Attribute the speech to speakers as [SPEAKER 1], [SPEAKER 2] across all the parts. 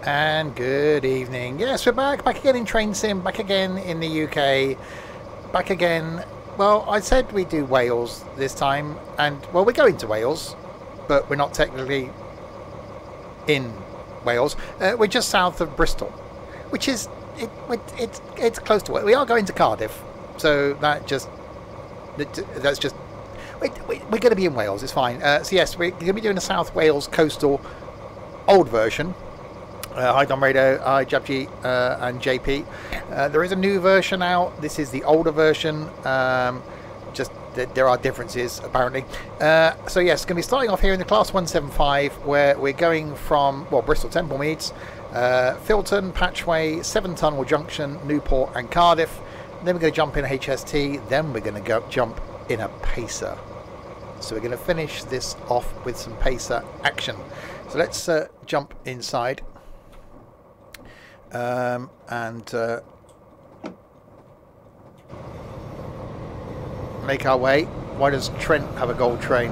[SPEAKER 1] And good evening. Yes, we're back again in Train Sim, back again in the UK, back again. Well, I said we do Wales this time, and well, we're going to Wales, but we're not technically in Wales. We're just south of Bristol, which is it's close to it. We are going to Cardiff, so that's just we're going to be in Wales. It's fine. So yes, we're going to be doing a South Wales coastal old version. Hi Dom Radio, hi Jabji and JP. There is a new version out. This is the older version. Just there are differences apparently. So yes, going to be starting off here in the Class 175, where we're going from Bristol Temple Meads, Filton, Patchway, 7 Tunnel Junction, Newport, and Cardiff. Then we're going to jump in a HST. Then we're going to jump in a pacer. So we're going to finish this off with some pacer action. So let's jump inside. And make our way. Why does Trent have a gold train?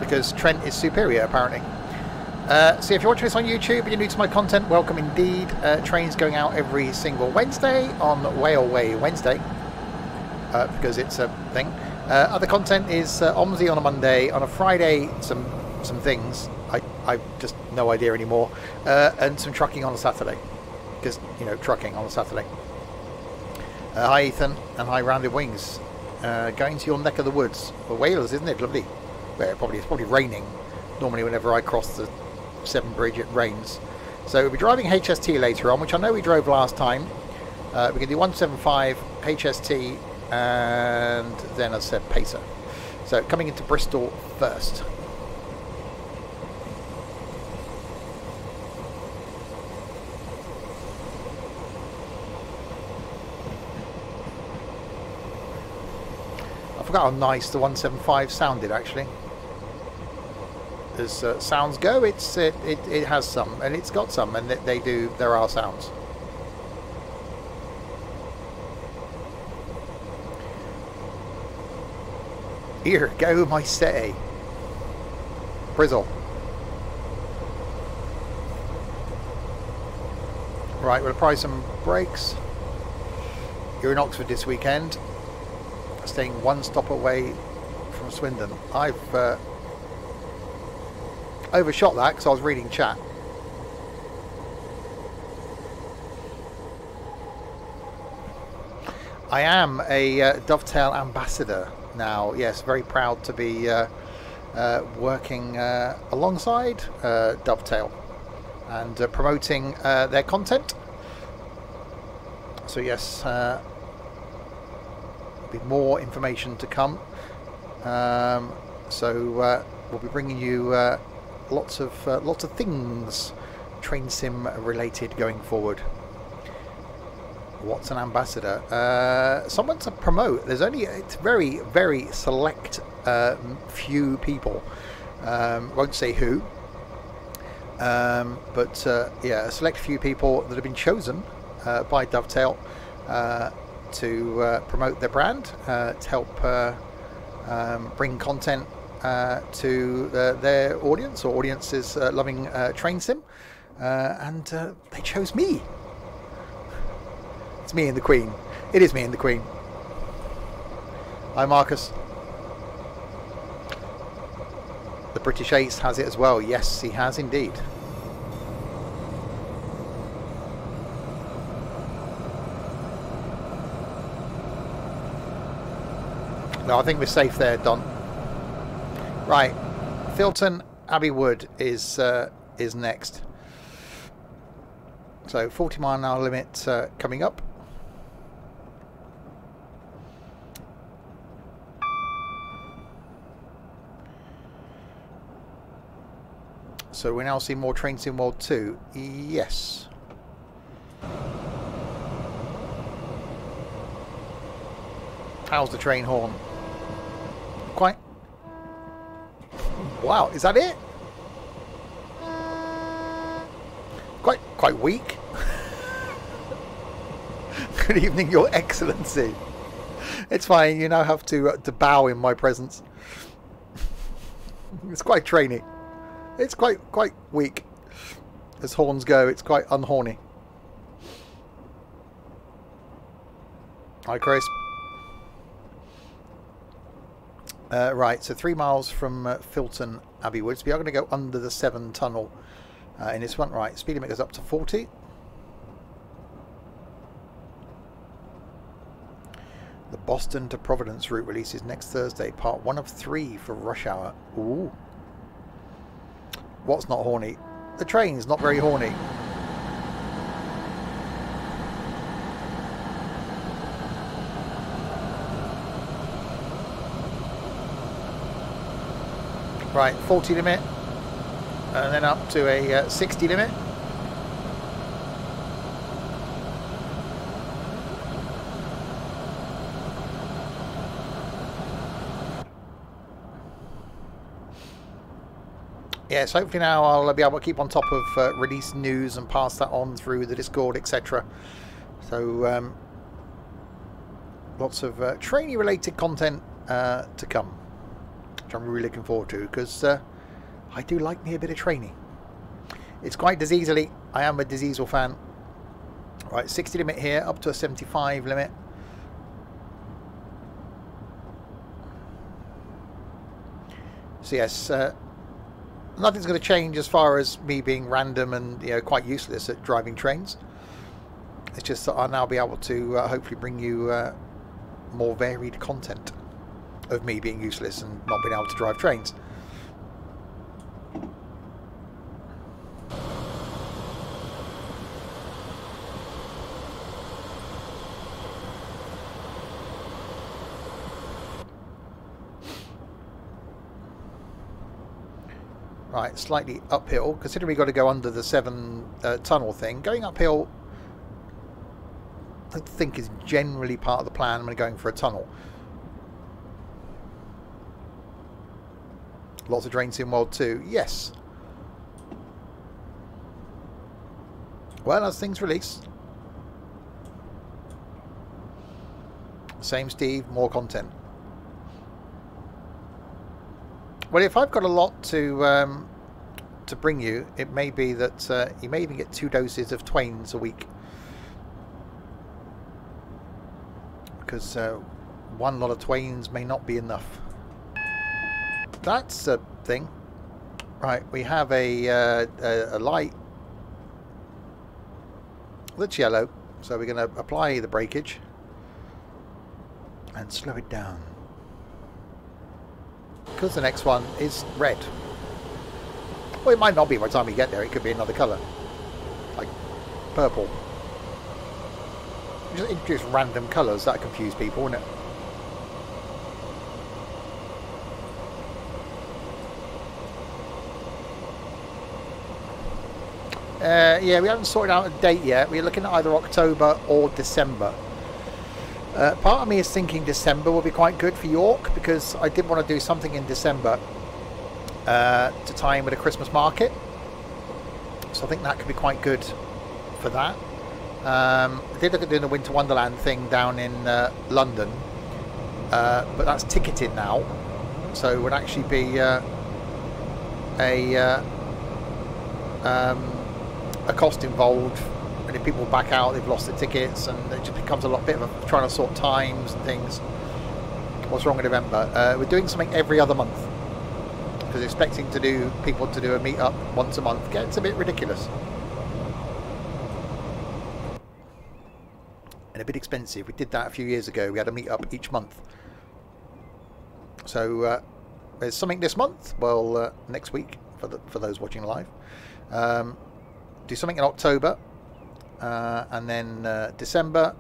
[SPEAKER 1] Because Trent is superior apparently. So if you're watching this on YouTube and you're new to my content, welcome indeed. Trains going out every single Wednesday on Whaleway Wednesday, because it's a thing. Other content is OMSI on a Monday, on a Friday some things. I've just no idea anymore. And some trucking on a Saturday. Because, trucking on a Saturday. Hi Ethan, and hi Rounded Wings. Going to your neck of the woods. Well, Wales, isn't it? Lovely. Well, it's probably raining. Normally whenever I cross the Severn Bridge it rains. So we'll be driving HST later on, which I know we drove last time. We can do 175, HST, and then as I said, Pacer. So coming into Bristol first. I forgot how nice the 175 sounded actually. As sounds go, it has some, and it's got some, and there are sounds. Here go my city. Brizzle. Right, we'll apply some brakes. You're in Oxford this weekend. Staying one stop away from Swindon. I've overshot that because I was reading chat. I am a Dovetail ambassador now. Yes, very proud to be working alongside Dovetail and promoting their content. So yes, be more information to come. So we'll be bringing you lots of things train sim related going forward. What's an ambassador? Someone to promote. There's only it's very select few people. Won't say who, but yeah, a select few people that have been chosen by Dovetail to promote their brand, to help bring content to their audience, or audiences loving train sim, and they chose me. It's me and the Queen. It is me and the Queen. Hi Marcus. The British Ace has it as well. Yes, he has indeed. No, I think we're safe there, Don. Right, Filton Abbey Wood is next. So 40 mile an hour limit coming up. So we now see more Train Sim World 2. Yes. How's the train horn? Quite. Wow, is that it? Quite weak. Good evening, Your Excellency. It's fine. You now have to bow in my presence. It's quite trainy. It's quite weak. As horns go, it's quite unhorny. Hi, Chris. Right, so 3 miles from Filton Abbey Woods. We are going to go under the Severn Tunnel in this one. Right, speed limit goes up to 40. The Boston to Providence route releases next Thursday. Part 1 of 3 for rush hour. Ooh. What's not horny? The train's not very horny. Right, 40 limit, and then up to a 60 limit. Yes, hopefully now I'll be able to keep on top of release news and pass that on through the Discord, etc. So lots of trainee related content to come, which I'm really looking forward to, because I do like me a bit of training. It's quite diseasely. I am a diesel fan. Right, 60 limit here, up to a 75 limit. So yes, nothing's going to change as far as me being random and, you know, quite useless at driving trains. It's just that I'll now be able to hopefully bring you more varied content of me being useless and not being able to drive trains. Right, slightly uphill, considering we've got to go under the Severn tunnel thing. Going uphill, I think, is generally part of the plan when going for a tunnel. Lots of Drain Sim World 2, yes. Well, as things release. Same Steve, more content. Well, if I've got a lot to bring you, it may be that you may even get 2 doses of Twains a week. Because one lot of Twains may not be enough. That's a thing. Right, we have a light that's yellow, so we're going to apply the breakage and slow it down, because the next one is red. Well, it might not be by the time we get there. It could be another colour, like purple. Just introduce random colours that confuse people, wouldn't it? Yeah, we haven't sorted out a date yet. We're looking at either October or December. Part of me is thinking December will be quite good for York, because I did want to do something in December to tie in with a Christmas market. So I think that could be quite good for that. I did look at doing the Winter Wonderland thing down in London, but that's ticketed now. So it would actually be a cost involved, and if people back out, they've lost their tickets, and it just becomes a lot bit of a trying to sort times and things. What's wrong in November? We're doing something every other month, because expecting to do people to do a meetup once a month gets a bit ridiculous and a bit expensive. We did that a few years ago. We had a meetup each month. So there's something this month. Well, next week for those watching live. Do something in October, and then December,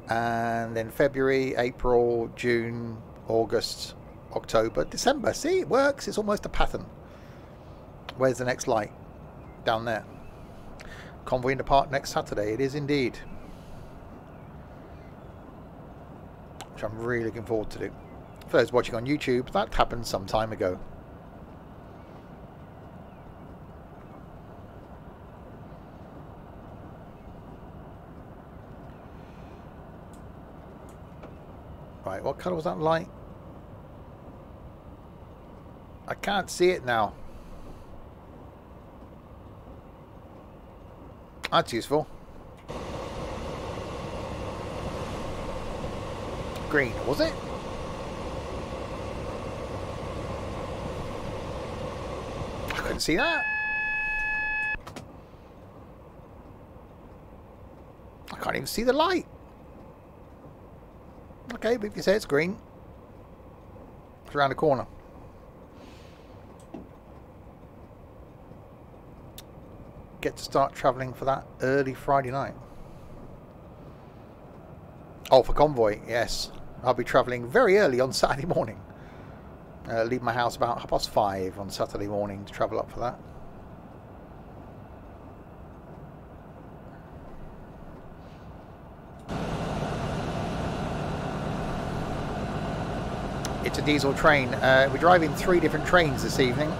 [SPEAKER 1] and then February, April, June, August, October, December. See, it works. It's almost a pattern. Where's the next light? Down there. Convoy in the park next Saturday. It is indeed. Which I'm really looking forward to do. For those watching on YouTube, that happened some time ago. Right, what colour was that light? I can't see it now. That's useful. Green, was it? I couldn't see that. I can't even see the light. Okay, but if you say it's green, it's around the corner. Get to start travelling for that early Friday night. Oh, for convoy, yes. I'll be travelling very early on Saturday morning. Leave my house about 5:30 on Saturday morning to travel up for that. It's a diesel train. We're driving 3 different trains this evening.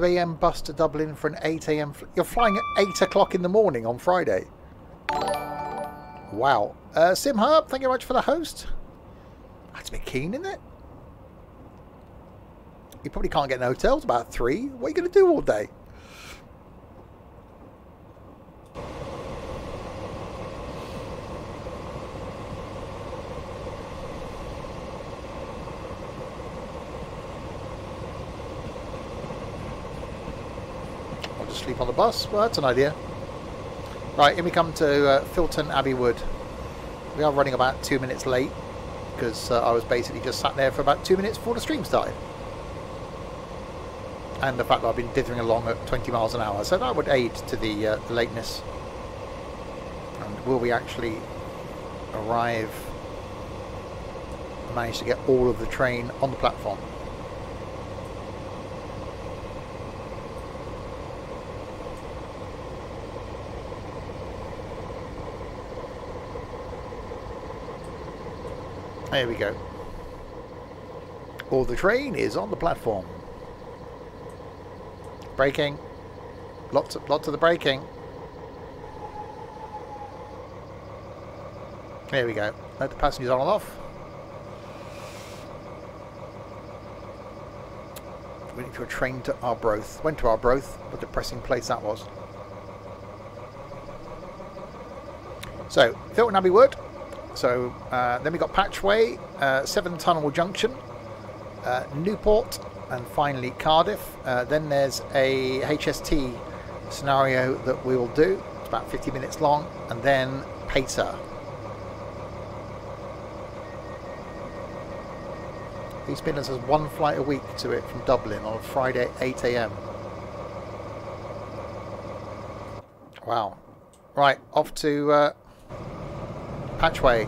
[SPEAKER 1] AM bus to Dublin for an 8 AM. You're flying at 8 o'clock in the morning on Friday. Wow. Sim Herb, thank you very much for the host. That's a bit keen, isn't it? You probably can't get in a hotel. It's about 3. What are you going to do all day? Sleep on the bus. Well, that's an idea. Right, here we come to Filton Abbey Wood. We are running about 2 minutes late because I was basically just sat there for about 2 minutes before the stream started. And the fact that I've been dithering along at 20 miles an hour, so that would aid to the lateness. And will we actually arrive and manage to get all of the train on the platform? There we go. All the train is on the platform. Braking. Lots of the braking. There we go. Let the passengers on and off. Waiting for a train to Arbroath. Went to Arbroath. What a depressing place that was. So, Filton Abbey Wood. So then we got Patchway, 7 Tunnel Junction, Newport, and finally Cardiff. Then there's a HST scenario that we will do. It's about 50 minutes long, and then Pater. East Midlands has 1 flight a week to it from Dublin on a Friday at 8 AM. Wow. Right, off to Patchway.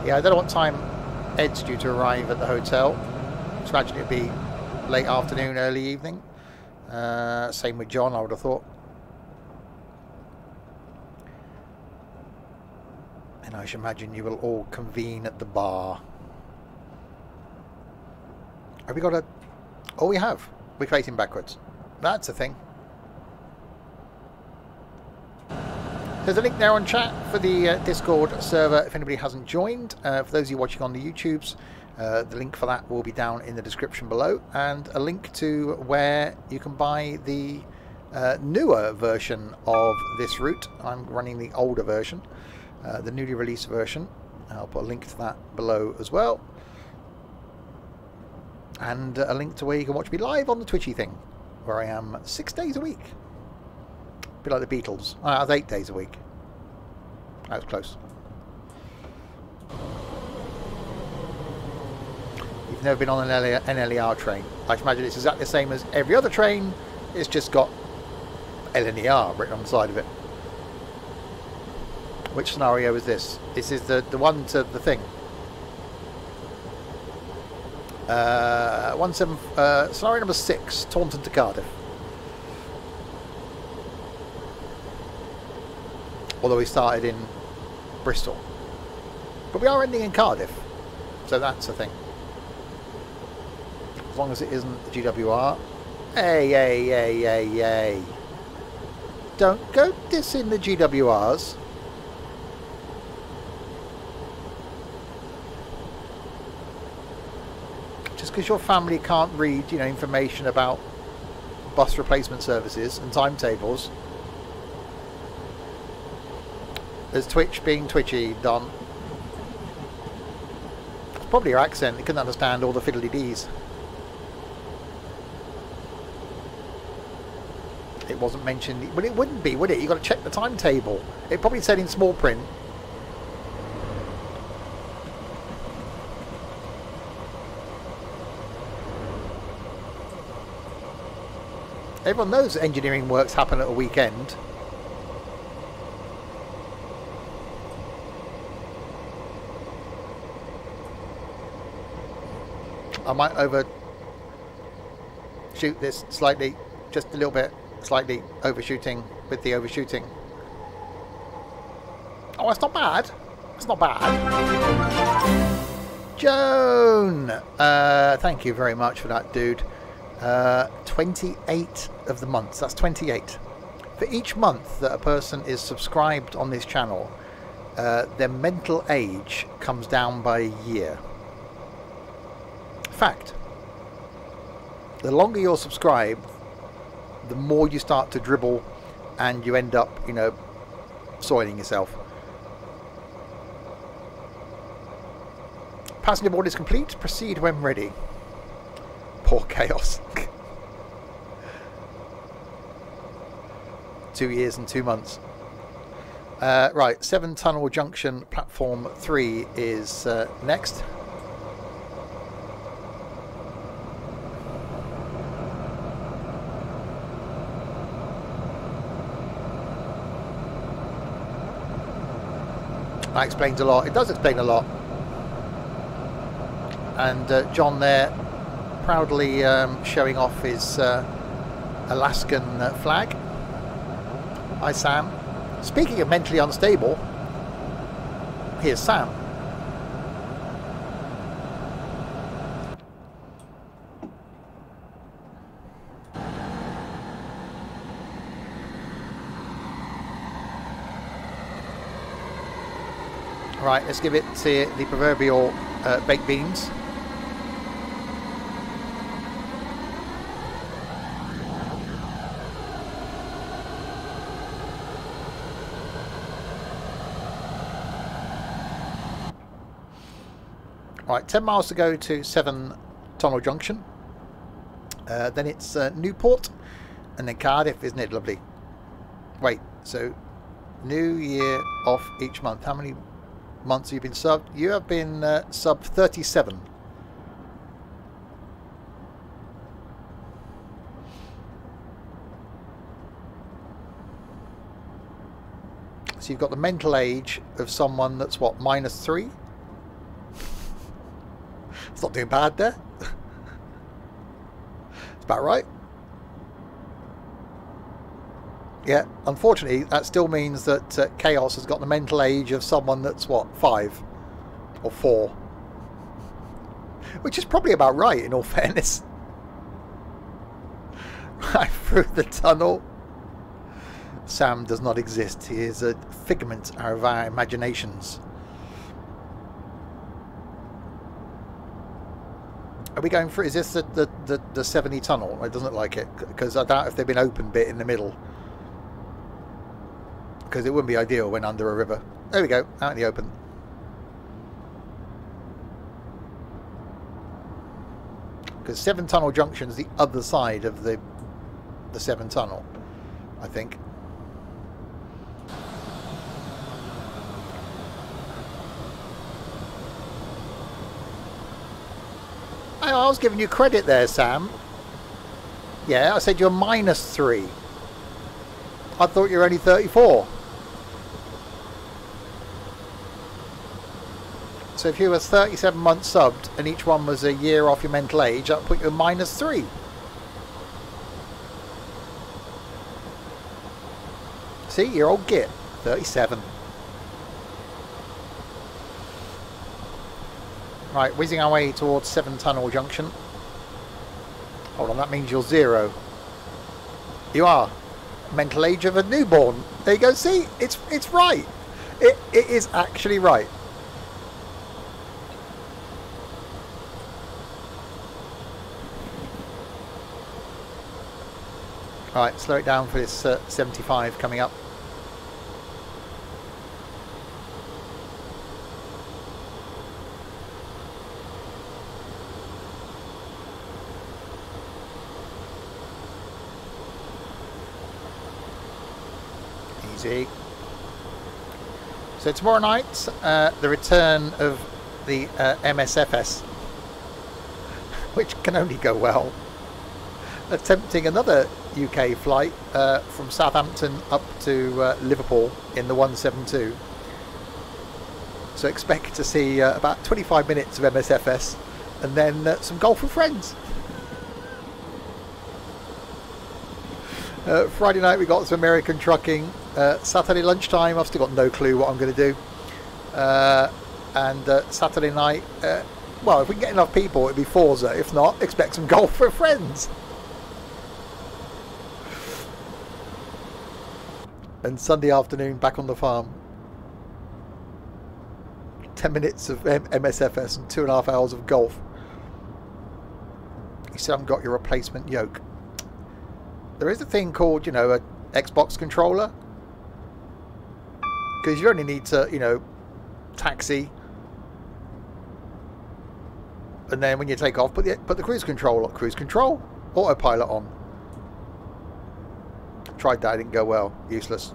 [SPEAKER 1] Yeah, I don't know what time Ed's due to arrive at the hotel. I imagine it'd be late afternoon, early evening. Same with John, I would have thought. And I should imagine you will all convene at the bar. Have we got a... Oh, we have. We're facing backwards. That's a thing. There's a link there on chat for the Discord server if anybody hasn't joined. For those of you watching on the YouTubes, the link for that will be down in the description below. And a link to where you can buy the newer version of this route. I'm running the older version. The newly released version. I'll put a link to that below as well. And a link to where you can watch me live on the Twitchy thing, where I am 6 days a week. A bit like the Beatles. I was 8 days a week. That was close. You've never been on an NLER train. I imagine it's exactly the same as every other train. It's just got LNER written on the side of it. Which scenario is this? This is the one to the thing. Scenario number 6, Taunton to Cardiff. Although we started in Bristol. But we are ending in Cardiff. So that's the thing. as long as it isn't the GWR. Hey, hey, hey, hey, hey. Don't go dissing the GWRs. Just because your family can't read, you know, information about bus replacement services and timetables. There's Twitch being twitchy, Don. It's probably your accent. You couldn't understand all the fiddly-dees. It wasn't mentioned. Well, it wouldn't be, would it? You've got to check the timetable. It probably said in small print. Everyone knows engineering works happen at a weekend. I might overshoot this slightly, just a little bit, slightly overshooting with the overshooting. Oh, that's not bad. That's not bad. Joan! Thank you very much for that, dude. 28 of the months. That's 28. For each month that a person is subscribed on this channel, their mental age comes down by a year. Fact. The longer you're subscribed, the more you start to dribble and you end up, you know, soiling yourself. Passenger board is complete. Proceed when ready. Poor Chaos. 2 years and 2 months. Right, 7 Tunnel Junction Platform 3 is next. That explains a lot. It does explain a lot. And John there proudly showing off his Alaskan flag. Hi Sam. Speaking of mentally unstable, here's Sam. Right, let's give it to the proverbial baked beans. Right, 10 miles to go to 7 Tunnel Junction. Then it's Newport, and then Cardiff, isn't it lovely? Wait, so New Year off each month. How many months have you been subbed? You have been subbed 37. So you've got the mental age of someone that's what, -3? It's not doing bad there. It's about right. Yeah, unfortunately, that still means that Chaos has got the mental age of someone that's, what, 5 or 4. Which is probably about right, in all fairness. Right through the tunnel. Sam does not exist. He is a figment of our imaginations. Are we going through? Is this the 70 tunnel? It doesn't look like it, because I doubt if they've been open bit in the middle. Because it wouldn't be ideal when under a river. There we go, out in the open. Because 7 Tunnel Junction is the other side of the 7 Tunnel, I think. I was giving you credit there, Sam. Yeah, I said you're -3. I thought you were only 34. So if you were 37 months subbed and each one was a year off your mental age, that would put you at -3. See, you're old git. 37. Right, whizzing our way towards 7 Tunnel Junction. Hold on, that means you're 0. You are. Mental age of a newborn. There you go. See, it's right. It is actually right. Alright, slow it down for this 75 coming up. Easy. So tomorrow night, the return of the MSFS, which can only go well. Attempting another UK flight from Southampton up to Liverpool in the 172. So expect to see about 25 minutes of MSFS and then some golf with friends. Friday night we got some American trucking. Saturday lunchtime I've still got no clue what I'm going to do. And Saturday night, well, if we can get enough people it'll be Forza. If not, expect some golf with friends. And Sunday afternoon back on the farm. 10 minutes of MSFS and 2.5 hours of golf. You still haven't got your replacement yoke. There is a thing called, you know, a Xbox controller. Because you only need to, you know, taxi. And then when you take off, put the cruise control, autopilot on. Tried that, didn't go well. Useless.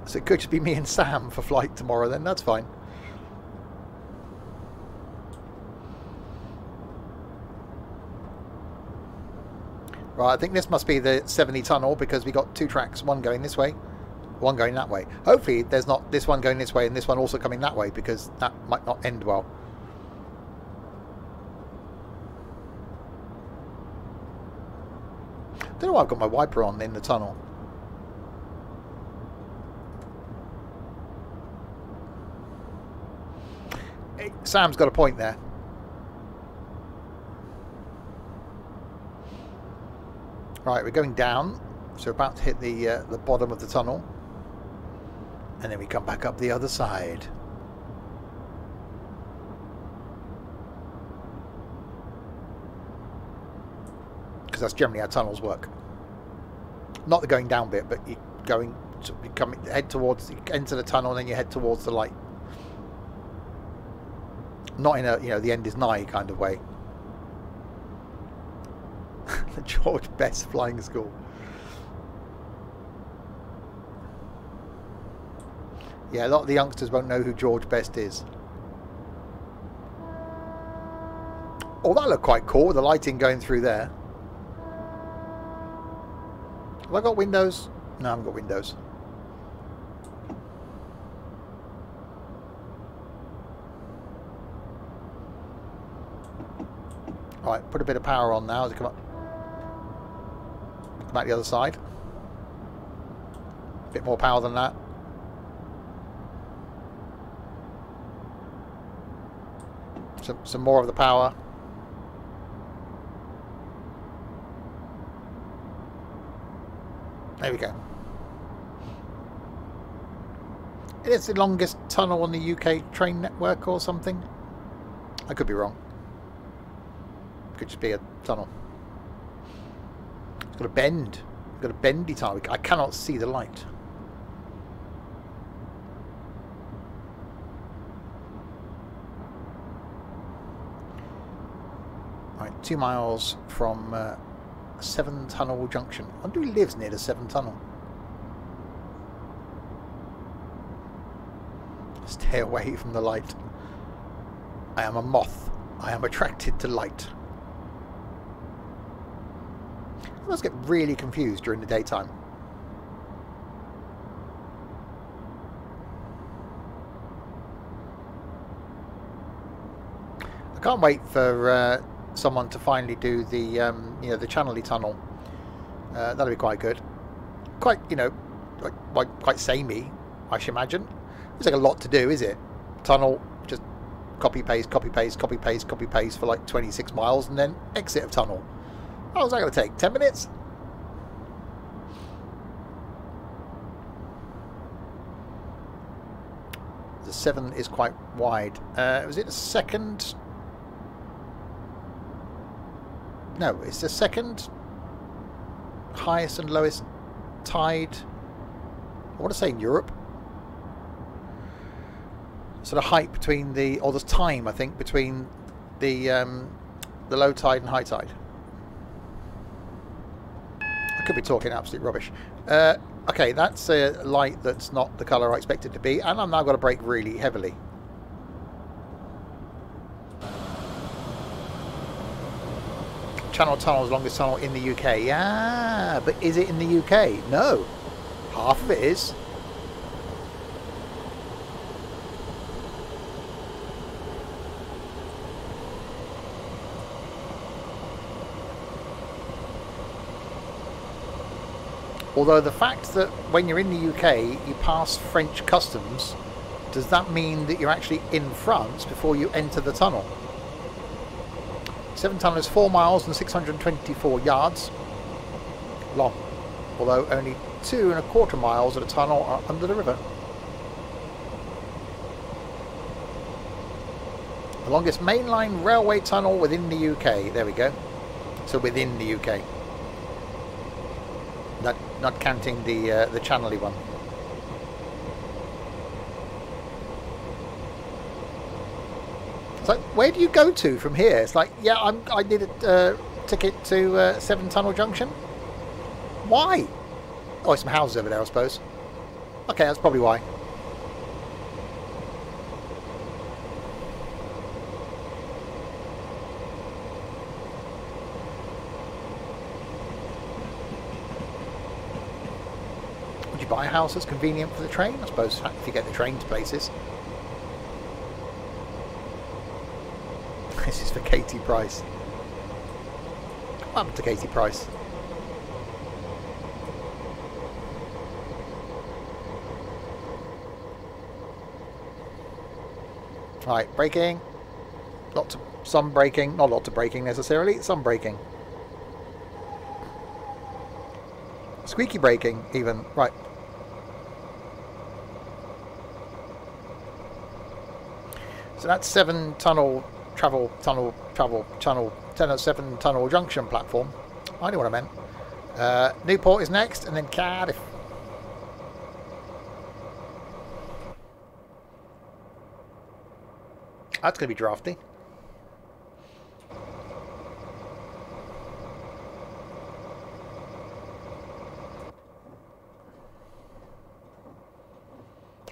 [SPEAKER 1] So it could just be me and Sam for flight tomorrow then, that's fine. Right, I think this must be the 70 tunnel because we got 2 tracks, one going this way, one going that way. Hopefully there's not this one going this way and this one also coming that way because that might not end well. I don't know why I've got my wiper on in the tunnel. Hey, Sam's got a point there. Right, we're going down, so we're about to hit the bottom of the tunnel, and then we come back up the other side. Because that's generally how tunnels work. Not the going down bit, but you going, head towards, you enter the tunnel, and then you head towards the light. Not in a, you know, the end is nigh kind of way. The George Best Flying School. Yeah, a lot of the youngsters won't know who George Best is. Oh, that looked quite cool with the lighting going through there. Have I got windows? No, I haven't got windows. Alright, put a bit of power on now as I come up. Come out the other side. A bit more power than that. Some more of the power. There we go. It is the longest tunnel on the UK train network or something. I could be wrong. Could just be a tunnel. It's got a bend. It's got a bendy tunnel. I cannot see the light. Right, 2 miles from 7 Tunnel Junction. I wonder who lives near the 7 Tunnel. Stay away from the light. I am a moth. I am attracted to light. I must get really confused during the daytime. I can't wait for someone to finally do the you know, the Channelly tunnel. That'll be quite good. Quite, you know, quite samey, I should imagine. It's like a lot to do, is it? Tunnel, just copy paste, copy paste, copy paste, copy paste for like 26 miles, and then exit of tunnel. How long is that going to take? 10 minutes? The 7 is quite wide. Was it the second? No, it's the second highest and lowest tide, I want to say in Europe. So the height between the, or the time I think between the low tide and high tide. I could be talking absolute rubbish. Okay, that's a light that's not the colour I expected it to be, and I'm now got to brake really heavily. Channel Tunnel is the longest tunnel in the UK. Yeah, but is it in the UK? No. Half of it is. Although the fact that when you're in the UK you pass French customs, does that mean that you're actually in France before you enter the tunnel? Severn Tunnel is 4 miles and 624 yards long, although only 2¼ miles of the tunnel are under the river. The longest mainline railway tunnel within the UK. There we go. So within the UK. Not counting the channel-y one. It's like, where do you go to from here? It's like, yeah, I need a ticket to Severn Tunnel Junction. Why? Oh, there's some houses over there, I suppose. Okay, that's probably why. Buy a house that's convenient for the train, I suppose, if you get the train to places. This is for Katie Price. What happened to Katie Price? Right, braking. Some braking, not lots of braking necessarily, some braking. Squeaky braking even, right. So that's Severn Tunnel Severn Tunnel Junction platform. I know what I meant. Newport is next, and then Cardiff. That's going to be drafty.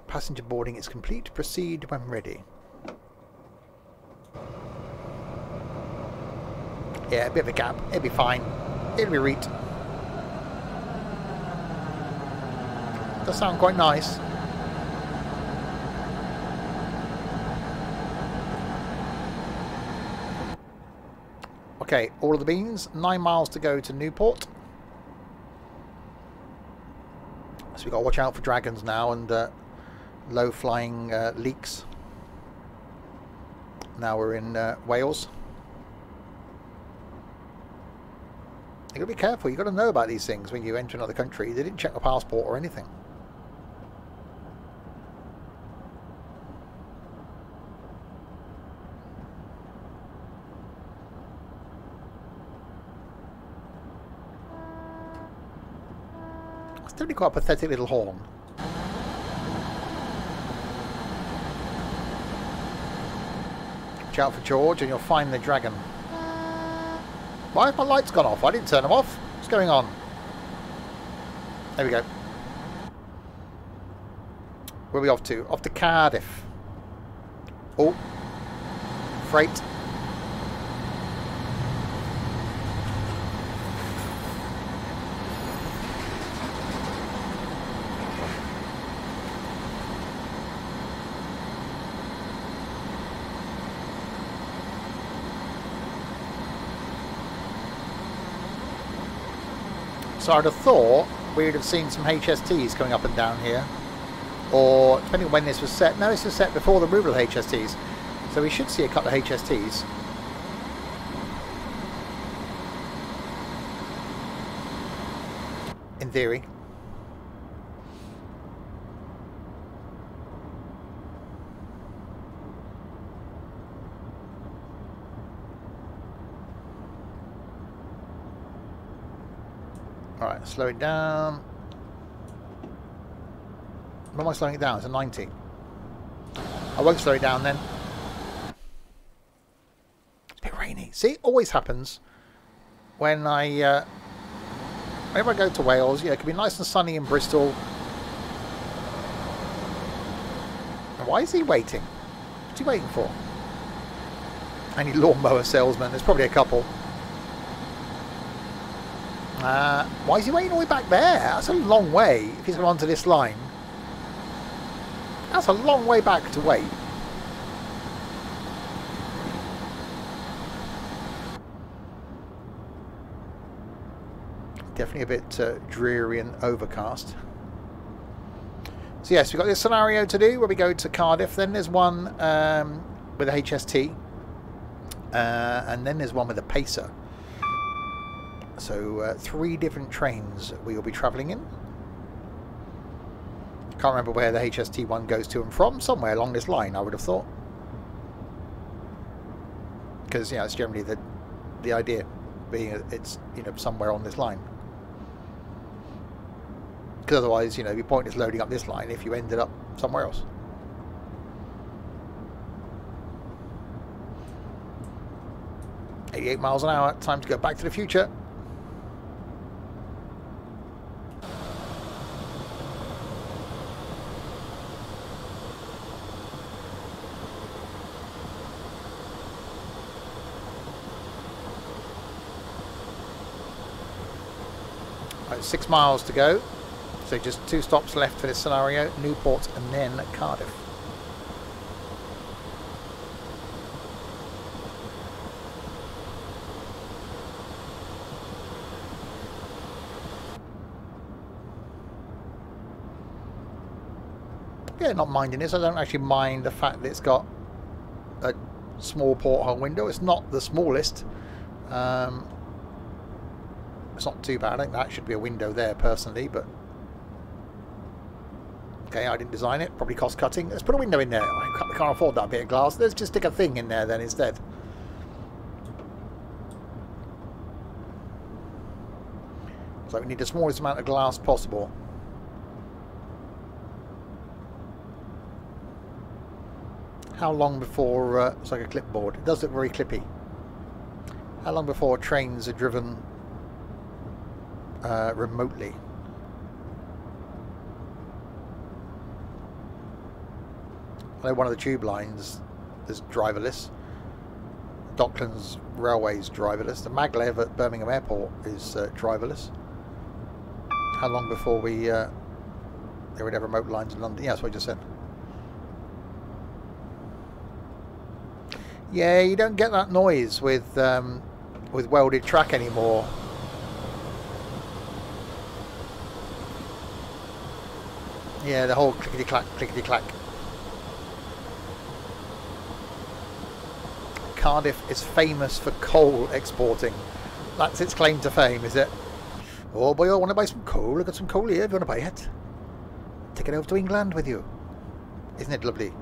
[SPEAKER 1] Passenger boarding is complete. Proceed when ready. Yeah, a bit of a gap. It'll be fine. It'll be reet. Does sound quite nice. Okay, all of the beans. 9 miles to go to Newport. So we've got to watch out for dragons now and low-flying leaks. Now we're in Wales. You've got to be careful. You've got to know about these things when you enter another country. They didn't check your passport or anything. It's definitely quite a pathetic little horn. Watch out for George and you'll find the dragon. Why have my lights gone off? I didn't turn them off. What's going on? There we go. Where are we off to? Off to Cardiff. Oh. Freight. So I'd have thought we'd have seen some HSTs coming up and down here. Or, depending on when this was set. No, this was set before the removal of HSTs. So we should see a couple of HSTs. in theory. Alright, slow it down. When am I slowing it down? It's a 90. I won't slow it down then. It's a bit rainy. See, it always happens when whenever I go to Wales. Yeah, it can be nice and sunny in Bristol. And why is he waiting? What's he waiting for? Any lawnmower salesman? There's probably a couple. Why is he waiting all the way back there? That's a long way if he's going onto this line. That's a long way back to wait. Definitely a bit dreary and overcast. So yes, we've got this scenario to do where we go to Cardiff. Then there's one with a HST. And then there's one with a Pacer. So 3 different trains we will be travelling in. Can't remember where the HST one goes to and from. Somewhere along this line, I would have thought. Because, you know, it's generally the idea being it's, you know, somewhere on this line. Because otherwise, you know, it'd be pointless loading up this line if you ended up somewhere else. .88 miles an hour. Time to go back to the future. Right, 6 miles to go. So just 2 stops left for this scenario. Newport and then Cardiff. Yeah, not minding this. I don't actually mind the fact that it's got a small porthole window. It's not the smallest. It's not too bad. I think that should be a window there personally, but okay, I didn't design it. Probably cost cutting. Let's put a window in there. I can't afford that bit of glass. Let's just stick a thing in there then instead. So we need the smallest amount of glass possible. How long before it's like a clipboard? It does look very clippy. How long before trains are driven remotely? I know one of the tube lines is driverless. Docklands Railway's driverless. The maglev at Birmingham Airport is driverless. How long before there would have remote lines in London? Yeah, that's what I just said. Yeah, you don't get that noise with welded track anymore. Yeah, the whole clickety-clack, clickety-clack. Cardiff is famous for coal exporting. That's its claim to fame, is it? Oh boy, I want to buy some coal. I've got some coal here if you want to buy it. Take it over to England with you. Isn't it lovely?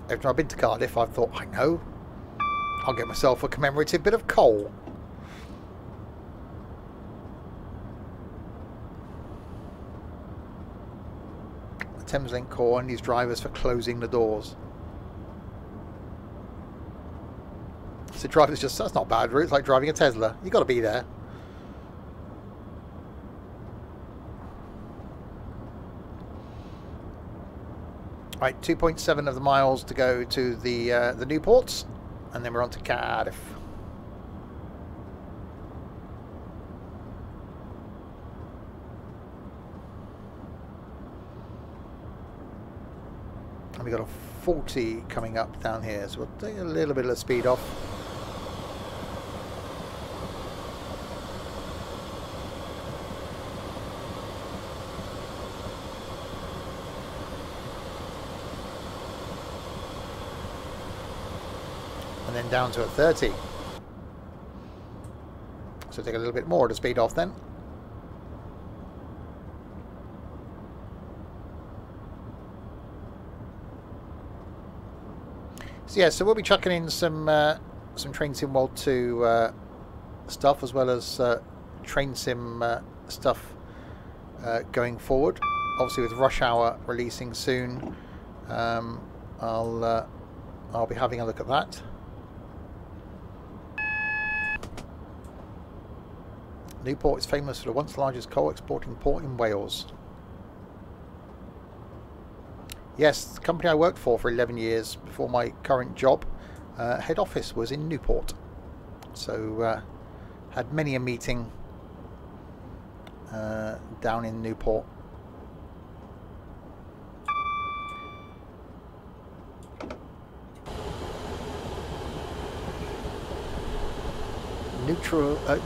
[SPEAKER 1] After I've been to Cardiff, I've thought, I know, I'll get myself a commemorative bit of coal. The Thameslink Corps and these drivers for closing the doors. So drivers just, that's not bad route. It's like driving a Tesla. You've got to be there. Right, 2.7 of the miles to go to the Newports, and then we're on to Cardiff. And we got a 40 coming up down here, so we'll take a little bit of the speed off. And then down to a 30. So take a little bit more to speed off then. So yeah, so we'll be chucking in some Train Sim World 2 stuff, as well as Train Sim stuff going forward. Obviously with Rush Hour releasing soon, I'll be having a look at that. Newport is famous for the once largest coal exporting port in Wales. Yes, the company I worked for 11 years before my current job, head office was in Newport. So had many a meeting down in Newport.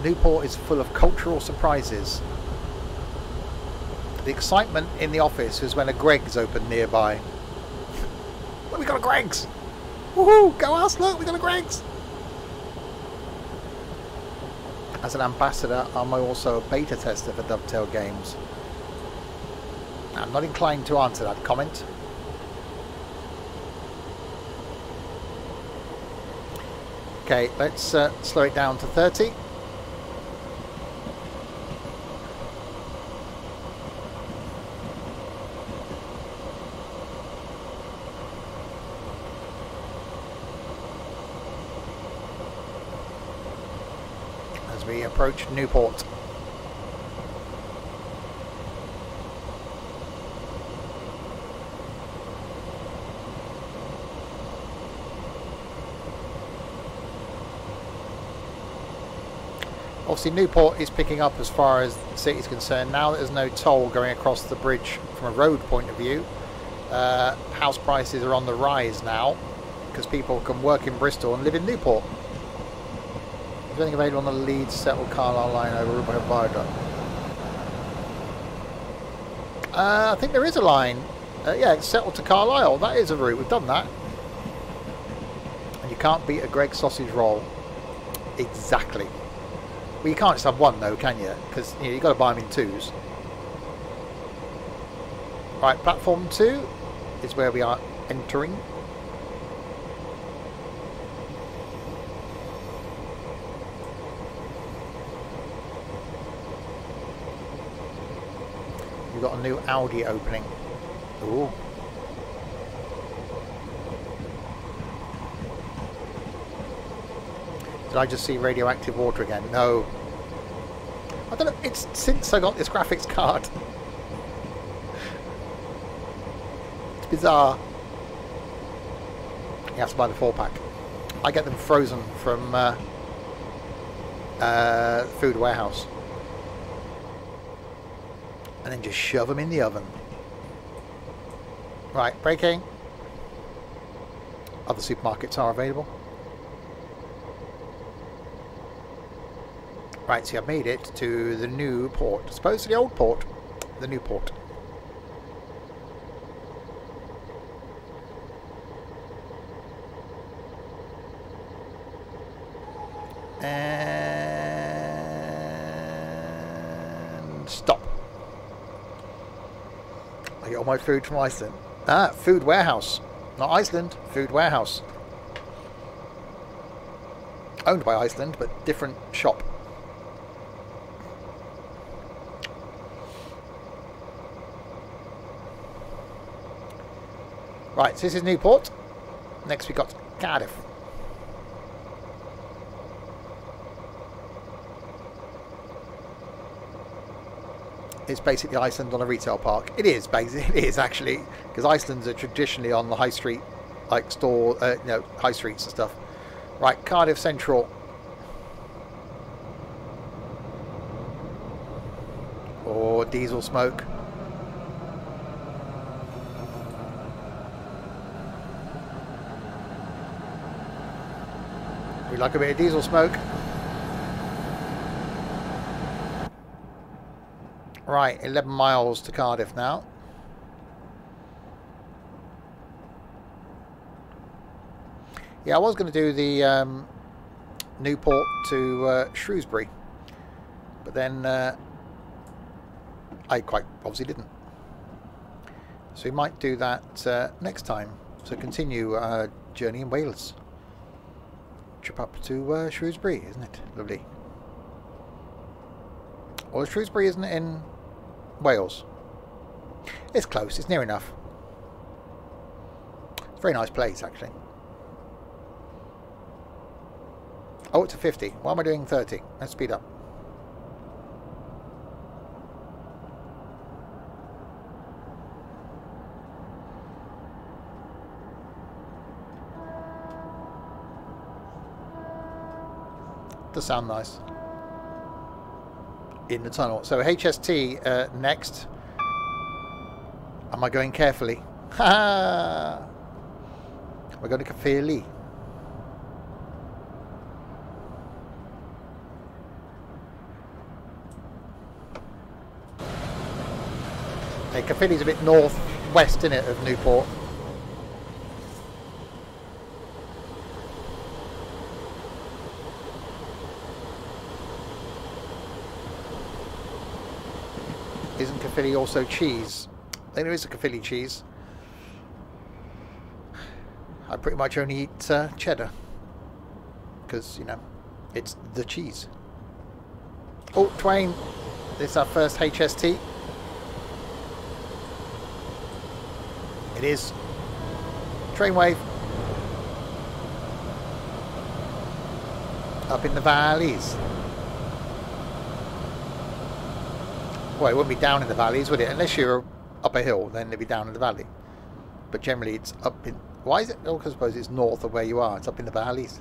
[SPEAKER 1] Newport is full of cultural surprises. The excitement in the office is when a Greggs opened nearby. Look, we got a Greggs! Woohoo! Go us! Look, we got a Greggs! As an ambassador, I'm also a beta tester for Dovetail Games. I'm not inclined to answer that comment. Okay, let's slow it down to 30. As we approach Newport. Obviously Newport is picking up as far as the city is concerned. Now that there's no toll going across the bridge from a road point of view, house prices are on the rise now because people can work in Bristol and live in Newport. Is there anything available on the Leeds Settle Carlisle line over Rubber Viaduct? I think there is a line. Yeah, it's Settle to Carlisle. That is a route. We've done that. And you can't beat a Greggs sausage roll. Exactly. Well, you can't just have one though, can you? Because you've got to buy them in twos. Right, platform 2 is where we are entering. We've got a new Audi opening. Ooh. Did I just see radioactive water again? No. I don't know. It's since I got this graphics card. It's bizarre. You have to buy the 4-pack. I get them frozen from Food Warehouse. And then just shove them in the oven. Right, braking. Other supermarkets are available. Right, so I've made it to the new port. As opposed to the old port, the new port. And stop. I get all my food from Iceland. Ah, Food Warehouse. Not Iceland, Food Warehouse. Owned by Iceland, but different shop. Right, so this is Newport. Next we got Cardiff. It's basically Iceland on a retail park. It is basically, it is actually, because Iceland's are traditionally on the high street, like store, high streets and stuff. Right, Cardiff Central. Or diesel smoke. We like a bit of diesel smoke. Right, 11 miles to Cardiff now. Yeah, I was going to do the Newport to Shrewsbury, But then I quite obviously didn't. So we might do that next time. So continue our journey in Wales. Trip up to Shrewsbury, isn't it? Lovely. Well, Shrewsbury isn't in Wales. It's close. It's near enough. It's a very nice place, actually. Oh, it's a 50. Why am I doing 30? Let's speed up. Does sound nice. In the tunnel. So HST next. Am I going carefully? Ha! We're going to carefully. Hey, Caerphilly's a bit north-west, isn't it, of Newport? Isn't Caerphilly also cheese? I think there is a Caerphilly cheese. I pretty much only eat cheddar. Because, you know, it's the cheese. Oh, Twain. This is our first HST. It is. Train wave. Up in the valleys. Well, it wouldn't be down in the valleys, would it? Unless you're up a hill, then it'd be down in the valley. But generally it's up in... Why is it? Oh, I suppose it's north of where you are. It's up in the valleys.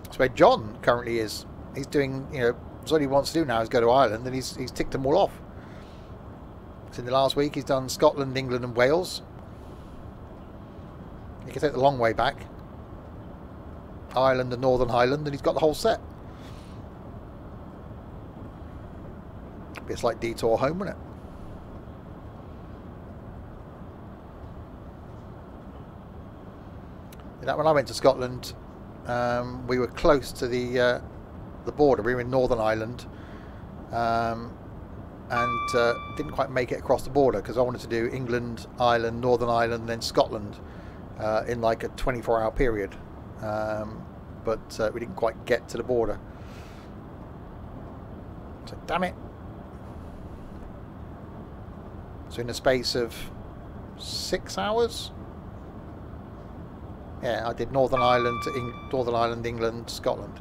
[SPEAKER 1] That's where John currently is. He's doing, you know, all he wants to do now is go to Ireland, and he's ticked them all off. So in the last week he's done Scotland, England and Wales. He can take the long way back. Ireland and Northern Ireland, and he's got the whole set. Be a slight detour home, wouldn't it? That when I went to Scotland, we were close to the border. We were in Northern Ireland, and didn't quite make it across the border because I wanted to do England, Ireland, Northern Ireland, and then Scotland in like a 24-hour period. But we didn't quite get to the border. So damn it. So in the space of 6 hours, yeah, I did Northern Ireland to Northern Ireland, England, Scotland.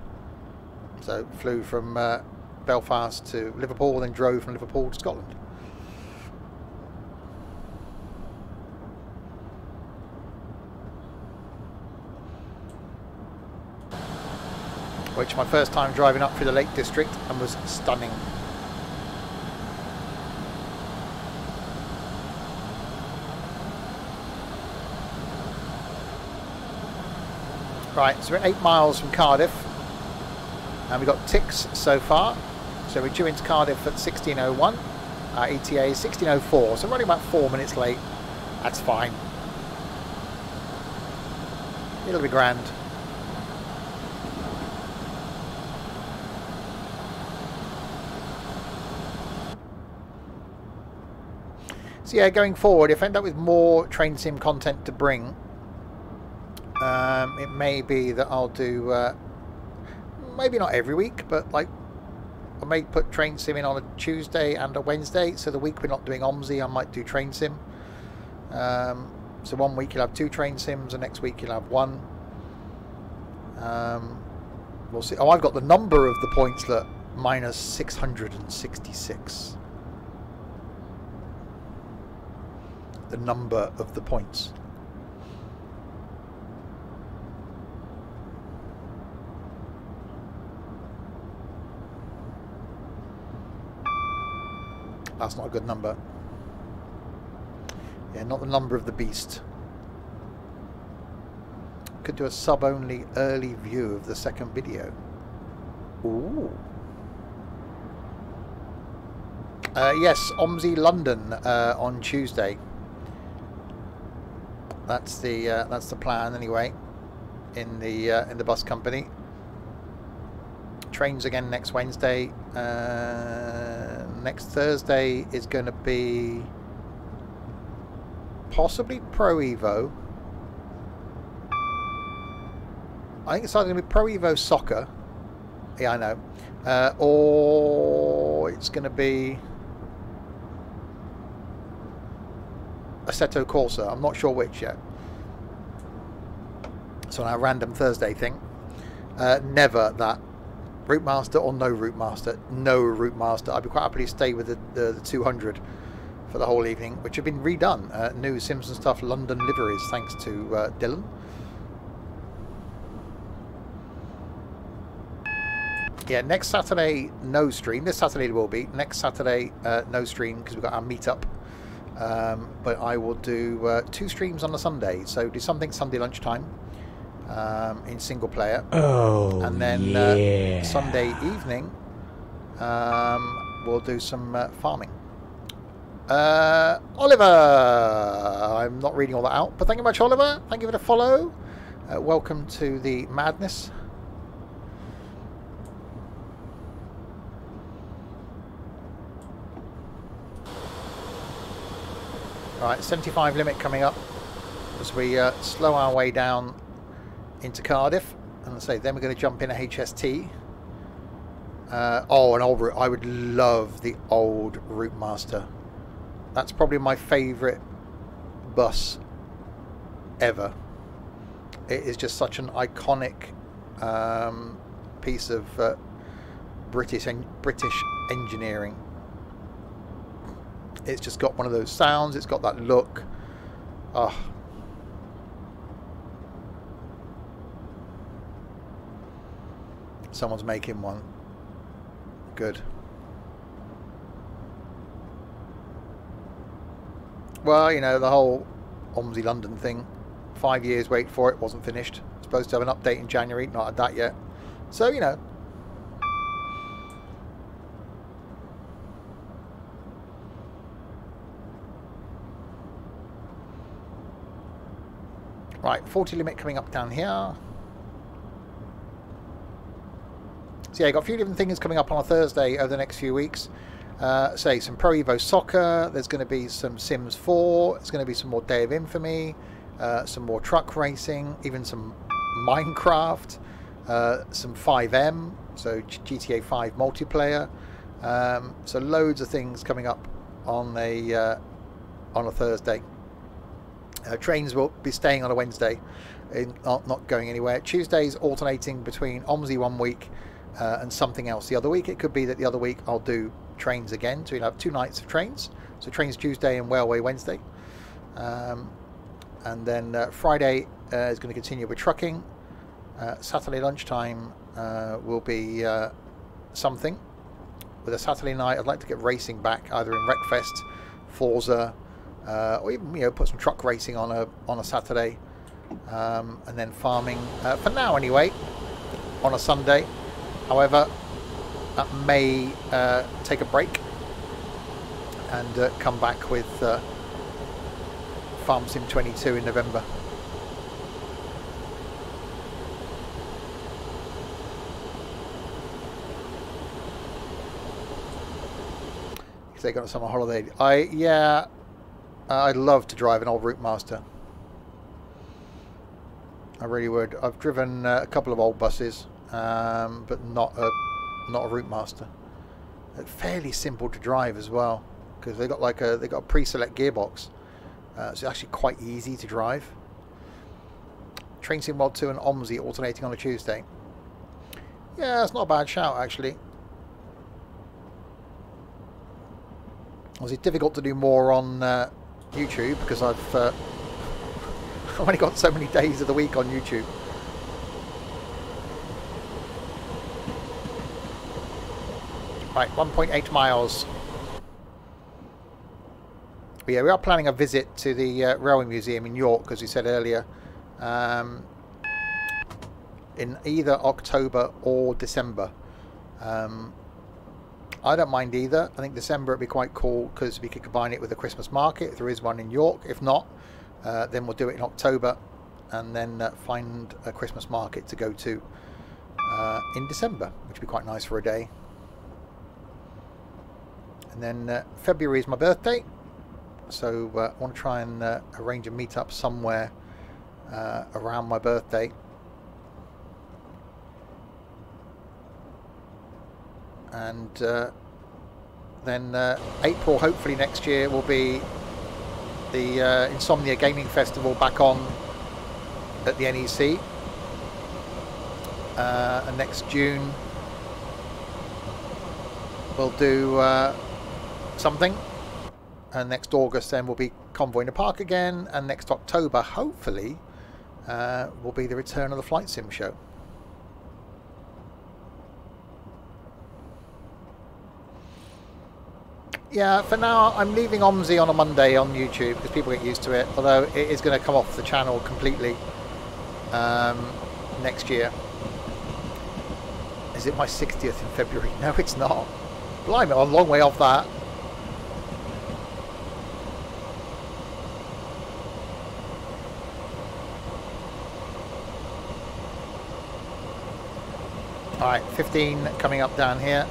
[SPEAKER 1] So flew from Belfast to Liverpool, then drove from Liverpool to Scotland. Which my first time driving up through the Lake District and was stunning. Right, so we're 8 miles from Cardiff, and we've got ticks so far. So we're due into Cardiff at 16:01. Our ETA is 16:04, so we're running about 4 minutes late. That's fine. It'll be grand. So yeah, going forward, if I end up with more train sim content to bring, it may be that I'll do, maybe not every week, but like I may put train sim in on a Tuesday and a Wednesday. So the week we're not doing OMSI, I might do train sim. So one week you'll have 2 train sims, and next week you'll have 1. We'll see. Oh, I've got the number of the points that minus 666. The number of the points. That's not a good number. Yeah, not the number of the beast. Could do a sub-only early view of the second video. Ooh. Yes, OMSI London on Tuesday. That's the plan anyway. In the bus company. trains again next Wednesday. Next Thursday is going to be possibly Pro Evo. I think it's either going to be Pro Evo Soccer. Yeah, I know. Or it's going to be Assetto Corsa. I'm not sure which yet. So on a random Thursday thing. Never that. Route Master or no Route Master? No Route Master. I'd be quite happy to stay with the 200 for the whole evening, which have been redone. New Simpson stuff, London liveries, thanks to Dylan. Yeah, next Saturday, no stream. This Saturday it will be. Next Saturday, no stream because we've got our meetup. But I will do 2 streams on a Sunday. So do something Sunday lunchtime in single player. Oh, and then Sunday evening, we'll do some farming. Oliver! I'm not reading all that out, but thank you very much, Oliver. Thank you for the follow. Welcome to the madness. Right, 75 limit coming up as we slow our way down into Cardiff. And I say, then we're going to jump in a HST. Oh, an old route. I would love the old Route Master. That's probably my favourite bus ever. It is just such an iconic piece of British engineering. It's just got one of those sounds. It's got that look. Oh. Someone's making one. Good. Well, you know, the whole OMSI London thing. 5 years wait for it. Wasn't finished. Supposed to have an update in January. Not had that yet. So, you know. Right, 40 limit coming up down here. So yeah, got a few different things coming up on a Thursday over the next few weeks. Say some Pro Evo Soccer. There's going to be some Sims 4. There's going to be some more Day of Infamy. Some more truck racing. Even some Minecraft. Some 5M. So GTA 5 multiplayer. So loads of things coming up on a Thursday. Trains will be staying on a Wednesday, not going anywhere. Tuesdays alternating between OMSI one week and something else the other week. It could be that the other week I'll do trains again, so you'll have 2 nights of trains. So trains Tuesday and Railway Wednesday. And then Friday is going to continue with trucking. Saturday lunchtime will be something. With a Saturday night, I'd like to get racing back, either in Wreckfest, Forza, or even, you know, put some truck racing on a Saturday, and then farming for now anyway on a Sunday. However, that may take a break and come back with Farm Sim 22 in November. If they got some holiday, I'd love to drive an old Route Master. I really would. I've driven a couple of old buses, but not a Route Master. They're fairly simple to drive as well, because they got a pre-select gearbox, so it's actually quite easy to drive. Train Sim World 2 and OMSI alternating on a Tuesday. Yeah, that's not a bad shout actually. Obviously, it's difficult to do more on YouTube because I've only got so many days of the week on YouTube. Right, 1.8 miles. But yeah, we are planning a visit to the Railway Museum in York, as we said earlier, in either October or December. I don't mind either. I think December would be quite cool because we could combine it with the Christmas market if there is one in York. If not, then we'll do it in October and then find a Christmas market to go to in December, which would be quite nice for a day. And then February is my birthday, so I want to try and arrange a meetup somewhere around my birthday. And then April, hopefully next year, will be the Insomnia Gaming Festival back on at the NEC. And next June we'll do something, and next August then will be Convoy in the Park again, and next October hopefully will be the return of the Flight Sim show. Yeah, for now I'm leaving OMSI on a Monday on YouTube because people get used to it, although it is going to come off the channel completely next year. Is it my 60th in February? No, it's not. Blimey, I'm a long way off that. Alright, 15 coming up down here.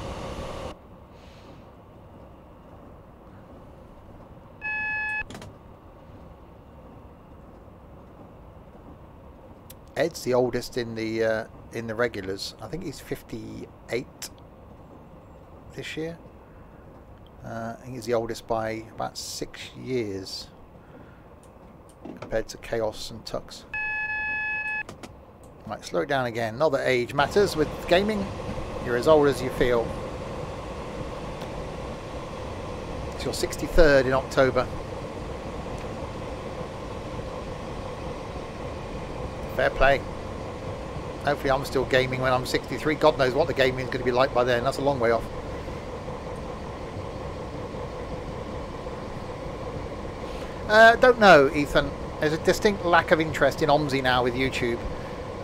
[SPEAKER 1] Ed's the oldest in the regulars. I think he's 58 this year. I think he's the oldest by about 6 years compared to Chaos and Tux. Right, slow it down again. Not that age matters with gaming. You're as old as you feel. It's your 63rd in October. Fair play. Hopefully I'm still gaming when I'm 63. God knows what the gaming is going to be like by then. That's a long way off. Don't know, Ethan. There's a distinct lack of interest in OMSI now with YouTube.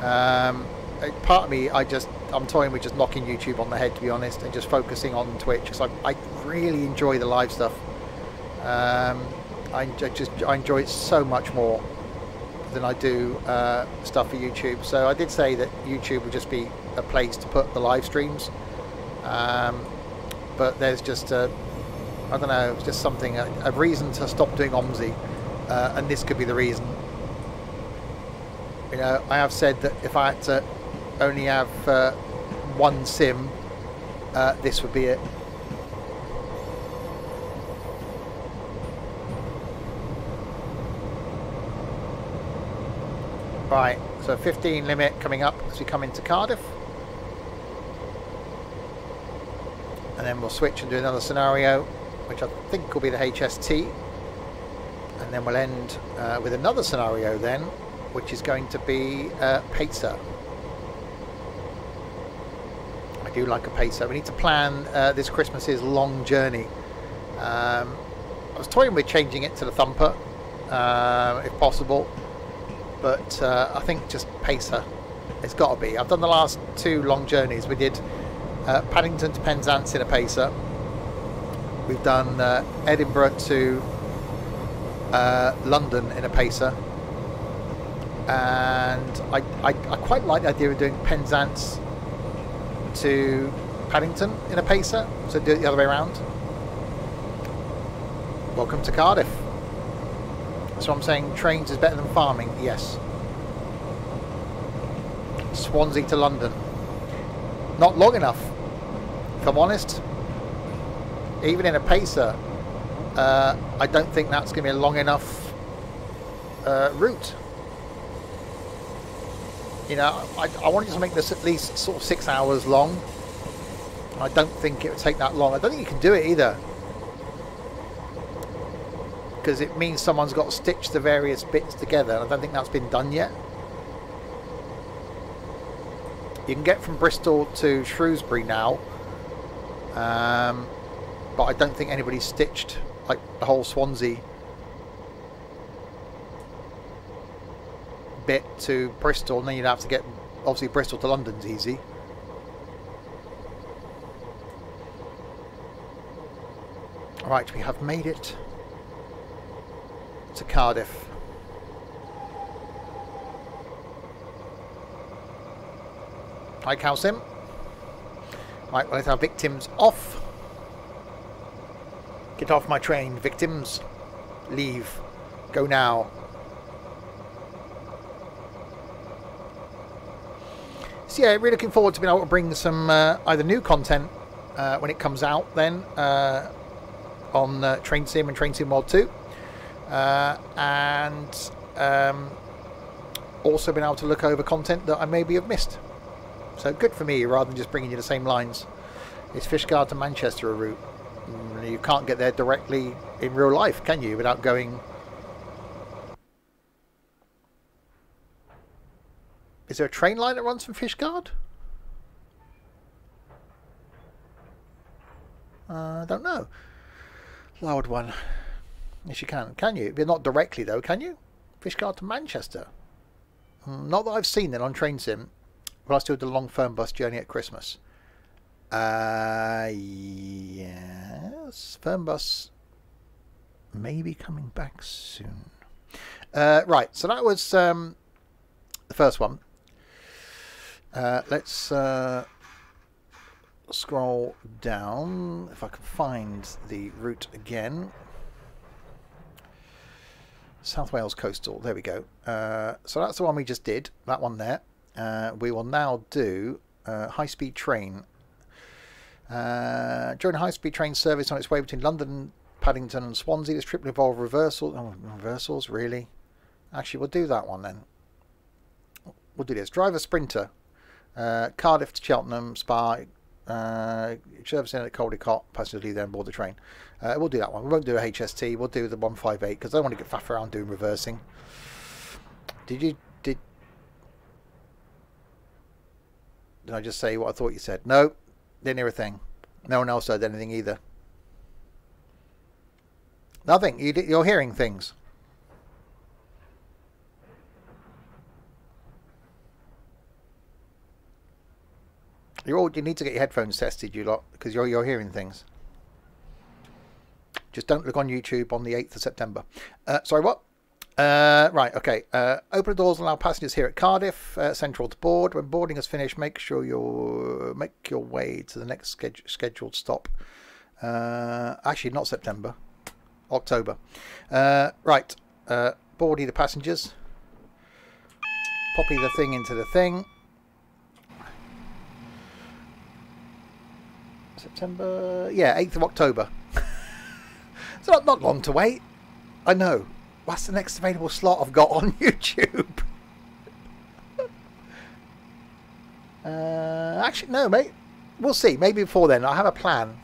[SPEAKER 1] Part of me, I'm toying with just knocking YouTube on the head, to be honest, and just focusing on Twitch, because I really enjoy the live stuff. I enjoy it so much more than I do stuff for YouTube. So I did say that YouTube would just be a place to put the live streams, but there's just I don't know, it's just something, a reason to stop doing OMSI, and this could be the reason. You know, I have said that if I had to only have one sim, this would be it. Right, so 15 limit coming up as we come into Cardiff. And then we'll switch and do another scenario, which I think will be the HST. And then we'll end with another scenario then, which is going to be Pacer. I do like a Pacer. We need to plan this Christmas's long journey. I was toying with changing it to the Thumper, if possible. But I think just Pacer, it's got to be. I've done the last 2 long journeys. We did Paddington to Penzance in a Pacer. We've done Edinburgh to London in a Pacer. And I quite like the idea of doing Penzance to Paddington in a Pacer. So do it the other way around. Welcome to Cardiff. So I'm saying trains is better than farming, yes. Swansea to London. Not long enough, if I'm honest. Even in a Pacer, I don't think that's going to be a long enough route. You know, I wanted to make this at least sort of 6 hours long. I don't think it would take that long. I don't think you can do it either, because it means someone's got to stitch the various bits together, and I don't think that's been done yet. You can get from Bristol to Shrewsbury now, but I don't think anybody's stitched like the whole Swansea bit to Bristol, and then you'd have to get, obviously Bristol to London's easy. Right, we have made it to Cardiff. Hi, Calsim. Right, well, let's have victims off. Get off my train, victims. Leave. Go now. So yeah, really looking forward to being able to bring some either new content when it comes out then on Train Sim and Train Sim World 2. And also being able to look over content that I maybe have missed. So good for me, rather than just bringing you the same lines. Is Fishguard to Manchester a route? You can't get there directly in real life, can you, without going... Is there a train line that runs from Fishguard? I don't know. Loud one. Yes, you can. Can you? But not directly, though, can you? Fishguard to Manchester. Not that I've seen then on Train Sim. But I still did a long firm bus journey at Christmas. Yes. Firm bus may be coming back soon. Right, so that was the first one. Let's scroll down if I can find the route again. South Wales Coastal, there we go. So that's the one we just did, that one there. We will now do high-speed train. During a high-speed train service on its way between London, Paddington and Swansea, this trip will involve reversals. Oh, reversals, really? Actually, we'll do that one then. We'll do this. Driver Sprinter. Cardiff to Cheltenham, Spa, servicing at Caldicott, passengers leave there and board the train. We'll do that one. We won't do a HST, we'll do the 158 because I don't want to get faff around doing reversing. Did I just say what I thought you said? No, didn't hear a thing. No one else heard anything either. Nothing. You're hearing things. You need to get your headphones tested, you lot, because you're hearing things. Just don't look on YouTube on the 8th of September. Sorry, what? Right, okay. Open the doors and allow passengers here at Cardiff Central to board. When boarding is finished, make sure you make your way to the next scheduled stop. Actually, not September. October. Right. Board the passengers. Poppy the thing into the thing. September, yeah, 8th of October. So not long to wait. I know. What's the next available slot I've got on YouTube? Actually, no, mate. We'll see. Maybe before then. I have a plan.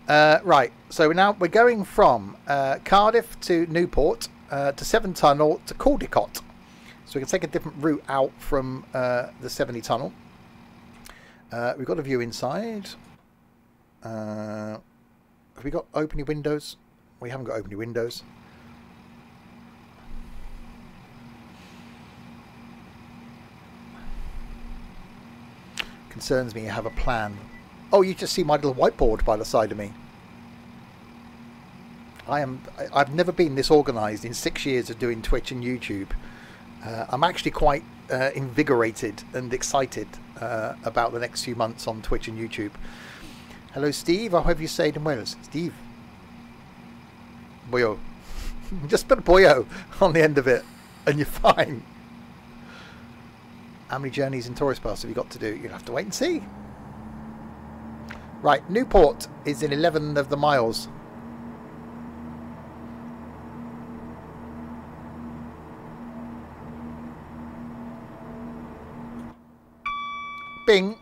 [SPEAKER 1] Right. So we're going from Cardiff to Newport to Severn Tunnel to Caldicott. So we can take a different route out from the 70 tunnel. We've got a view inside. Have we got open windows? We haven't got open windows. Concerns me. I have a plan. Oh, you just see my little whiteboard by the side of me. I've never been this organised in 6 years of doing Twitch and YouTube. I'm actually quite invigorated and excited about the next few months on Twitch and YouTube. Hello, Steve. I hope you stayed in Wales. Steve. Boyo. Just put a boyo on the end of it and you're fine. How many journeys in tourist bus have you got to do? You'll have to wait and see. Right, Newport is in 11 of the miles. Bing.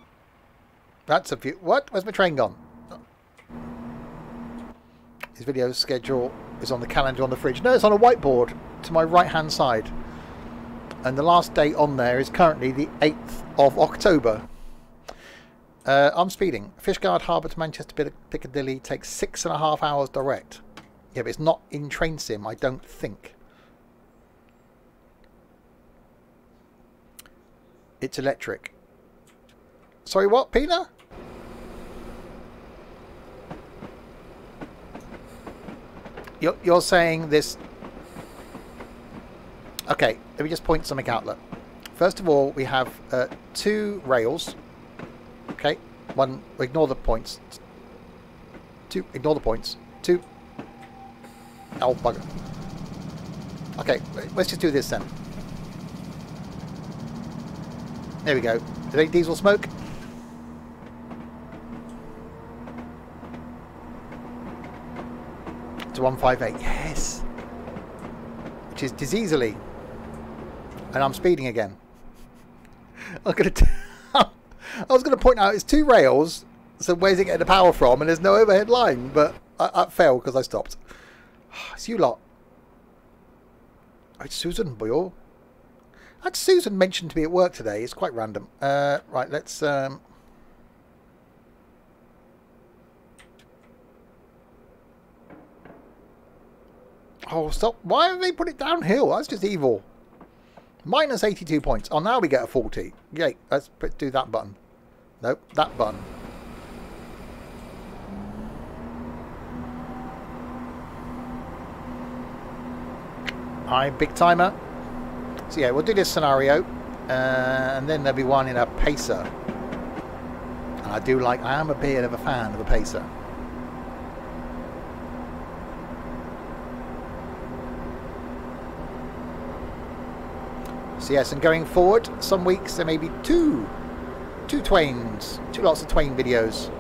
[SPEAKER 1] That's a view. What? Where's my train gone? His video schedule is on the calendar on the fridge. No, it's on a whiteboard to my right hand side. And the last date on there is currently the 8th of October. I'm speeding. Fishguard Harbour to Manchester Piccadilly takes 6.5 hours direct. Yeah, but it's not in Train Sim, I don't think. It's electric. Sorry, what, Pina? You're saying this... Okay, let me just point something out. Look. First of all, we have 2 rails. Okay, one. Ignore the points. 2. Ignore the points. 2. Oh bugger. Okay, let's just do this then. There we go. Is there any diesel smoke? To 158. Yes. Which is diseasily. And I'm speeding again. I was going to point out it's 2 rails, so where's it getting the power from? And there's no overhead line, but I failed because I stopped. It's you lot. It's Susan, boy. Had Susan mentioned to me at work today. It's quite random. Right, let's... Oh, stop. Why have they put it downhill? That's just evil. Minus 82 points. Oh, now we get a 40. Yay. Let's do that button. Nope, that button. Hi, big timer. So yeah, we'll do this scenario. And then there'll be one in a pacer. And I am a bit of a fan of a pacer. So yes, and going forward, some weeks there may be two Twains, 2 lots of Twain videos.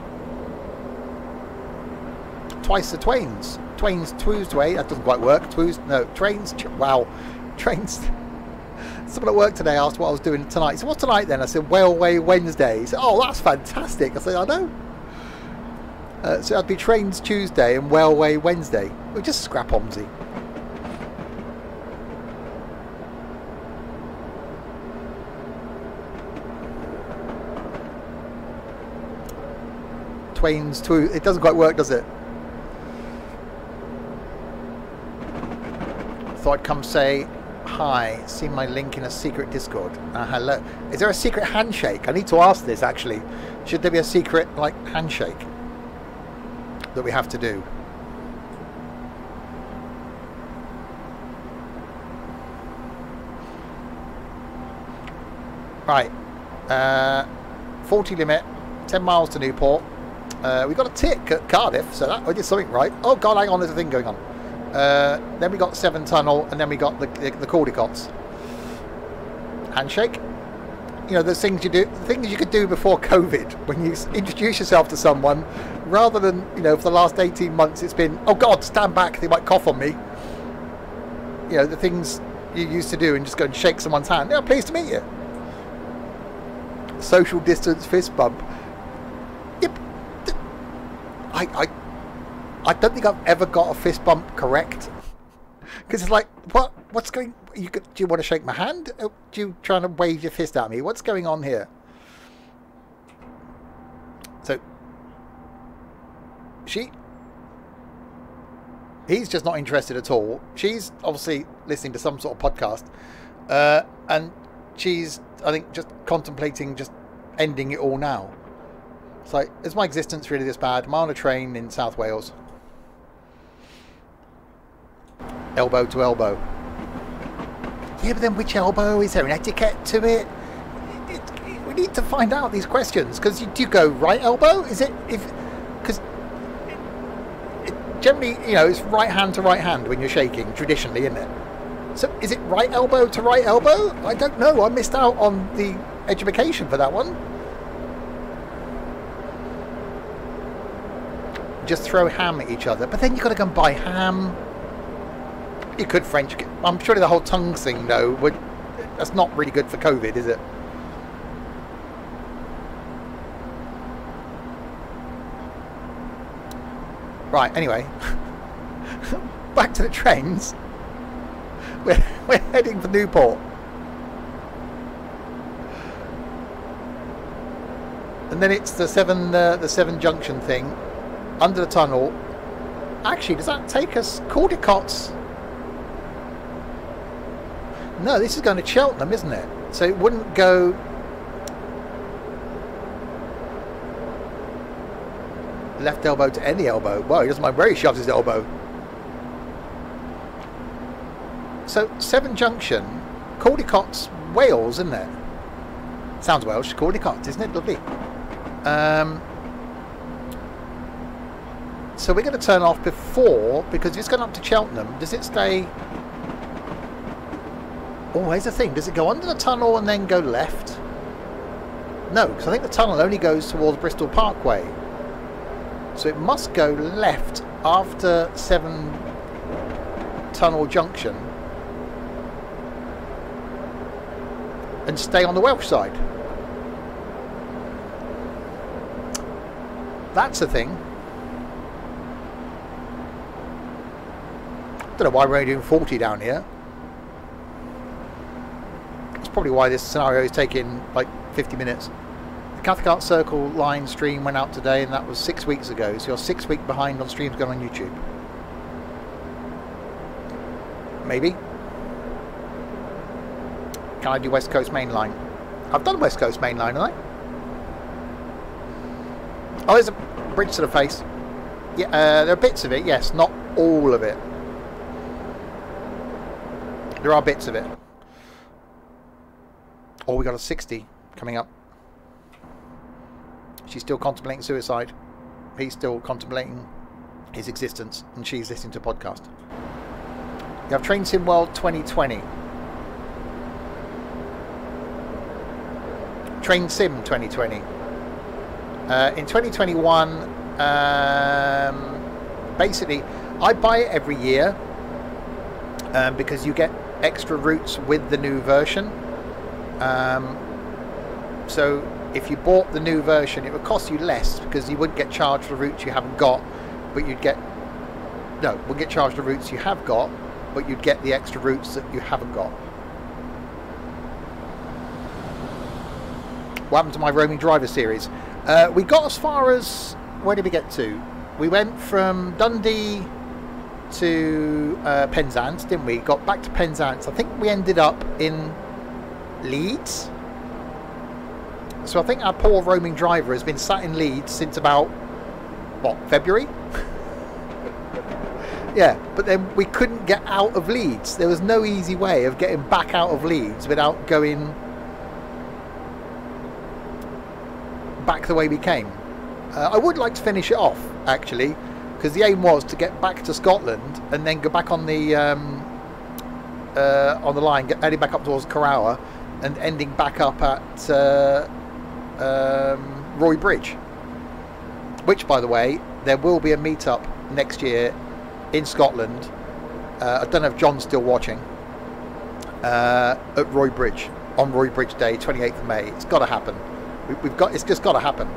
[SPEAKER 1] Twice the Twains. Twains, Twoos, Twain. That doesn't quite work. Twoos, no, Trains. Wow, Trains. Someone at work today asked what I was doing tonight. So what's tonight then? I said Railway Wednesday. He said, oh, that's fantastic. I said, I know. So that'd be Trains Tuesday and Railway Wednesday. We'll just scrap OMSI. Twain's Two. It doesn't quite work, does it? Thought I'd come say hi. See my link in a secret Discord. Hello. Is there a secret handshake? I need to ask this actually. Should there be a secret like handshake that we have to do? Right. 40 limit. 10 miles to Newport. We got a tick at Cardiff, so that I did something right. Oh god, hang on, there's a thing going on. Then we got 7 tunnel, and then we got the Caldicots. Handshake. You know, those things you do, the things you could do before COVID, when you introduce yourself to someone, rather than, you know, for the last 18 months it's been, oh god, stand back, they might cough on me. You know, the things you used to do and just go and shake someone's hand. Yeah, pleased to meet you. Social distance fist bump. Yep. I don't think I've ever got a fist bump correct, because it's like, what's going? Do you want to shake my hand? Do you trying to wave your fist at me? What's going on here? So he's just not interested at all. She's obviously listening to some sort of podcast, and she's, I think, just contemplating just ending it all now. It's like, is my existence really this bad? Am I on a train in South Wales? Elbow to elbow. Yeah, but then which elbow? Is there an etiquette to it? We need to find out these questions, because do you go right elbow? Is it, because generally, you know, it's right hand to right hand when you're shaking, traditionally, isn't it? So is it right elbow to right elbow? I don't know. I missed out on the education for that one. Just throw ham at each other, but then you've got to go and buy ham. You could French. I'm sure the whole tongue thing, though, that's not really good for COVID, is it? Right. Anyway, back to the trains. We're heading for Newport, and then it's the 7 Junction thing under the tunnel. Actually, does that take us Caldicots? No, this is going to Cheltenham, isn't it? So it wouldn't go. Left elbow to any elbow. Well, he doesn't mind where he shoves his elbow. So 7 Junction, Caldicots Wales, isn't it? Sounds Welsh. Cardiff, isn't it? Lovely. So we're going to turn off before, because it's going up to Cheltenham. Does it stay? Oh, here's the thing. Does it go under the tunnel and then go left? No, because I think the tunnel only goes towards Bristol Parkway. So it must go left after 7 Tunnel Junction and stay on the Welsh side. That's a thing. Don't know why we're only doing 40 down here. That's probably why this scenario is taking like 50 minutes. The Cathcart Circle line stream went out today, and that was 6 weeks ago. So you're 6 weeks behind on streams going on YouTube. Maybe. Can I do West Coast Mainline? I've done West Coast Mainline, haven't I? Oh, there's a bridge to the face. Yeah, there are bits of it, yes, not all of it. There are bits of it. Oh, we got a 60 coming up. She's still contemplating suicide. He's still contemplating his existence, and she's listening to a podcast. You have Train Sim World 2020. Train Sim 2020. In 2021, basically, I buy it every year because you get extra routes with the new version. So if you bought the new version, it would cost you less because you wouldn't get charged for routes you haven't got, but you'd get wouldn't get charged for routes you have got, but you'd get the extra routes that you haven't got. What happened to my roaming driver series? We got as far as, where did we get to? We went from Dundee to Penzance, didn't we? Got back to Penzance. I think we ended up in Leeds. So I think our poor roaming driver has been sat in Leeds since about, what, February? Yeah, but then we couldn't get out of Leeds. There was no easy way of getting back out of Leeds without going back the way we came. I would like to finish it off, actually, because the aim was to get back to Scotland and then go back on the line, heading back up towards Carrower and ending back up at Roy Bridge, which, by the way, there will be a meetup next year in Scotland. I don't know if John's still watching, at Roy Bridge, on Roy Bridge Day, 28th of May. It's got to happen. It's just got to happen.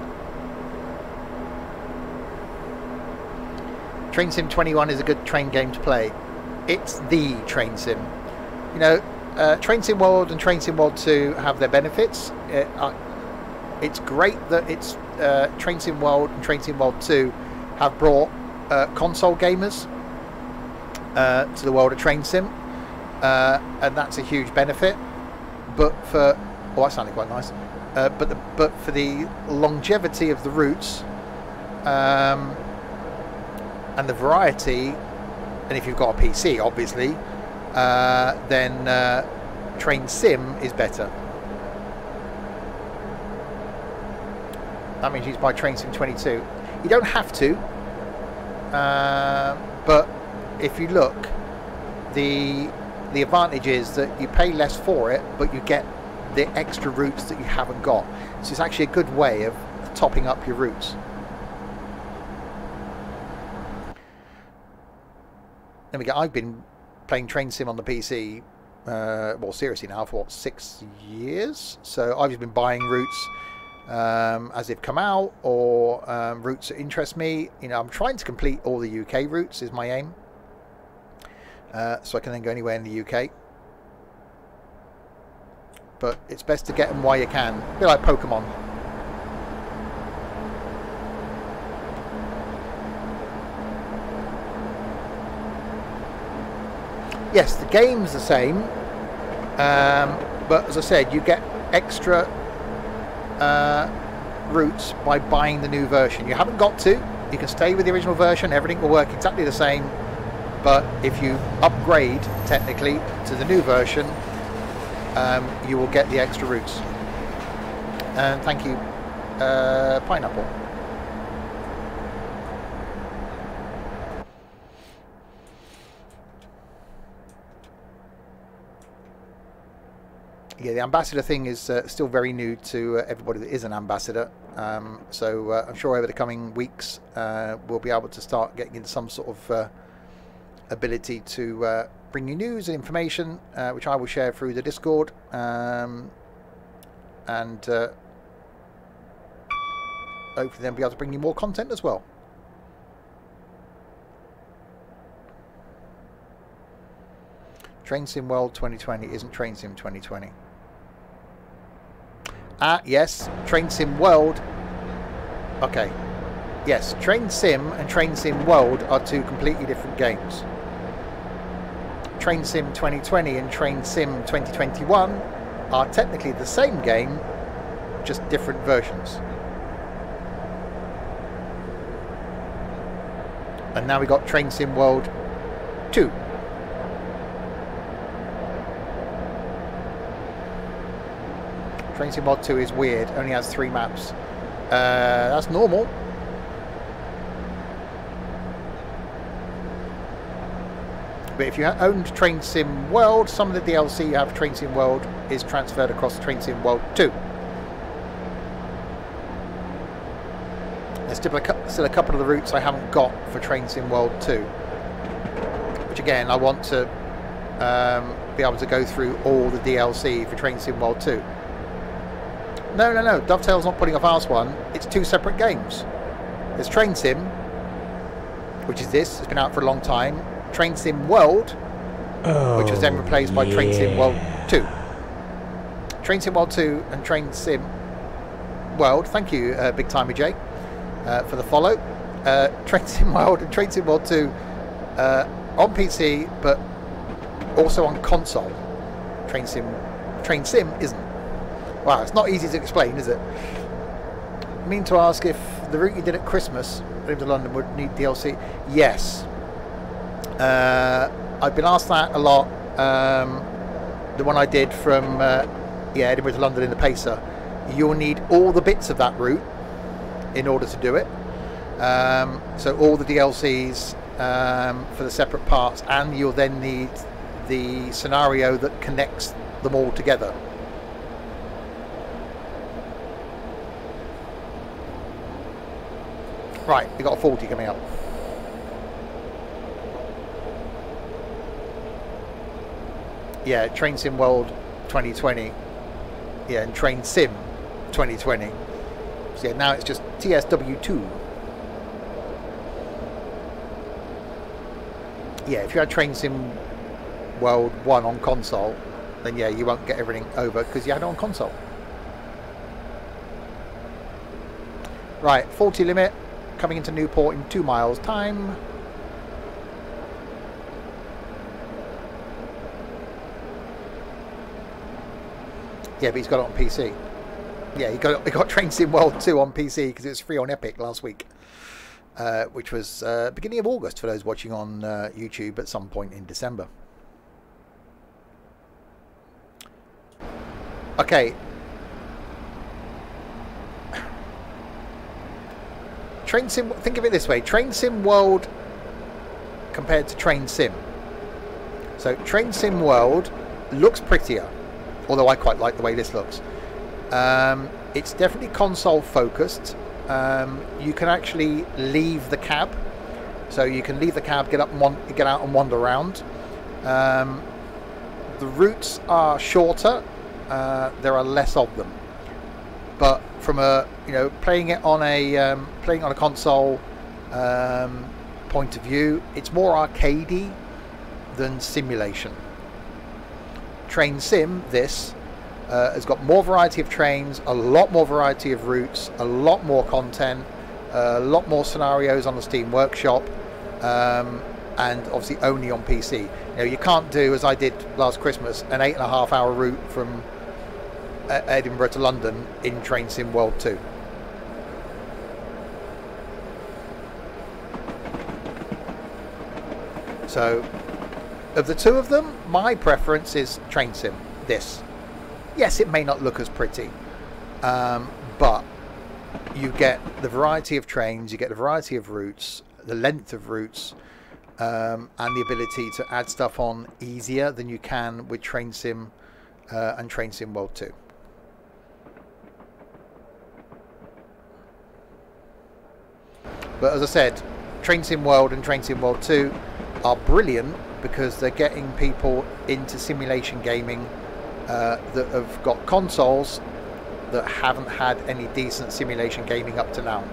[SPEAKER 1] Train Sim 21 is a good train game to play. It's the train sim. You know, Train Sim World and Train Sim World 2 have their benefits. It's great that it's Train Sim World and Train Sim World 2 have brought console gamers to the world of Train Sim, and that's a huge benefit. But for, oh, that sounded quite nice. But for the longevity of the routes and the variety, and if you've got a PC, obviously, then Train Sim is better. That means you buy Train Sim 22. You don't have to, but if you look, the advantage is that you pay less for it, but you get the extra routes that you haven't got. So it's actually a good way of topping up your routes. There we go. I've been playing Train Sim on the PC, well, seriously now, for what, 6 years? So I've just been buying routes as they've come out, or routes that interest me. You know, I'm trying to complete all the UK routes is my aim, so I can then go anywhere in the UK. But it's best to get them while you can. A bit like Pokemon. Yes, the game's the same, but as I said, you get extra routes by buying the new version. You haven't got to. You can stay with the original version. Everything will work exactly the same. But if you upgrade, technically, to the new version, you will get the extra routes. And thank you, Pineapple. Yeah, the ambassador thing is still very new to everybody that is an ambassador. So I'm sure over the coming weeks we'll be able to start getting into some sort of ability to bring you news and information, which I will share through the Discord. And hopefully then be able to bring you more content as well. Train Sim World 2020 isn't Train Sim 2020. Yes, Train Sim World. Okay. Yes, Train Sim and Train Sim World are two completely different games. Train Sim 2020 and Train Sim 2021 are technically the same game, just different versions. And now we got Train Sim World 2. Train Sim World 2 is weird, only has 3 maps. That's normal. But if you owned Train Sim World, some of the DLC you have Train Sim World is transferred across to Train Sim World 2. There's still a couple of the routes I haven't got for Train Sim World 2. Which again, I want to be able to go through all the DLC for Train Sim World 2. No. Dovetail's not putting off ours one. It's 2 separate games. There's Train Sim, which is this. It's been out for a long time. Train Sim World, which was then replaced by Train Sim World 2. Train Sim World 2 and Train Sim World. Thank you, Big Timer J, for the follow. Train Sim World and Train Sim World 2 on PC, but also on console. Train Sim isn't. Wow, it's not easy to explain, is it? I mean to ask if the route you did at Christmas, to London, would need DLC. Yes. I've been asked that a lot. The one I did from Edinburgh to London in the Pacer, you'll need all the bits of that route in order to do it. So all the DLCs for the separate parts, and you'll then need the scenario that connects them all together. Right, we got a 40 coming up. Yeah, Train Sim World 2020. Yeah, and Train Sim 2020. So yeah, now it's just TSW2. Yeah, if you had Train Sim World 1 on console, then yeah, you won't get everything over because you had it on console. Right, 40 limit. Coming into Newport in 2 miles time. Yeah, but he's got it on PC. Yeah, he got Train Sim World 2 on PC because it was free on Epic last week, which was beginning of August for those watching on YouTube at some point in December. Okay. Train Sim, think of it this way, Train Sim World compared to Train Sim. So Train Sim World looks prettier, although I quite like the way this looks. It's definitely console focused. You can actually leave the cab, so you can leave the cab, get out and wander around. The routes are shorter, there are less of them. But from a playing it on a console point of view, it's more arcadey than simulation. Train Sim, this has got more variety of trains, a lot more variety of routes, a lot more content, a lot more scenarios on the Steam Workshop, and obviously only on PC. You can't do, as I did last Christmas, an 8.5 hour route from Edinburgh to London in Train Sim World 2. So, of the two of them, my preference is Train Sim, this. Yes, it may not look as pretty, but you get the variety of trains, you get the variety of routes, the length of routes, and the ability to add stuff on easier than you can with Train Sim and Train Sim World 2. But as I said, Train Sim World and Train Sim World 2 are brilliant because they're getting people into simulation gaming that have got consoles that haven't had any decent simulation gaming up to now.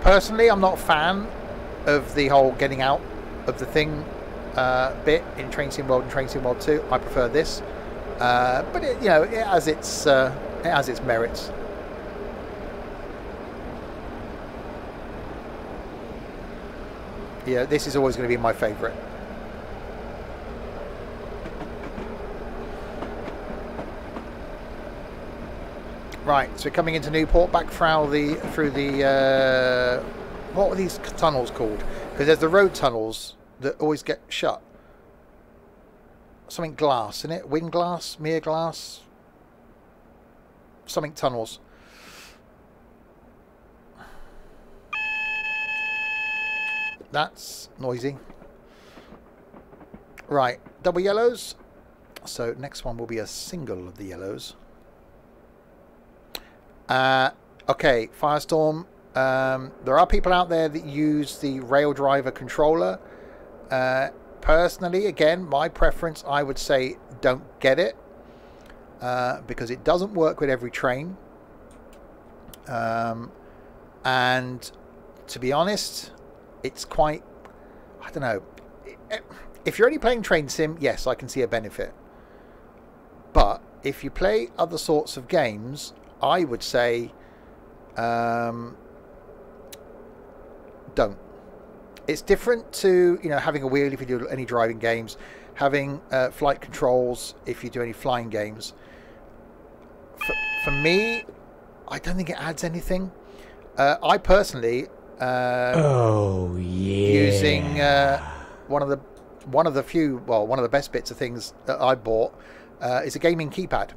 [SPEAKER 1] Personally, I'm not a fan of the whole getting out of the thing bit in Train Sim World and Train Sim World 2. I prefer this, but it, you know, it has its merits. Yeah, this is always going to be my favourite. Right, so we're coming into Newport, back through the what were these tunnels called? Because there's the road tunnels that always get shut. Something glass, isn't it? Wind glass, mere glass, something tunnels. That's noisy. Right, double yellows. So next one will be a single of the yellows. Okay, Firestorm. There are people out there that use the rail driver controller. Personally, again, my preference, I would say don't get it because it doesn't work with every train. And to be honest, it's quite, I don't know. If you're only playing Train Sim, yes, I can see a benefit. But if you play other sorts of games, I would say don't. It's different to, you know, having a wheel if you do any driving games, having flight controls if you do any flying games. For me, I don't think it adds anything. I personally using one of the best bits of things that I bought is a gaming keypad,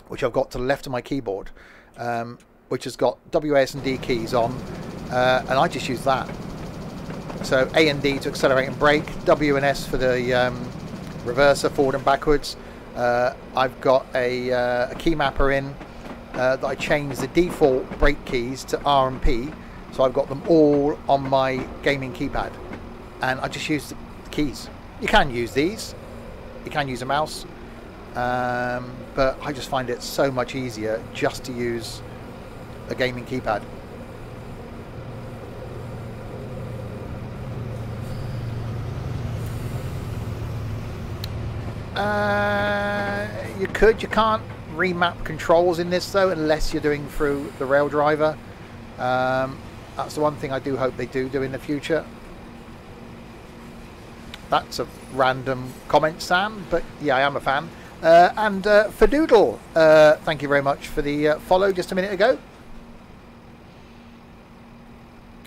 [SPEAKER 1] which I've got to the left of my keyboard, which has got WASD keys on, and I just use that. So A and D to accelerate and brake, W and S for the reverser, forward and backwards. I've got a key mapper in that I change the default brake keys to R and P, so I've got them all on my gaming keypad, and I just use the keys. You can use these, you can use a mouse, but I just find it so much easier just to use a gaming keypad. You can't remap controls in this though, unless you're doing through the rail driver. That's the one thing I do hope they do in the future. That's a random comment, Sam, but yeah, I am a fan. And Fadoodle, thank you very much for the follow just a minute ago.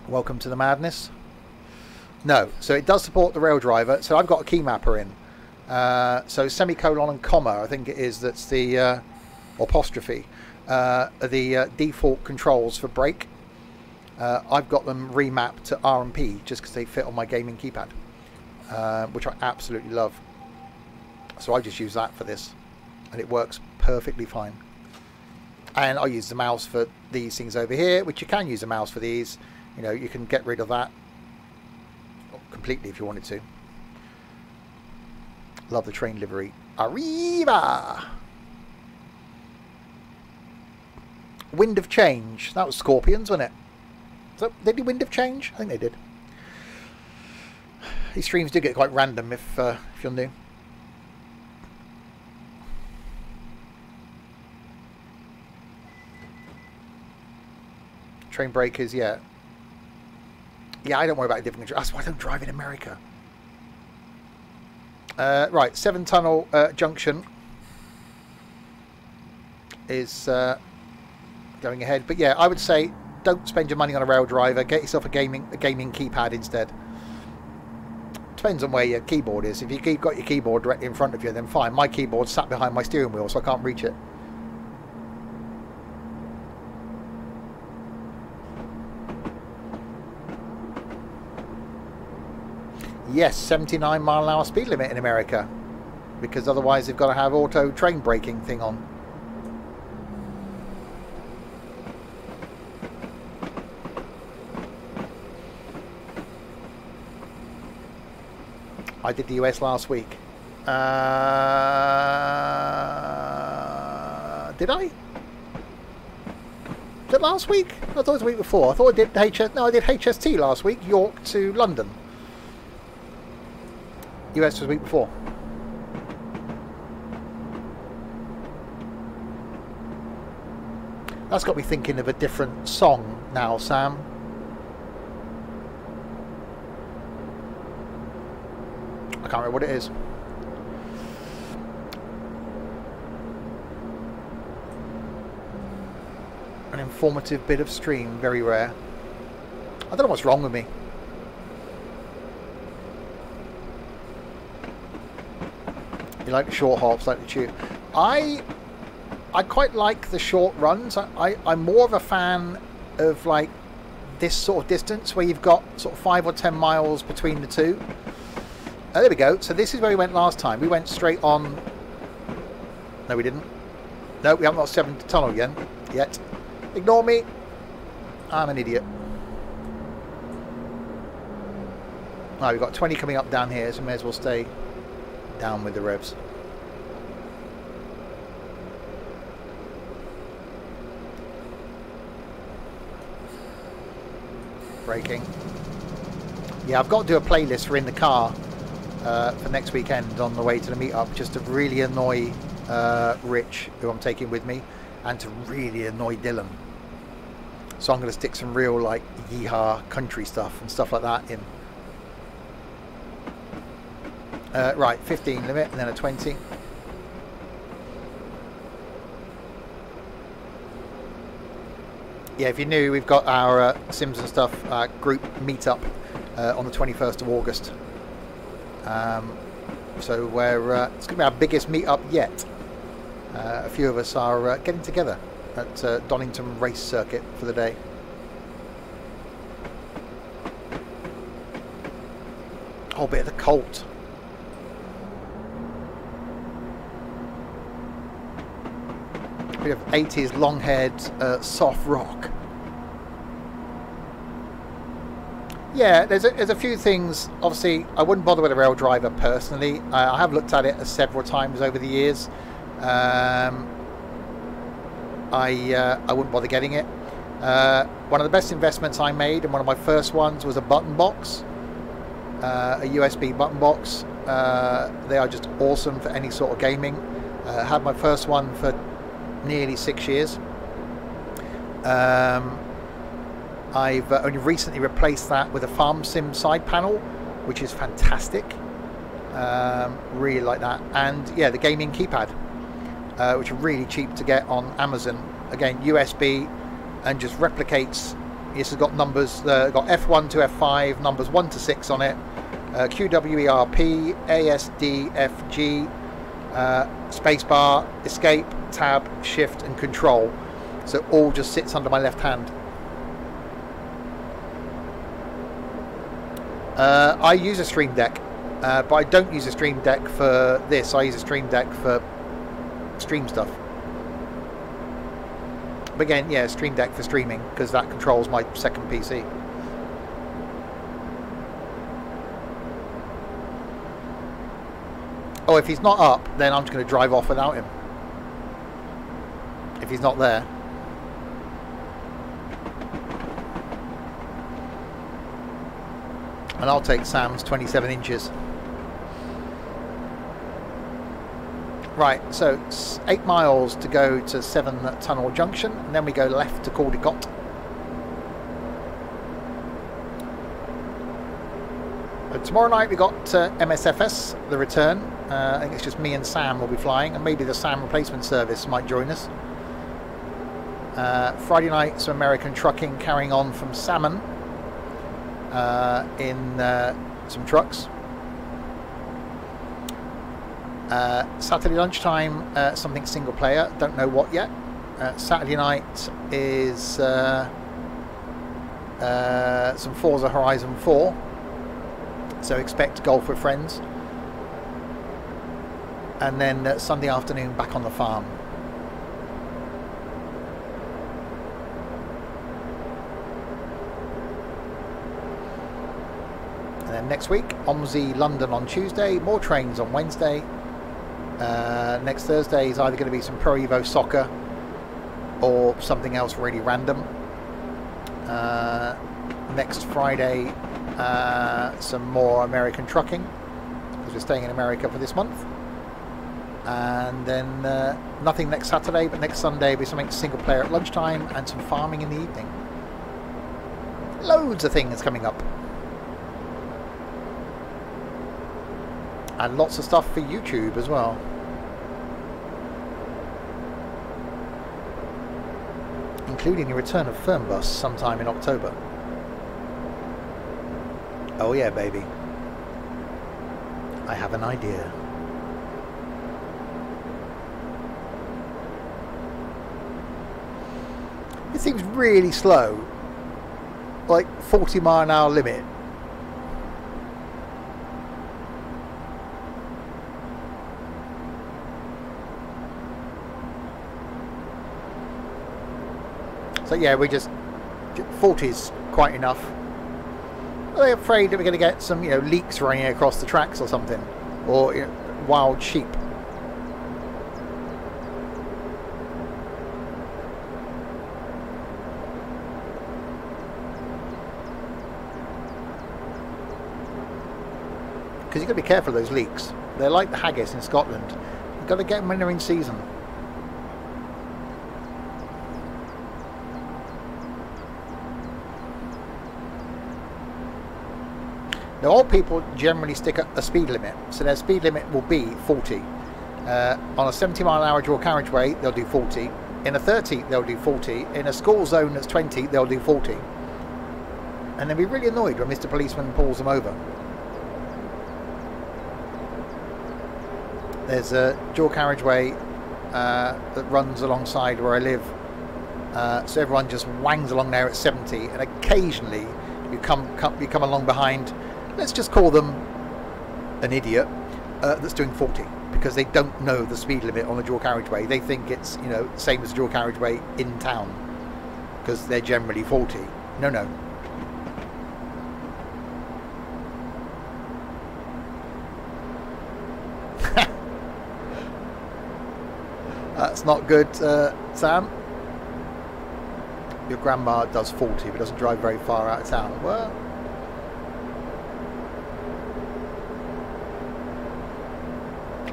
[SPEAKER 1] Welcome to the madness. No, so it does support the rail driver, so I've got a key mapper in. So semicolon and comma, I think it is, that's the apostrophe, the default controls for brake. I've got them remapped to R and P just because they fit on my gaming keypad, which I absolutely love. So I just use that for this, and it works perfectly fine. And I use the mouse for these things over here, which you can use a mouse for these. You know, you can get rid of that completely if you wanted to. Love the train livery. Arriba! Wind of Change. That was Scorpions, wasn't it? So they did Wind of Change? I think they did. These streams do get quite random if you're new. Train breakers, yeah. Yeah, I don't worry about different controls. That's why I don't drive in America. Right, 7-tunnel Junction is going ahead. But yeah, I would say don't spend your money on a rail driver. Get yourself a gaming keypad instead. Depends on where your keyboard is. If you've got your keyboard directly in front of you, then fine. My keyboard's sat behind my steering wheel, so I can't reach it. Yes, 79 mile an hour speed limit in America, because otherwise they've got to have auto train braking thing on. I did the US last week. Did I? Was it last week? I thought it was the week before. I thought I did No, I did HST last week, York to London. US was the week before. That's got me thinking of a different song now, Sam. I can't remember what it is. An informative bit of stream, very rare. I don't know what's wrong with me. You like the short hops, like the tube. I quite like the short runs. I'm more of a fan of like this sort of distance where you've got sort of 5 or 10 miles between the two. There we go. So this is where we went last time. We went straight on. No, we didn't. No, we haven't got 7th tunnel yet. Ignore me. I'm an idiot. Right, we've got 20 coming up down here, so we may as well stay down with the revs. Braking. Yeah, I've got to do a playlist for in the car for next weekend on the way to the meetup, just to really annoy Rich, who I'm taking with me, and to really annoy Dylan. So I'm going to stick some real like yeehaw country stuff and stuff like that in. Right, 15 limit and then a 20. Yeah, if you're new, we've got our Sims and Stuff group meetup on the 21st of August. So we're it's going to be our biggest meetup yet. A few of us are getting together at Donington Race Circuit for the day. Oh, bit of the Colt. Bit of 80s long-haired soft rock. Yeah, there's a few things. Obviously, I wouldn't bother with a rail driver personally. I have looked at it several times over the years. I wouldn't bother getting it. One of the best investments I made, and one of my first ones, was a button box, a USB button box. They are just awesome for any sort of gaming. Had my first one for nearly 6 years. I've only recently replaced that with a farm sim side panel, which is fantastic. Really like that. And yeah, the gaming keypad, which are really cheap to get on Amazon. Again, USB, and just replicates. This has got numbers, got F1 to F5, numbers 1 to 6 on it, QWERP, ASD, FG, spacebar, escape, tab, shift and control. So it all just sits under my left hand. I use a Stream Deck, but I don't use a Stream Deck for this. I use a Stream Deck for stream stuff. But again, yeah, Stream Deck for streaming, because that controls my second PC. Oh, if he's not up, then I'm just going to drive off without him. If he's not there. And I'll take Sam's 27 inches. Right, so it's 8 miles to go to 7 Tunnel Junction, and then we go left to Cardiff. Tomorrow night we got MSFS, the return. I think it's just me and Sam will be flying, and maybe the Sam replacement service might join us. Friday night, some American trucking carrying on from Salmon in some trucks. Saturday lunchtime, something single player. Don't know what yet. Saturday night is some Forza Horizon 4. So expect golf with friends. And then Sunday afternoon back on the farm. And then next week, OMSI London on Tuesday, more trains on Wednesday. Next Thursday is either going to be some Pro Evo soccer or something else really random. Next Friday, some more American trucking, because we're staying in America for this month. And then nothing next Saturday, but next Sunday will be something single player at lunchtime and some farming in the evening. Loads of things coming up. And lots of stuff for YouTube as well. Including the return of Fernbus sometime in October. Oh yeah, baby. I have an idea. It seems really slow. Like 40-mile-an-hour limit. So yeah, we just 40's quite enough. Are they afraid that we're going to get some, leaks running across the tracks or something, or wild sheep? Because you've got to be careful of those leaks. They're like the haggis in Scotland. You've got to get them when they're in season. Now, old people generally stick a speed limit, so their speed limit will be 40. On a 70-mile-an-hour dual carriageway, they'll do 40. In a 30, they'll do 40. In a school zone that's 20, they'll do 40. And they'll be really annoyed when Mr. Policeman pulls them over. There's a dual carriageway that runs alongside where I live, so everyone just wangs along there at 70, and occasionally you come along behind. Let's just call them an idiot that's doing 40, because they don't know the speed limit on a dual carriageway. They think it's same as a dual carriageway in town, because they're generally 40. No. That's not good, Sam. Your grandma does 40 but doesn't drive very far out of town. Well,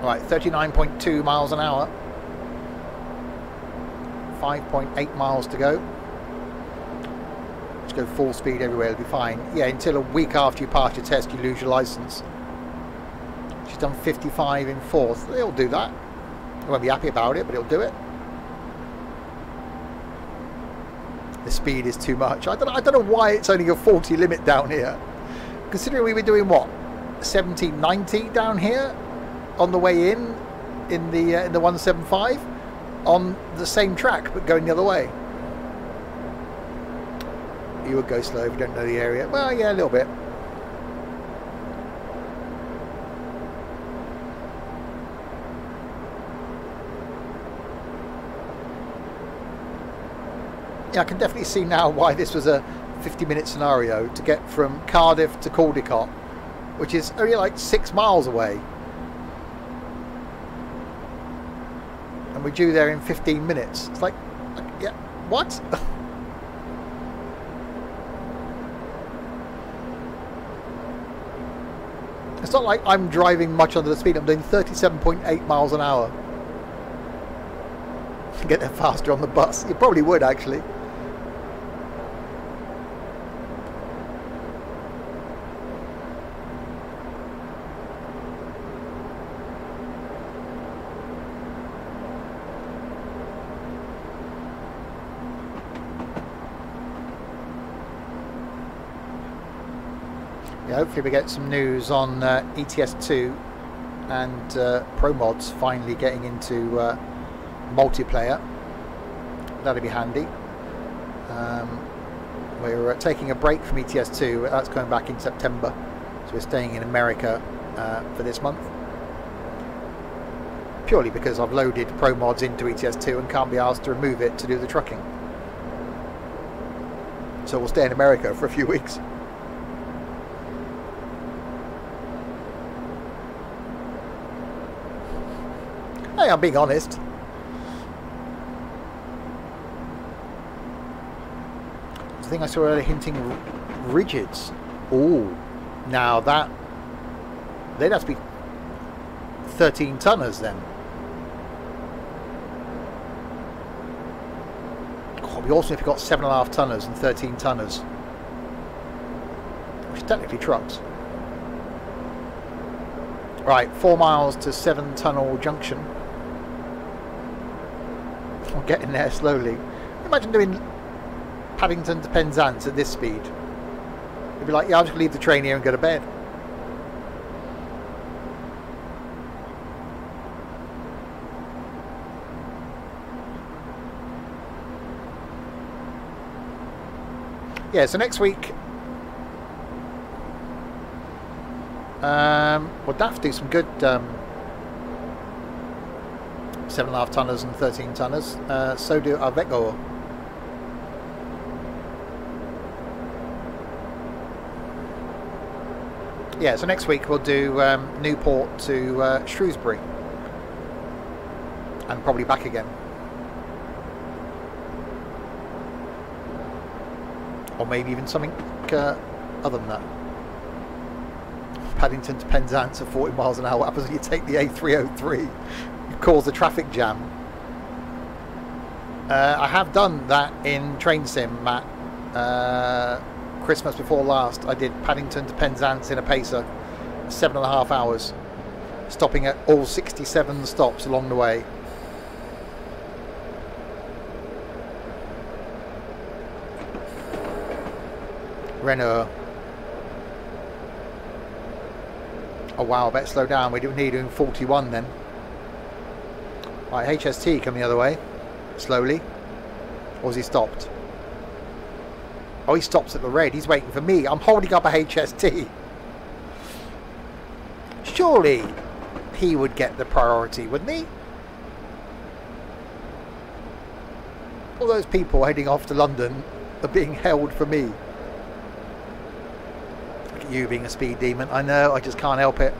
[SPEAKER 1] right, 39.2 miles an hour. 5.8 miles to go. Just go full speed everywhere, it'll be fine. Yeah, until a week after you pass your test, you lose your license. She's done 55 in 4th. They'll do that. I won't be happy about it, but it'll do it. The speed is too much. I don't know why it's only a 40 limit down here. Considering we were doing what, 70, 90 down here on the way in the 175 on the same track, but going the other way. You would go slow if you don't know the area. Well, yeah, a little bit. Yeah, I can definitely see now why this was a 50-minute scenario to get from Cardiff to Caldicot, which is only like 6 miles away. And we're due there in 15 minutes. It's like yeah, what? It's not like I'm driving much under the speed. I'm doing 37.8 miles an hour. Get there faster on the bus. You probably would, actually. Yeah, hopefully we get some news on ETS2 and Pro Mods finally getting into multiplayer. That'll be handy. We're taking a break from ETS2. That's coming back in September, so we're staying in America for this month, purely because I've loaded Pro Mods into ETS2 and can't be asked to remove it to do the trucking. So we'll stay in America for a few weeks. Hey, I'm being honest. I think I saw earlier hinting rigids. Oh, now that they'd have to be 13 tonners then. God, it'd be awesome if you got 7.5 tonners and 13 tonners, which are technically trucks. Right, 4 miles to 7 tunnel junction. I'm getting there slowly. Imagine doing Paddington to Penzance at this speed. You'd be like, yeah, I'm just going to leave the train here and go to bed. Yeah, so next week we'll have to do some good 7.5 tonners and 13 tonners. So do Aveco. Yeah, so next week we'll do Newport to Shrewsbury and probably back again. Or maybe even something other than that. Paddington to Penzance at 40 miles an hour. What happens if you take the A303? You cause a traffic jam. I have done that in Train Sim, Matt. Christmas before last, I did Paddington to Penzance in a pacer, 7.5 hours, stopping at all 67 stops along the way. Renault. Oh wow, I better slow down. We don't need doing 41 then. Right, HST coming the other way, slowly. Or has he stopped? Oh, he stops at the red. He's waiting for me. I'm holding up a HST. Surely he would get the priority, wouldn't he? All those people heading off to London are being held for me. Look at you being a speed demon. I know, I just can't help it.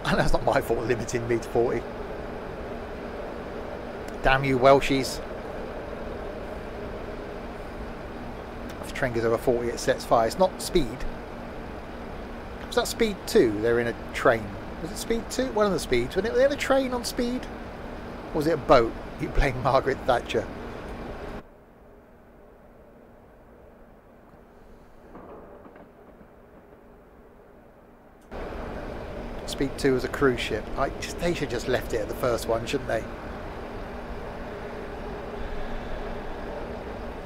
[SPEAKER 1] And that's not my fault limiting me to 40. Damn you Welshies. If the train goes over 40 it sets fire. It's not speed. Was that speed 2? They're in a train. Was it speed 2? One of the speeds. Were they in a train on speed? Or was it a boat? You playing Margaret Thatcher. Speed 2 was a cruise ship. They should just left it at the first one, shouldn't they?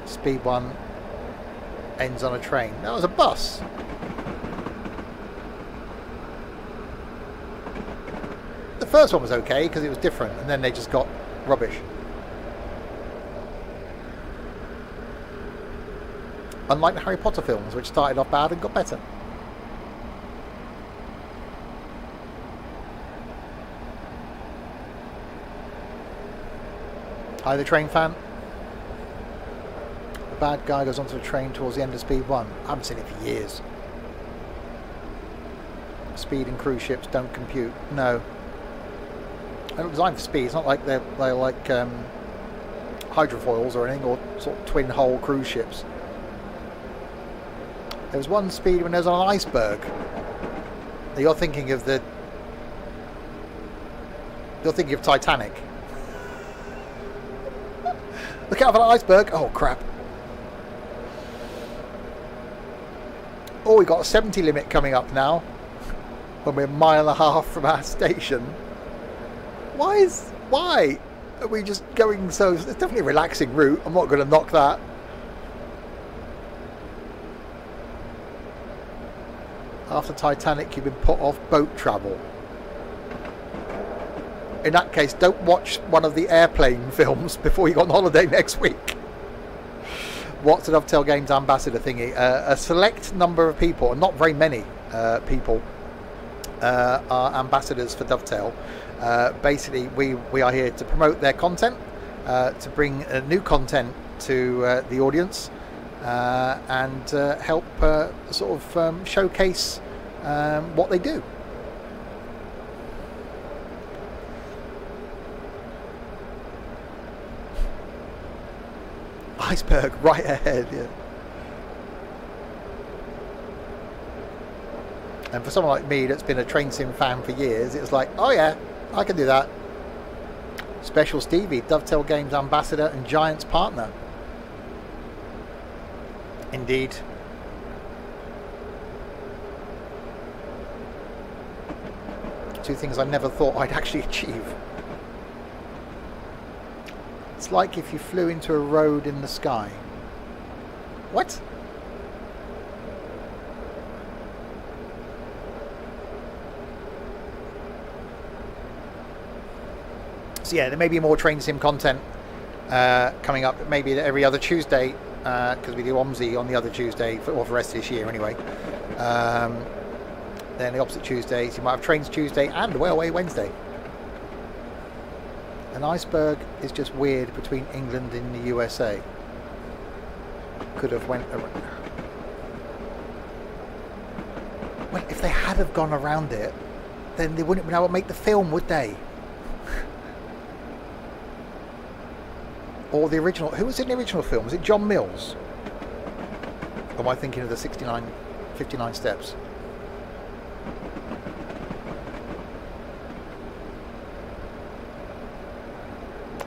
[SPEAKER 1] Speed 1 ends on a train. That was a bus. The first one was okay because it was different, and then they just got rubbish. Unlike the Harry Potter films, which started off bad and got better. Hi, the train fan. The bad guy goes onto the train towards the end of Speed 1. I haven't seen it for years. Speed and cruise ships don't compute. No. They're not designed for speed. It's not like they're like hydrofoils or anything, or sort of twin hull cruise ships. There was one speed when there was on an iceberg. You're thinking of the... You're thinking of Titanic. Look out for that iceberg. Oh, crap. Oh, we got a 70 limit coming up now. When we're 1.5 miles from our station. Why is why are we just going so... It's definitely a relaxing route. I'm not going to knock that. After Titanic, you've been put off boat travel. In that case, don't watch one of the airplane films before you go on holiday next week. What's the Dovetail Games ambassador thingy? A select number of people, and not very many people, are ambassadors for Dovetail. Basically, we are here to promote their content, to bring new content to the audience, and help sort of showcase what they do. Iceberg right ahead, yeah. And for someone like me that's been a train sim fan for years, it was like, oh yeah, I can do that. Special Stevie, Dovetail Games ambassador and Giants partner. Indeed. Two things I never thought I'd actually achieve. It's like if you flew into a road in the sky. What? So yeah, there may be more train sim content coming up. Maybe every other Tuesday, because we do OMSI on the other Tuesday for the rest of this year anyway. Then the opposite Tuesdays, you might have Trains Tuesday and Railway Wednesday. An iceberg is just weird between England and the USA. Could have went around. Well, if they had have gone around it, then they wouldn't have been able to make the film, would they? Or the original. Who was in the original film? Was it John Mills? Or am I thinking of the 59 steps?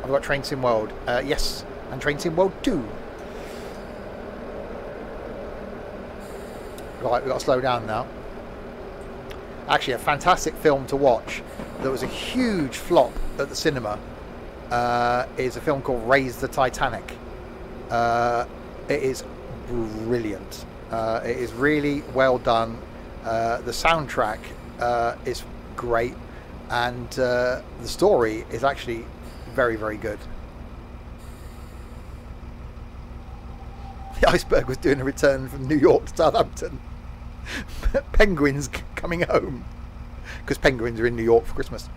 [SPEAKER 1] I've got Train Sim World. Yes, and Train Sim World 2. Right, we've got to slow down now. Actually, a fantastic film to watch. There was a huge flop at the cinema. Is a film called Raise the Titanic. It is brilliant. It is really well done. The soundtrack is great, and the story is actually very, very good. The iceberg was doing a return from New York to Southampton. Penguins coming home, because penguins are in New York for Christmas.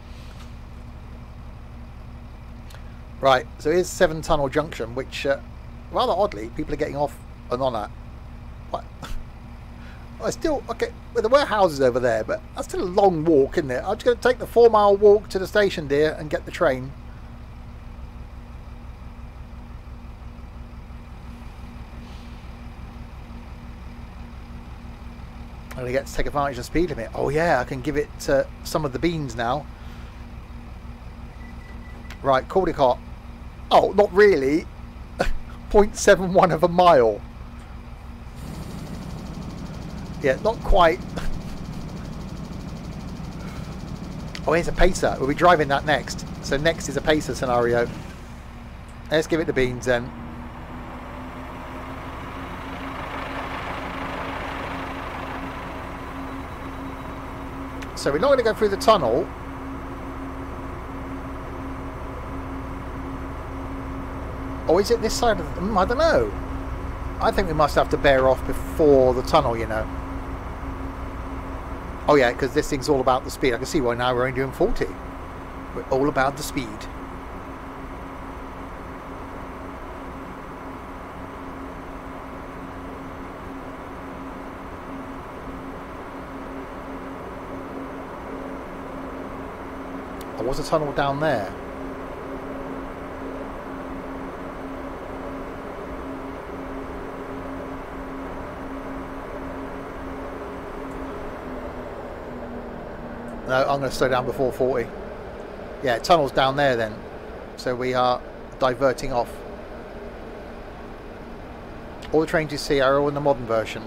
[SPEAKER 1] Right, so here's 7 Tunnel Junction, which rather oddly people are getting off and on at. What? I still, okay, well, there were houses over there, but that's still a long walk, isn't it? I'm just going to take the 4-mile walk to the station, dear, and get the train. I'm going to get to take advantage of the speed limit. Oh yeah, I can give it some of the beans now. Right, Caldicott. Oh, not really. 0.71 of a mile. Yeah, not quite. Oh, here's a pacer. We'll be driving that next. So next is a pacer scenario. Let's give it the beans then. So we're not going to go through the tunnel. Or is it this side of the... I don't know. I think we must have to bear off before the tunnel, you know. Oh yeah, because this thing's all about the speed. I can see why now we're only doing 40. We're all about the speed. Oh, what's the tunnel down there? No, I'm going to slow down before 40. Yeah, tunnel's down there then. So we are diverting off. All the trains you see are all in the modern version.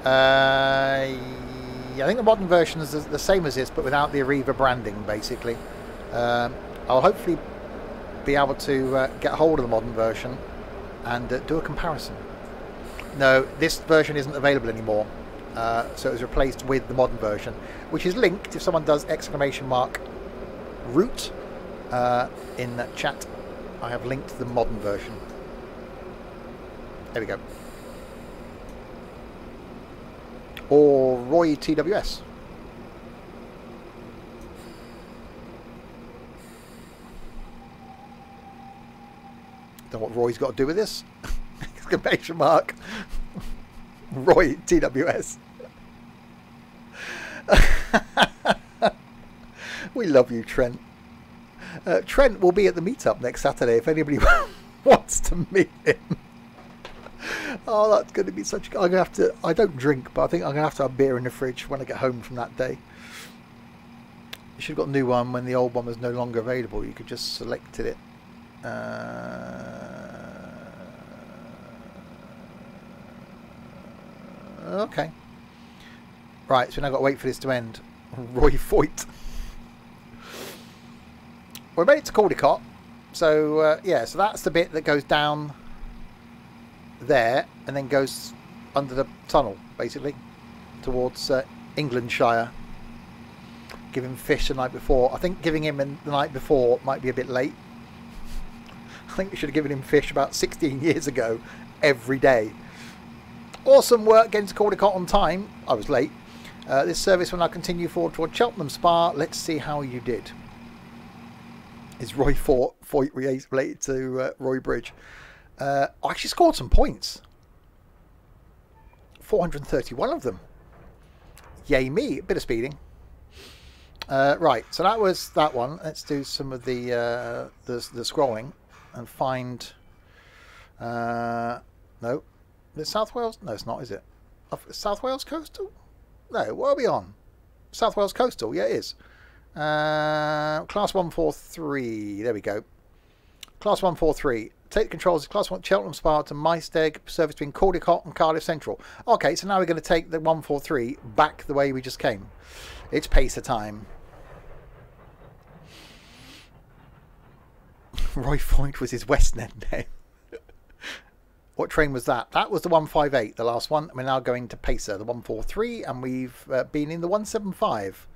[SPEAKER 1] Yeah, I think the modern version is the same as this, but without the Arriva branding, basically. I'll hopefully be able to get hold of the modern version and do a comparison. No, this version isn't available anymore, so it was replaced with the modern version, which is linked if someone does !root in that chat. I have linked the modern version. There we go. Or Roy TWS. Don't know what Roy's got to do with this. Exclamation mark. Roy TWS. We love you, Trent. Trent will be at the Meetup next Saturday if anybody wants to meet him. Oh, that's going to be such... I'm going to have to... I don't drink, but I think I'm going to have a beer in the fridge when I get home from that day. You should have got a new one when the old one was no longer available. You could just selected it. Okay. Right, so now I've got to wait for this to end. Roy Foyt. We're made it to Caldicott. So, yeah, so that's the bit that goes down there and then goes under the tunnel, basically, towards Englandshire. Give him fish the night before. I think giving him the night before might be a bit late. I think we should have given him fish about 16 years ago, every day. Awesome work getting to Caldicott on time. I was late. This service will now continue forward toward Cheltenham Spa. Let's see how you did. Is Roy Foyt related to Roy Bridge? I actually scored some points. 431 of them. Yay me. A bit of speeding. Right, so that was that one. Let's do some of the scrolling and find... no. Is it South Wales? No, it's not, is it? South Wales Coastal? No, what are we on? South Wales Coastal, yeah, it is. Class 143, there we go. Class 143. Take the controls of Class 1 Cheltenham Spa to Maesteg, service between Caldicott and Cardiff Central. Okay, so now we're going to take the 143 back the way we just came. It's pacer time. Roy Foyt was his West End name. What train was that? That was the 158, the last one. We're now going to Pacer, the 143, and we've been in the 175.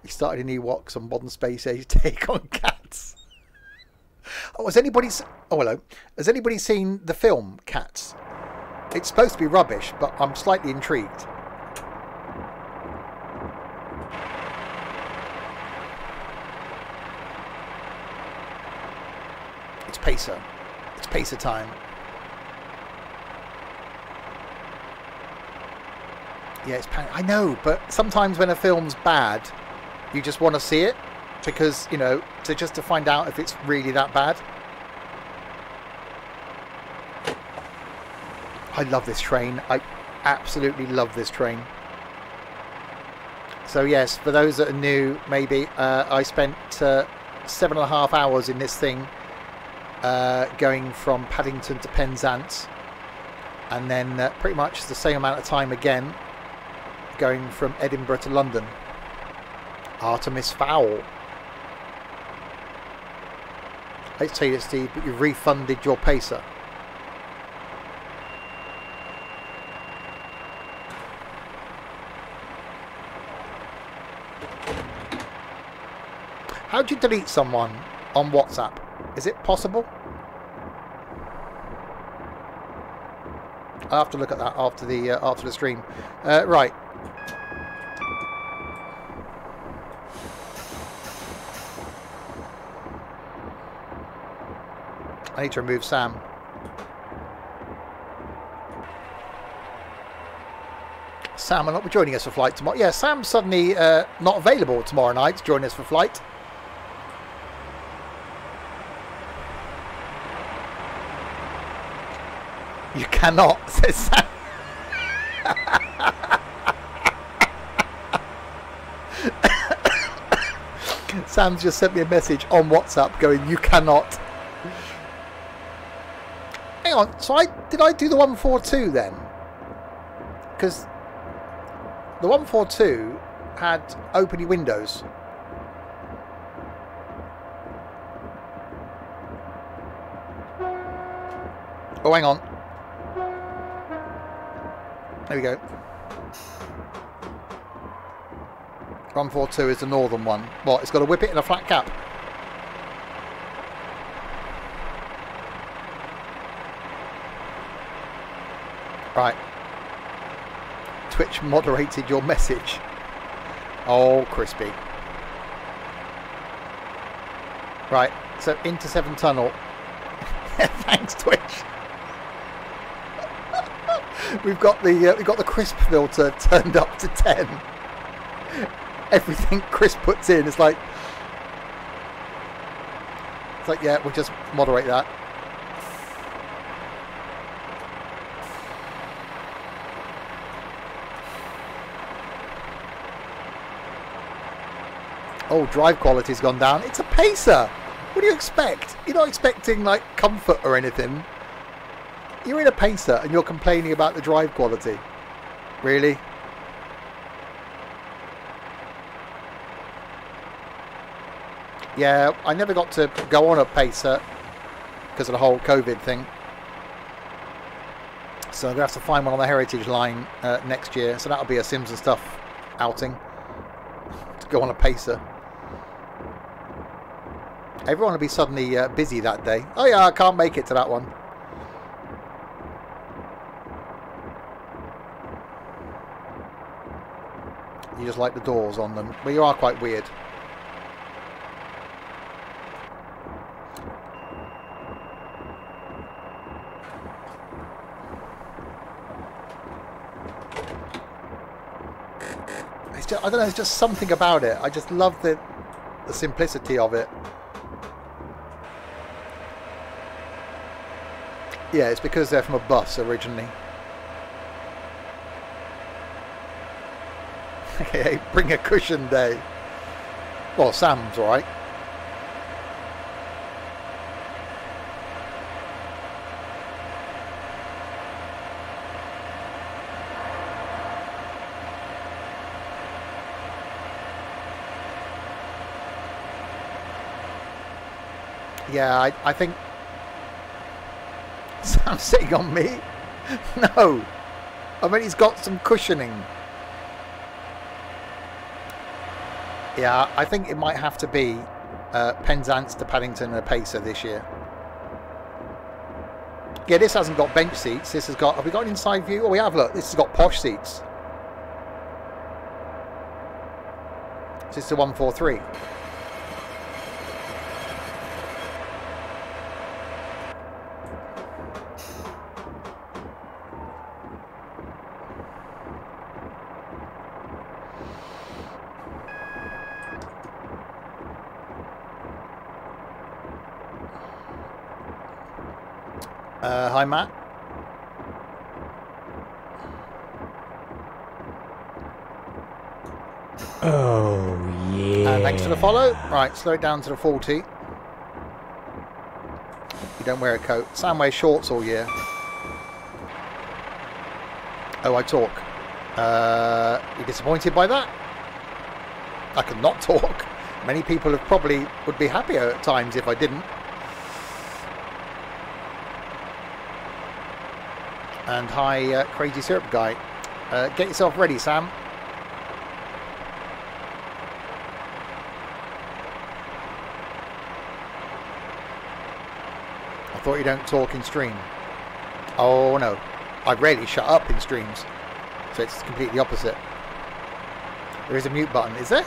[SPEAKER 1] We started in Ewoks on Modern Space Age take on Cats. Oh, has anybody... Oh, hello. Has anybody seen the film Cats? It's supposed to be rubbish, but I'm slightly intrigued. It's Pacer. It's Pacer time. Yeah, it's I know, but sometimes when a film's bad, you just want to see it because, you know, just to find out if it's really that bad. I love this train. I absolutely love this train. So yes, for those that are new, maybe I spent 7.5 hours in this thing, going from Paddington to Penzance, and then pretty much the same amount of time again going from Edinburgh to London. Artemis Fowl. I hate to tell you this, Steve, but you've refunded your Pacer. How do you delete someone on WhatsApp? Is it possible? I'll have to look at that after the stream. Right. I need to remove Sam. Sam will not be joining us for flight tomorrow. Yeah, Sam's suddenly not available tomorrow night to join us for flight. You cannot, says Sam. Sam's just sent me a message on WhatsApp going, you cannot. Hang on, so did I do the 142 then? Because the 142 had opening windows. Oh, hang on. There we go. 142 is the northern one. What? It's got to whip it in a flat cap. Right. Twitch moderated your message. Oh, crispy. Right. So into 7 tunnel. Thanks, Twitch. we've got the crisp filter turned up to 10. Everything Chris puts in is like, yeah, we'll just moderate that. Oh, drive quality's gone down. It's a pacer. What do you expect? You're not expecting like comfort or anything. You're in a pacer and you're complaining about the drive quality. Really? Yeah, I never got to go on a pacer because of the whole COVID thing. So I'm going to have to find one on the Heritage Line next year. So that'll be a Sims and Stuff outing. To go on a pacer. Everyone will be suddenly busy that day. Oh yeah, I can't make it to that one. You just like the doors on them. Well, you are quite weird. It's just, I don't know, it's just something about it. I just love the simplicity of it. Yeah, it's because they're from a bus originally. Okay, bring a cushion day. Well, Sam's alright. Yeah, I think Sam's sitting on me. No, I mean he's got some cushioning. Yeah, I think it might have to be Penzance to Paddington and a Pacer this year. Yeah, this hasn't got bench seats. This has got. Have we got an inside view? Oh, we have. Look, this has got posh seats. This is the 143. Hi, Matt.
[SPEAKER 2] Oh, yeah.
[SPEAKER 1] Thanks for the follow. Right, slow it down to the 40. You don't wear a coat. Sam wears shorts all year. Oh, I talk. You disappointed by that? I could not talk. Many people have probably would be happier at times if I didn't. And hi, Crazy Syrup Guy. Get yourself ready, Sam. I thought you don't talk in stream. Oh no, I rarely shut up in streams, so it's completely opposite. There is a mute button, is there?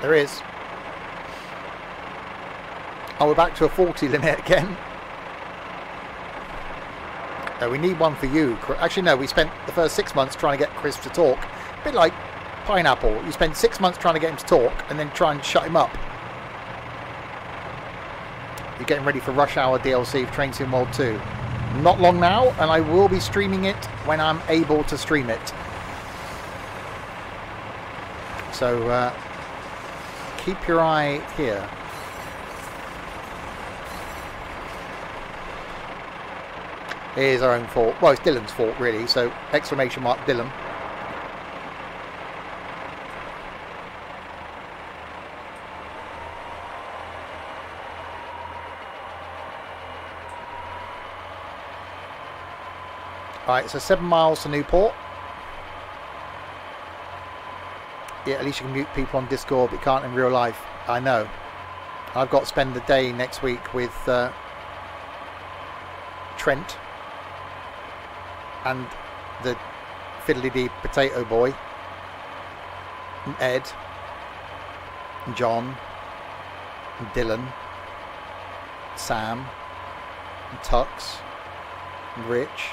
[SPEAKER 1] There is. Oh, we're back to a 40 limit again. We need one for you. Actually, no, we spent the first 6 months trying to get Chris to talk. A bit like Pineapple. You spend 6 months trying to get him to talk and then try and shut him up. You're getting ready for Rush Hour DLC for Train Sim World 2. Not long now, and I will be streaming it when I'm able to stream it. So, keep your eye here. It is our own fault. Well, it's Dylan's fault, really. So, exclamation mark Dylan. Right, so 7 miles to Newport. Yeah, at least you can mute people on Discord, but you can't in real life. I know. I've got to spend the day next week with Trent and the fiddly-dee potato boy, and Ed, and John, and Dylan, Sam, and Tux, and Rich,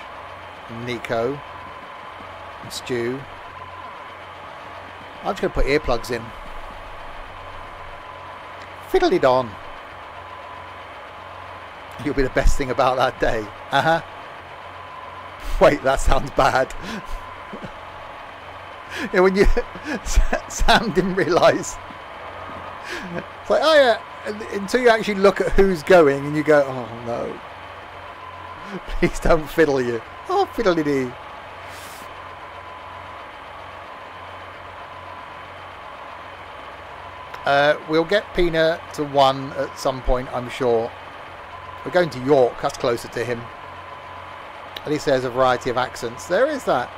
[SPEAKER 1] and Nico, and Stu. I'm just going to put earplugs in. Fiddly-don. You'll be the best thing about that day. Uh-huh. Wait, that sounds bad. Yeah, when you... Sam didn't realise. It's like, oh yeah, until you actually look at who's going and you go, oh no. Please don't fiddle you. Oh, fiddly-dee. We'll get Pina to 1 at some point, I'm sure. We're going to York, that's closer to him. At least there's a variety of accents. There is that.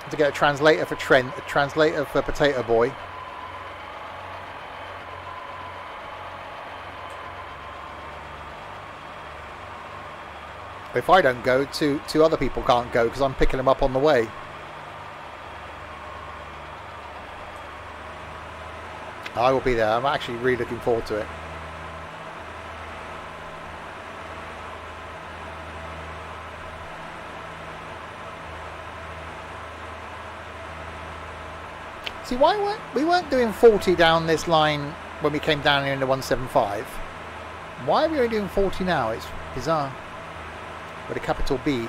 [SPEAKER 1] To get a translator for Trent, a translator for Potato Boy. If I don't go, two other people can't go because I'm picking them up on the way. I will be there. I'm actually really looking forward to it. See, why we weren't doing 40 down this line when we came down here in the 175? Why are we only doing 40 now? It's bizarre. With a capital B.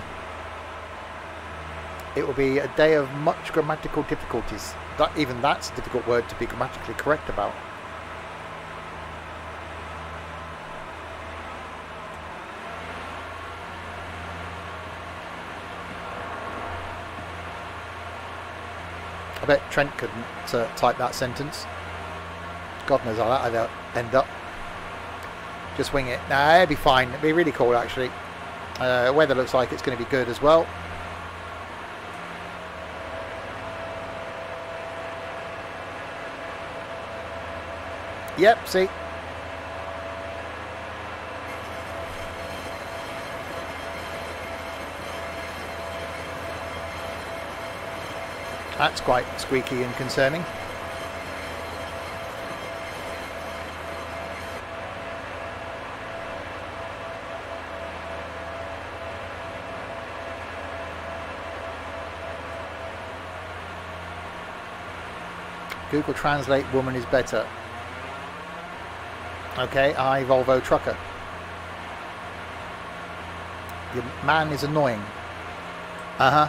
[SPEAKER 1] It will be a day of much grammatical difficulties. Even that's a difficult word to be grammatically correct about. I bet Trent couldn't type that sentence. God knows how that'd end up. Just wing it. Nah, it'd be fine. It'd be really cool, actually. Weather looks like it's going to be good as well. Yep, see. That's quite squeaky and concerning. Google Translate woman is better. Okay, I Volvo trucker. Your man is annoying. Uh-huh.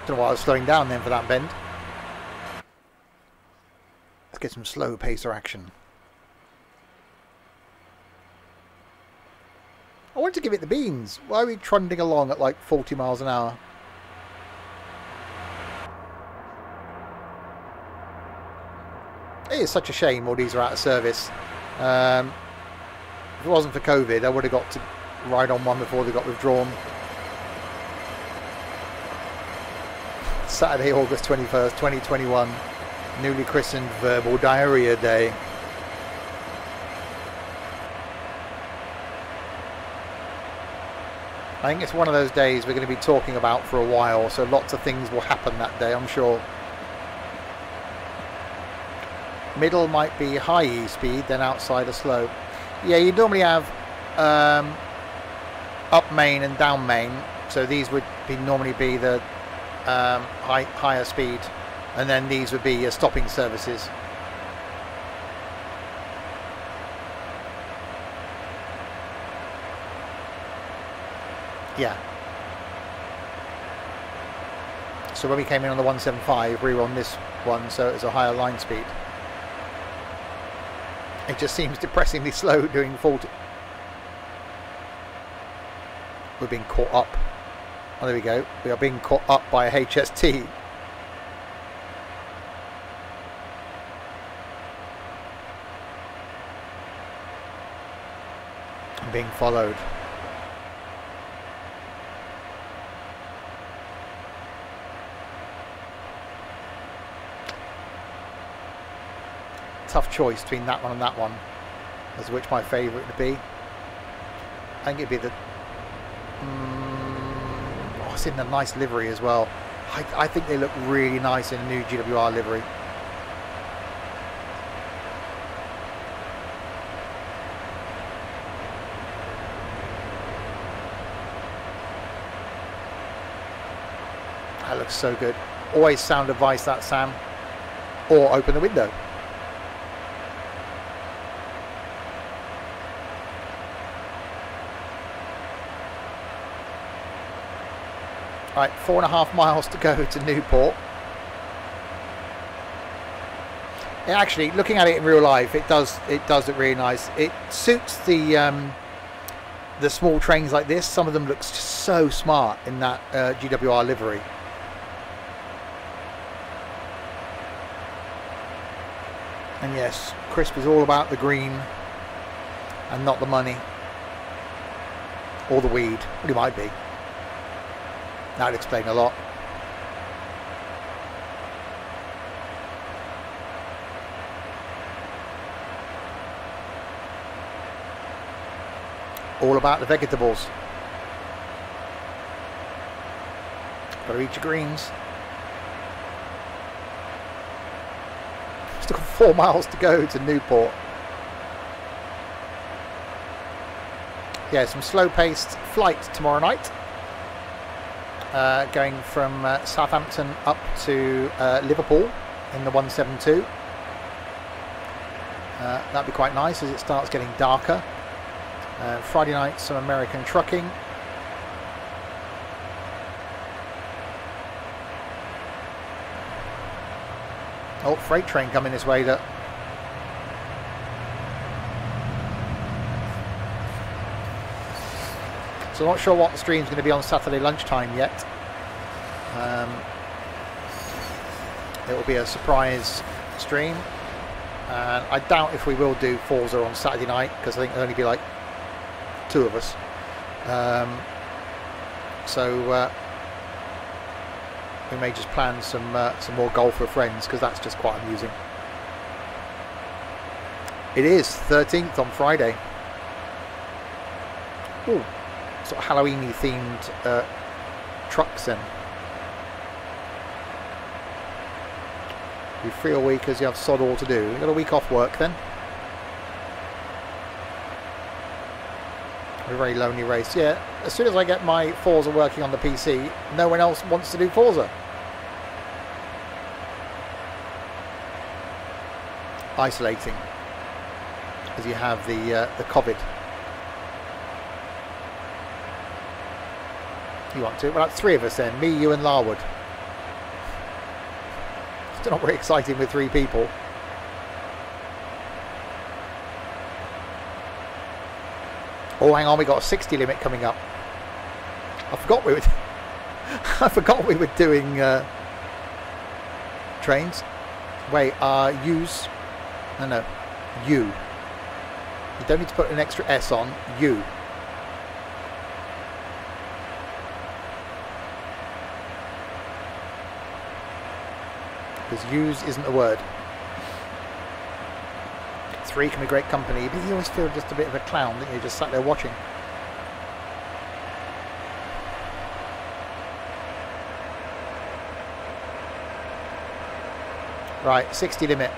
[SPEAKER 1] Don't know why I was slowing down then for that bend. Let's get some slow pacer action. I wanted to give it the beans. Why are we trundling along at like 40 miles an hour? It is such a shame all these are out of service. If it wasn't for COVID, I would have got to ride on one before they got withdrawn. Saturday, August 21st, 2021. Newly christened Verbal Diarrhea Day. I think it's one of those days we're going to be talking about for a while, so lots of things will happen that day, I'm sure. Middle might be high E speed, then outside are slow. Yeah, you normally have up main and down main, so these would normally be the higher speed, and then these would be your stopping services. Yeah. So when we came in on the 175, we were on this one, so it was a higher line speed. It just seems depressingly slow doing 40. We're being caught up. Oh, there we go. We are being caught up by a HST. being followed. Tough choice between that one and that one as to which my favourite would be. I think it'd be the... oh, it's in a nice livery as well. I think they look really nice in a new GWR livery. That looks so good. Always sound advice, that, Sam. Or open the window. Right, 4.5 miles to go to Newport. Yeah, actually, looking at it in real life, it does look really nice. It suits the small trains like this. Some of them look just so smart in that GWR livery. And yes, Crisp is all about the green and not the money or the weed. Well, it might be. That would explain a lot. All about the vegetables. Got to eat your greens. Still got 4 miles to go to Newport. Yeah, some slow-paced flights tomorrow night. Going from Southampton up to Liverpool in the 172. That'd be quite nice as it starts getting darker. Friday night, some American trucking. Oh, freight train coming this way. Look. So I'm not sure what the stream's going to be on Saturday lunchtime yet. It will be a surprise stream. And I doubt if we will do Forza on Saturday night, because I think there'll only be like 2 of us. So we may just plan some more golf with friends, because that's just quite amusing. It is 13th on Friday. Ooh. Sort of Halloween-y themed trucks then. You free all week because you have sod all to do. You got a week off work then. A very lonely race. Yeah, as soon as I get my Forza working on the PC, no one else wants to do Forza. Isolating, as you have the COVID. You want to? Well, that's 3 of us then. Me, you and Larwood. Still not very exciting with 3 people. Oh, hang on, we got a 60 limit coming up. I forgot we were I forgot we were doing trains. Wait, use. No, you. You don't need to put an extra S on. You. Because use isn't a word. 3 can be great company, but you always feel just a bit of a clown, don't you? Just sat there watching. Right, 60 limit.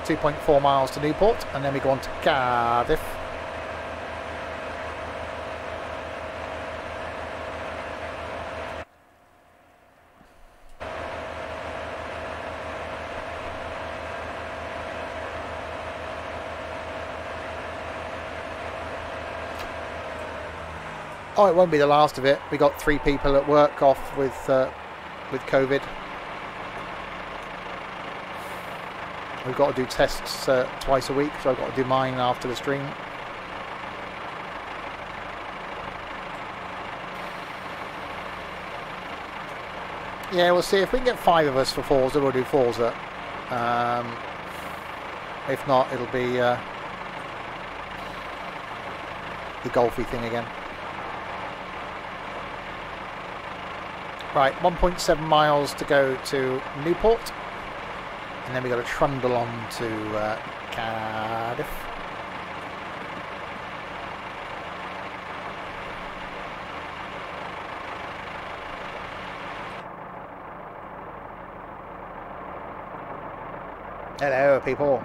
[SPEAKER 1] 2.4 miles to Newport, and then we go on to Cardiff. Oh, it won't be the last of it. We got 3 people at work off with COVID. We've got to do tests twice a week, so I've got to do mine after the stream. Yeah, we'll see if we can get 5 of us for Forza. We'll do Forza. If not, it'll be the golfy thing again. Right, 1.7 miles to go to Newport, and then we've got to trundle on to Cardiff. Hello, people.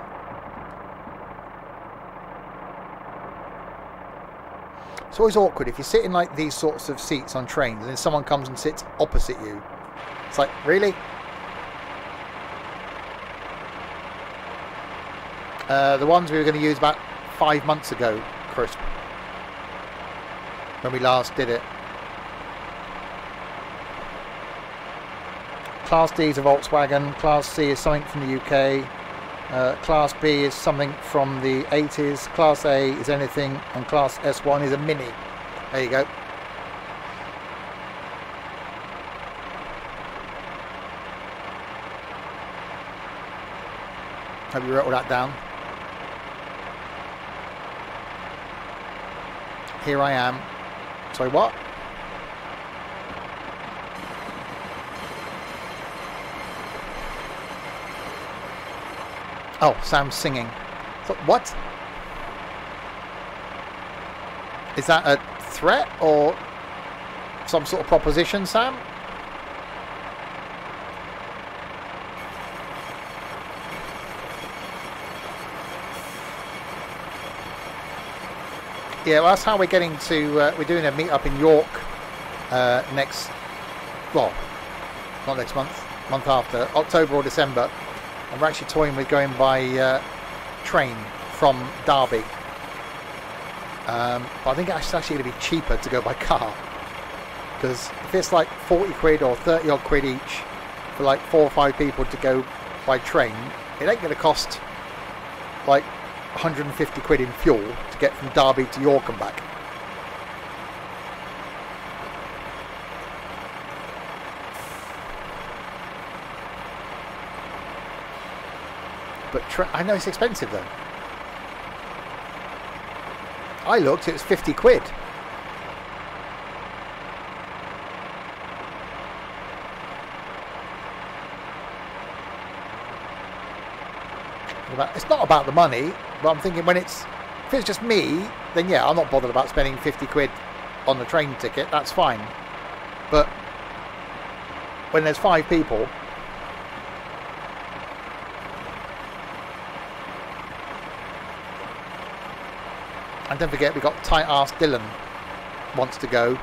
[SPEAKER 1] It's always awkward if you sit in like these sorts of seats on trains and then someone comes and sits opposite you. It's like, really? The ones we were going to use about 5 months ago, Crisp, when we last did it. Class D is a Volkswagen, Class C is something from the UK, Class B is something from the 80s, Class A is anything, and Class S1 is a Mini. There you go. Hope you wrote all that down. Here I am. Sorry, what? Oh, Sam's singing. So, what? Is that a threat or some sort of proposition, Sam? Yeah, well, that's how we're getting to... we're doing a meetup in York next... Well, not next month. Month after. October or December. And we're actually toying with going by train from Derby. But I think it's actually going to be cheaper to go by car. Because if it's like 40 quid or 30 odd quid each for like 4 or 5 people to go by train, it ain't going to cost like 150 quid in fuel to get from Derby to York and back. But I know it's expensive though. I looked, it was 50 quid. It's not about the money, but I'm thinking if it's just me, then yeah, I'm not bothered about spending 50 quid on the train ticket, that's fine. But when there's 5 people, and don't forget we've got tight ass Dylan wants to go.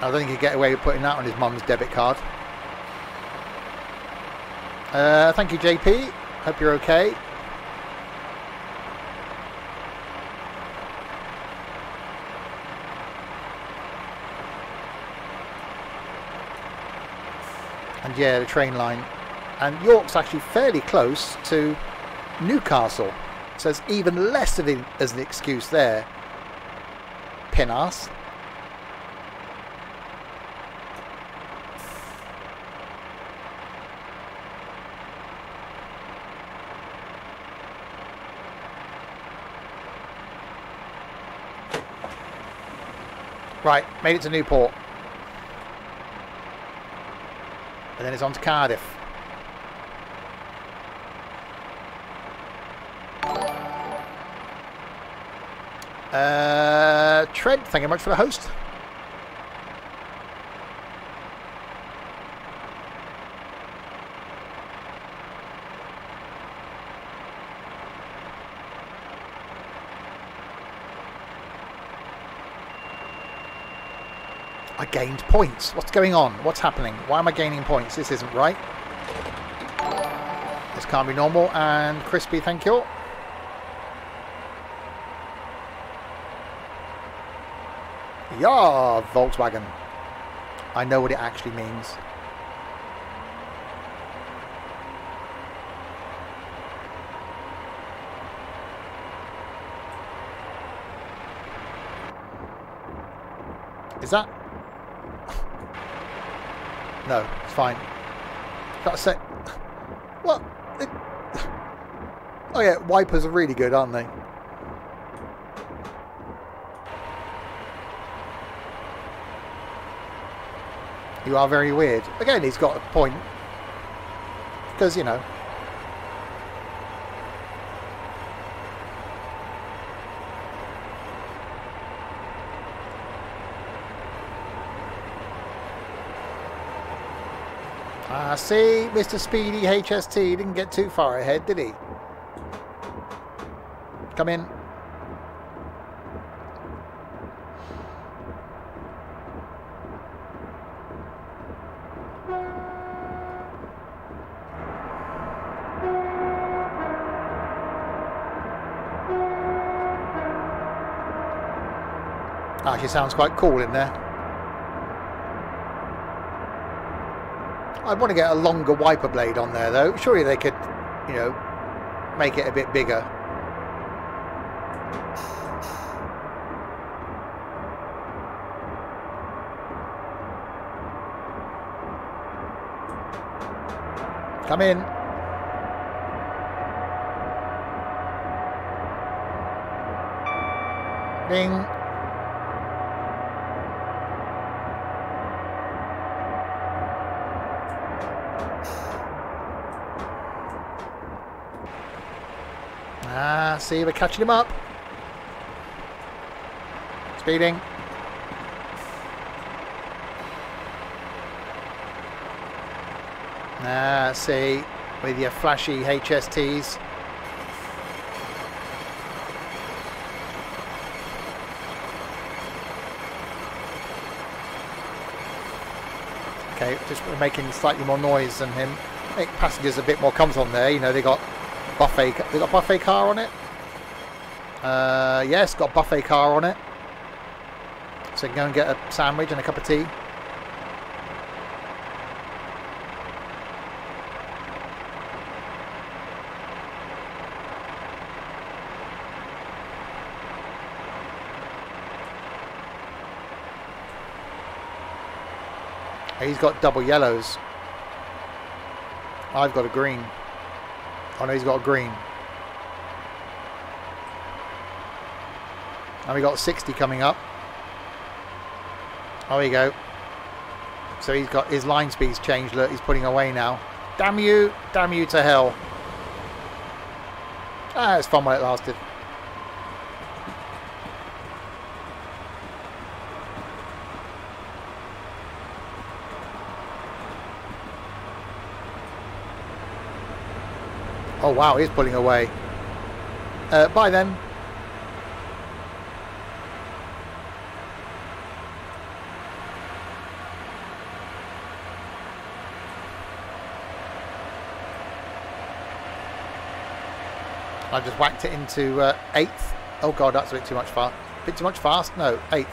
[SPEAKER 1] I don't think he'd get away with putting that on his mum's debit card. Thank you, JP. Hope you're okay. And yeah, the train line. And York's actually fairly close to Newcastle. So there's even less of it as an excuse there. Pin ass. Right, made it to Newport. And then it's on to Cardiff. Trent, thank you very much for the host. I gained points. What's going on? What's happening? Why am I gaining points? This isn't right. This can't be normal. And Crispy, thank you. Yeah, Volkswagen. I know what it actually means. Is that? No, it's fine. Gotta say, what? Oh yeah, wipers are really good, aren't they? You are very weird. Again, he's got a point. Because, you know. Ah, see, Mr. Speedy HST didn't get too far ahead, did he? Come in. Actually sounds quite cool in there. I'd want to get a longer wiper blade on there though. Surely they could, you know, make it a bit bigger. Come in. Ding. Ah, see, we're catching him up. Speeding. Ah, see, with your flashy HSTs. Okay, just making slightly more noise than him. Make passengers a bit more comfortable on there. You know, they got buffet car on it. Yes, got buffet car on it. So you can go and get a sandwich and a cup of tea. He's got double yellows. I've got a green. Oh no, he's got a green. And we got 60 coming up. Oh, there you go. So he's got his line speed's changed. Look, he's putting away now. Damn you to hell. Ah, it's fun while it lasted. Oh wow, he's pulling away. Bye then. I just whacked it into 8th. Oh god, that's a bit too much fast. Bit too much fast? No, 8th.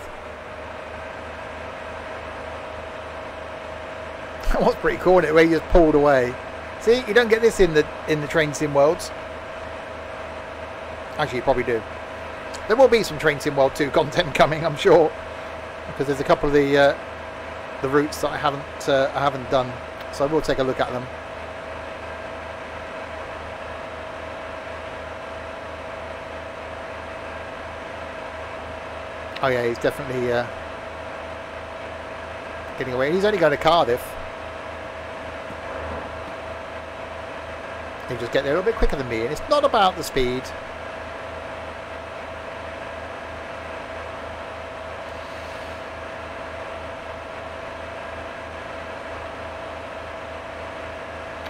[SPEAKER 1] That was pretty cool, wasn't it, where you just pulled away. See, you don't get this in the train sim worlds. Actually, you probably do. There will be some Train Sim World 2 content coming, I'm sure, because there's a couple of the routes that I haven't done, so I will take a look at them. Oh yeah, he's definitely getting away. He's only going to Cardiff. He'll just get there a little bit quicker than me, and it's not about the speed.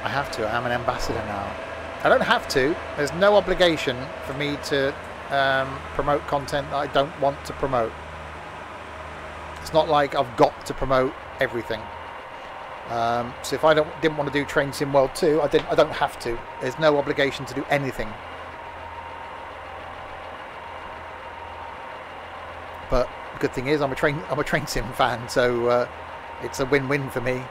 [SPEAKER 1] I have to. I'm an ambassador now. I don't have to. There's no obligation for me to promote content that I don't want to promote. It's not like I've got to promote everything. So if I didn't want to do Train Sim World 2, I don't have to. There's no obligation to do anything. But the good thing is I'm a train sim fan, so it's a win-win for me.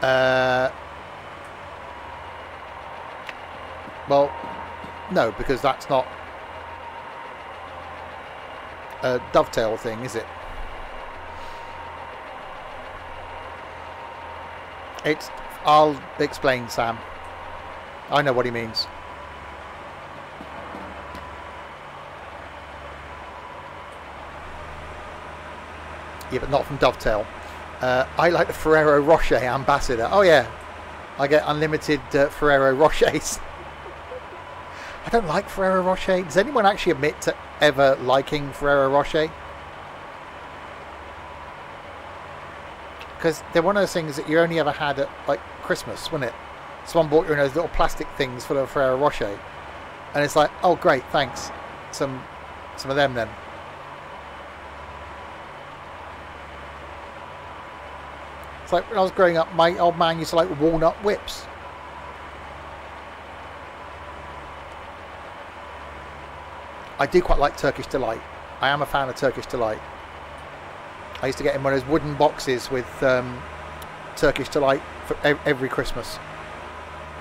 [SPEAKER 1] Well, no, because that's not a dovetail thing, is it? It's... I'll explain, Sam. I know what he means. Yeah, but not from dovetail. I like the Ferrero Rocher Ambassador. Oh yeah, I get unlimited Ferrero Rochers. I don't like Ferrero Rocher. Does anyone actually admit to ever liking Ferrero Rocher? Because they're one of those things that you only ever had at like Christmas, wasn't it? Someone bought you those little plastic things full of Ferrero Rocher, and it's like, oh great, thanks. Some of them then. It's like when I was growing up, my old man used to like walnut whips. I do quite like Turkish Delight. I am a fan of Turkish Delight. I used to get in one of those wooden boxes with Turkish Delight for every Christmas.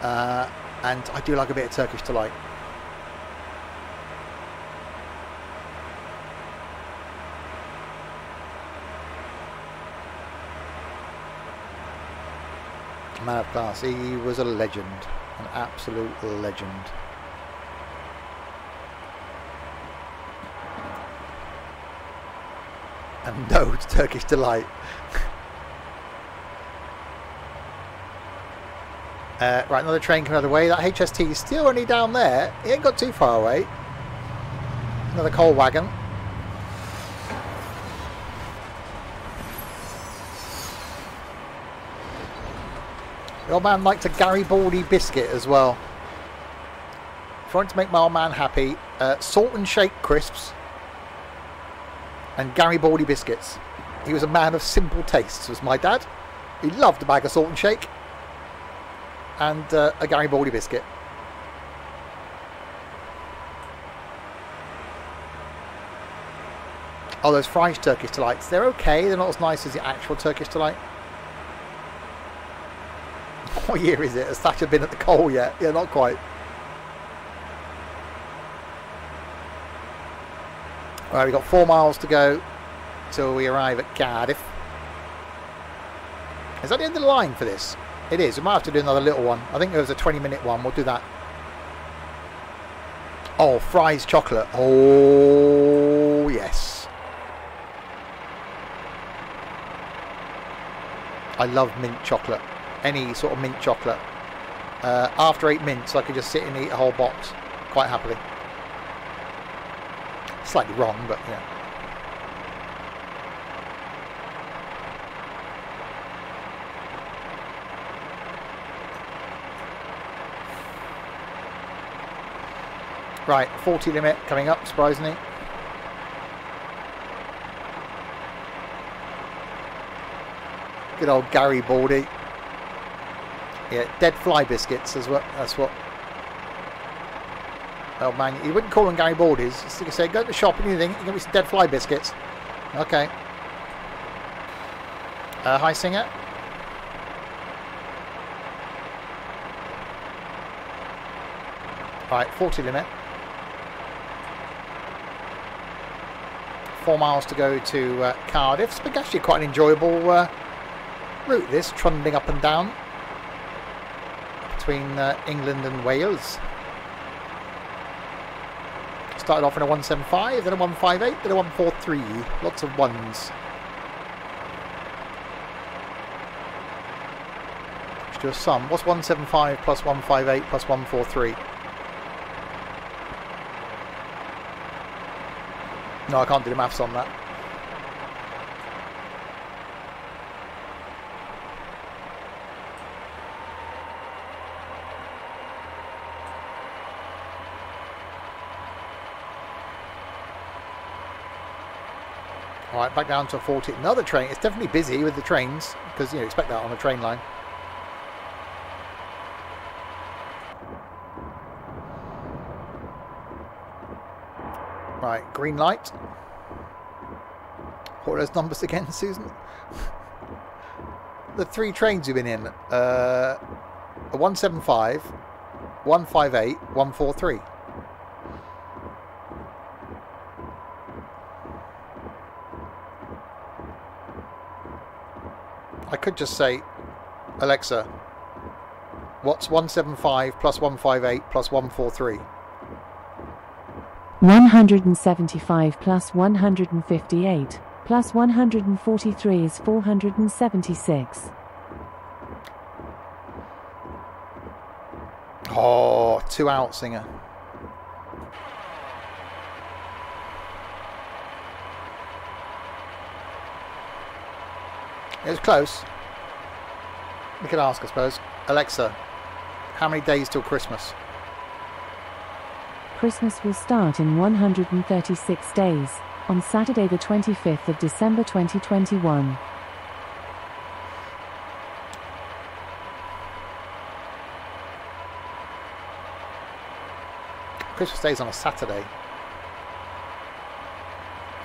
[SPEAKER 1] And I do like a bit of Turkish Delight. Man of class. He was a legend. An absolute legend. And no, it's Turkish Delight. Right, another train coming out of the way. That HST is still only down there. It ain't got too far away. Another coal wagon. The old man liked a Garibaldi biscuit as well. If you want to make my old man happy, salt and shake crisps and Garibaldi biscuits. He was a man of simple tastes, was my dad. He loved a bag of salt and shake and a Garibaldi biscuit. Oh, those French Turkish Delights. They're okay. They're not as nice as the actual Turkish Delight. What year is it? Has Thatcher been at the coal yet? Yeah, not quite. Right, we've got 4 miles to go till we arrive at Cardiff. Is that the end of the line for this? It is. We might have to do another little one. I think there was a 20-minute one. We'll do that. Oh, Fry's chocolate. Oh, yes. I love mint chocolate. Any sort of mint chocolate. After 8 mints, I could just sit and eat a whole box quite happily. Slightly wrong, but yeah. Right, 40 limit coming up, surprisingly. Good old Garibaldi. Yeah, dead fly biscuits as well. That's what. Oh man, you wouldn't call them Garibaldis. Just like I say, go to the shop and anything. You can get me some dead fly biscuits. Okay. Hi, Singer. Right, 40 limit. 4 miles to go to Cardiff. It's been actually quite an enjoyable route, this, trundling up and down between England and Wales. Started off in a 175, then a 158, then a 143. Lots of ones. Let's do a sum. What's 175 plus 158 plus 143? No, I can't do the maths on that. Alright, back down to 40. Another train. It's definitely busy with the trains, because you expect that on a train line. Right, green light. What are those numbers again, Susan? the 3 trains you've been in. A 175, 158, 143. I could just say, Alexa, what's 175 plus 158 plus 143?
[SPEAKER 3] 175 plus 158 plus 143 is 476.
[SPEAKER 1] Oh, 2 out, Singer. It was close. We could ask, I suppose. Alexa, how many days till Christmas?
[SPEAKER 3] Christmas will start in 136 days, on Saturday the 25th of December 2021.
[SPEAKER 1] Christmas Day is on a Saturday.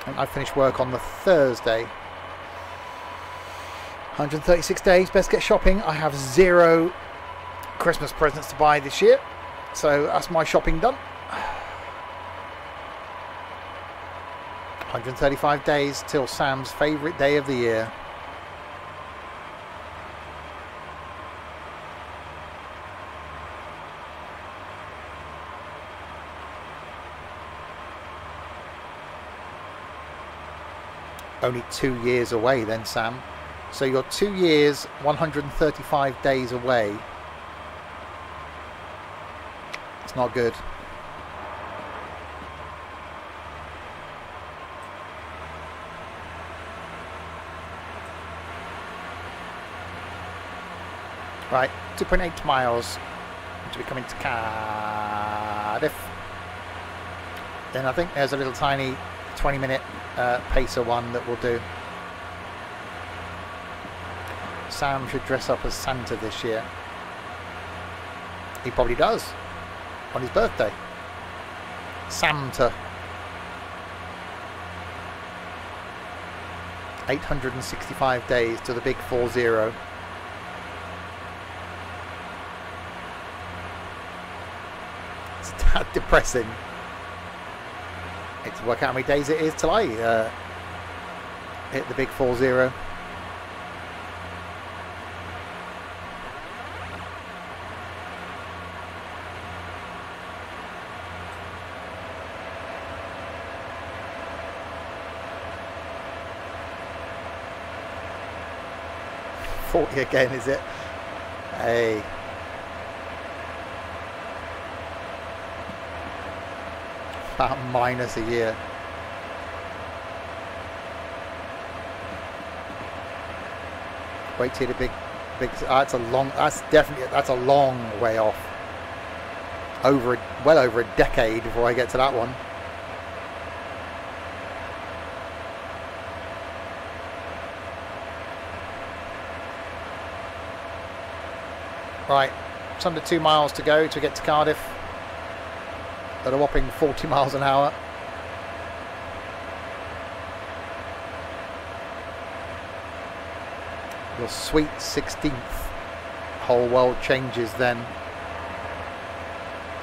[SPEAKER 1] And I finish work on the Thursday. 136 days, best get shopping. I have 0 Christmas presents to buy this year. So that's my shopping done. 135 days till Sam's favourite day of the year. Only 2 years away then, Sam. So you're 2 years, 135 days away. It's not good. Right, 2.8 miles to be coming to Cardiff. Then I think there's a little tiny 20-minute pacer one that will do. Sam should dress up as Santa this year. He probably does on his birthday. Santa. 865 days to the big 40. It's a tad depressing. It's to work out how many days it is till I hit the big 40. Again, is it? Hey. About minus a year. Wait till the big. That's a long. That's a long way off. Well over a decade before I get to that one. Right, it's under 2 miles to go to get to Cardiff at a whopping 40 miles an hour. Your sweet 16th. Whole world changes then.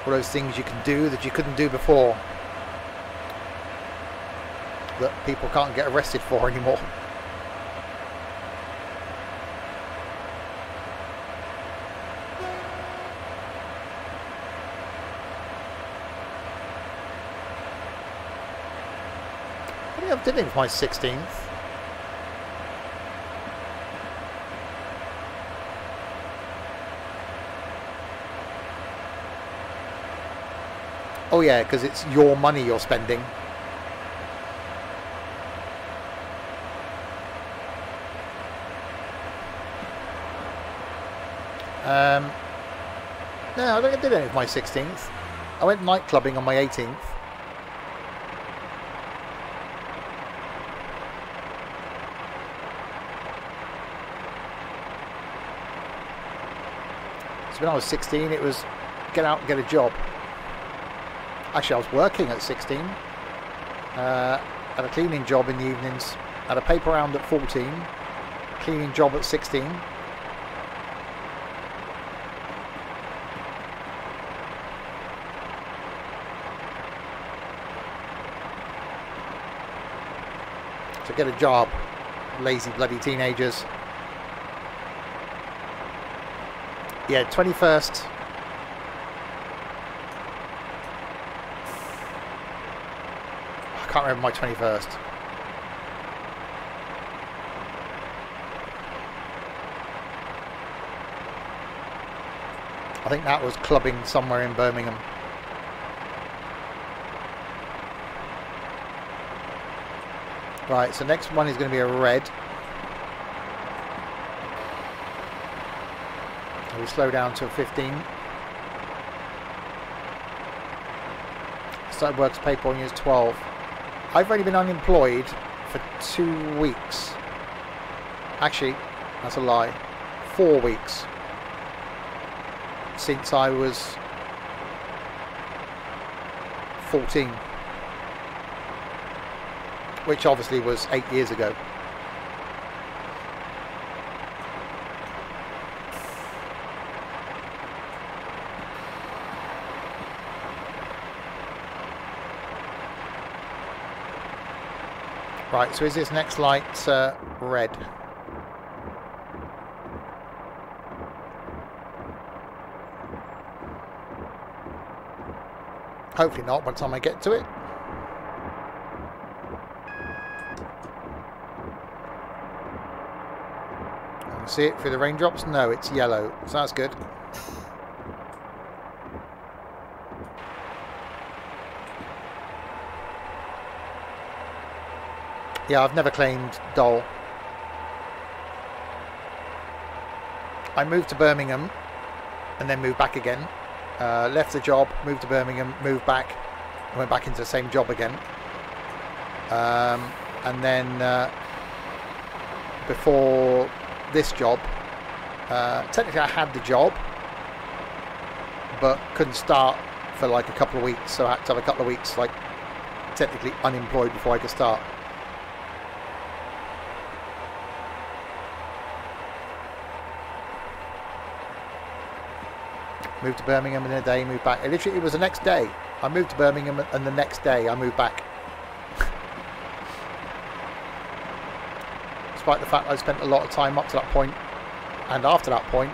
[SPEAKER 1] All those things you can do that you couldn't do before. That people can't get arrested for anymore. I did it for my 16th. Oh yeah, because it's your money you're spending. No, I think I did it for my 16th. I went night clubbing on my 18th. When I was 16, it was get out and get a job. Actually, I was working at 16. Had a cleaning job in the evenings. Had a paper round at 14. Cleaning job at 16. So get a job, lazy bloody teenagers. Yeah, 21st. I can't remember my 21st. I think that was clubbing somewhere in Birmingham. Right, so next one is going to be a red. We slow down to 15. Started work as paper when he was 12. I've only been unemployed for 2 weeks. Actually, that's a lie. 4 weeks. Since I was 14. Which obviously was 8 years ago. Right, so is this next light red? Hopefully not by the time I get to it. See it through the raindrops? No, it's yellow, so that's good. Yeah, I've never claimed Dole. I moved to Birmingham and then moved back again. Left the job, moved to Birmingham, moved back, and went back into the same job again. And then before this job, technically I had the job but couldn't start for like a couple of weeks, so I had to have a couple of weeks like technically unemployed before I could start. Moved to Birmingham in a day, moved back. Literally it was the next day. I moved to Birmingham and the next day I moved back. Despite the fact I spent a lot of time up to that point and after that point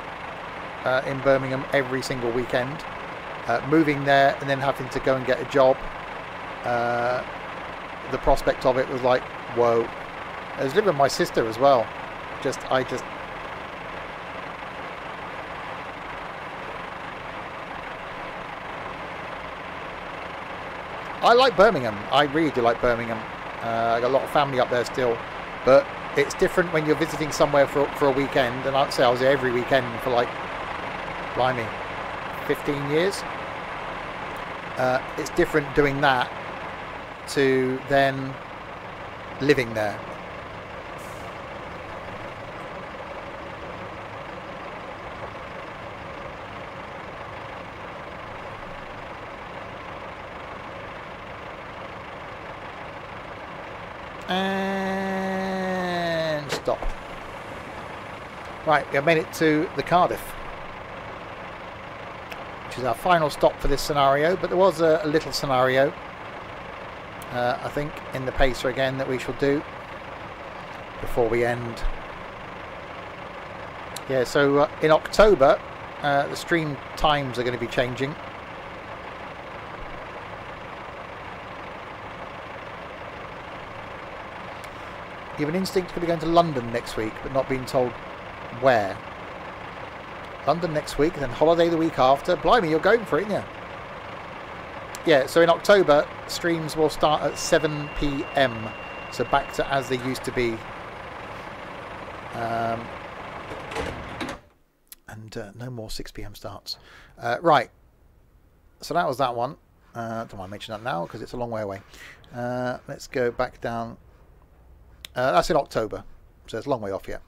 [SPEAKER 1] in Birmingham every single weekend, moving there and then having to go and get a job. The prospect of it was like, whoa. I was living with my sister as well. I like Birmingham. I really do like Birmingham. I got a lot of family up there still, but it's different when you're visiting somewhere for a weekend, and I'd say I was there every weekend for like, blimey, 15 years. It's different doing that to then living there. And stop. Right, we have made it to the Cardiff, which is our final stop for this scenario, but there was a little scenario I think in the pacer again that we shall do before we end. Yeah, so in October the stream times are going to be changing. You have an instinct to be going to London next week, but not being told where. London next week, and then holiday the week after. Blimey, you're going for it, aren't you? Yeah, so in October, streams will start at 7 PM. So back to as they used to be. And no more 6 PM starts. Right. So that was that one. Don't want to mention that now because it's a long way away. Let's go back down. That's in October, so it's a long way off yet.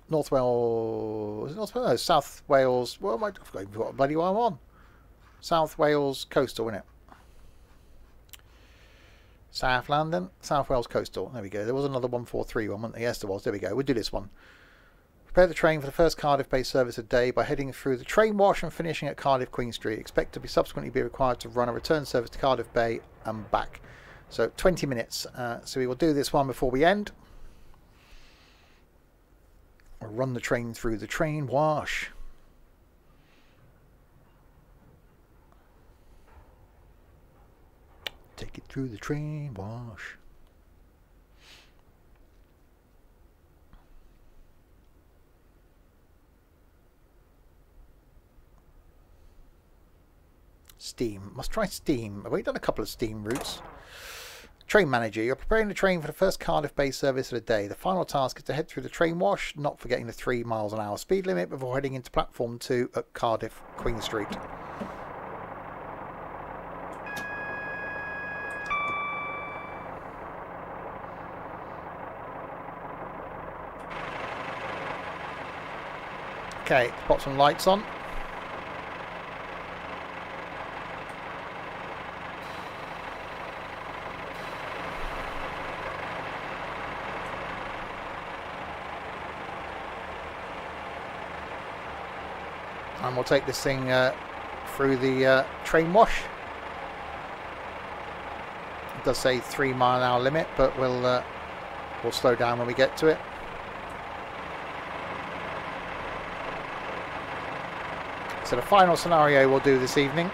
[SPEAKER 1] North Wales, North Wales, no, South Wales. What am I? I've forgotten what bloody one I'm on. South Wales coastal, isn't it? South London, South Wales coastal. There we go. There was another 143 one, wasn't there? Yes, there was. There we go. We'll do this one. Prepare the train for the first Cardiff-based service a day by heading through the train wash and finishing at Cardiff Queen Street. Expect to be subsequently be required to run a return service to Cardiff Bay and back. So 20 minutes. So we will do this one before we end. We'll run the train through the train wash. Take it through the train wash. Steam. Must try Steam. I've already done a couple of Steam routes. Train manager. You're preparing the train for the first Cardiff-based service of the day. The final task is to head through the train wash, not forgetting the 3 miles an hour speed limit before heading into platform 2 at Cardiff Queen Street. Okay, put some lights on. And we'll take this thing through the train wash. It does say 3 mile an hour limit, but we'll slow down when we get to it. So the final scenario we'll do this evening.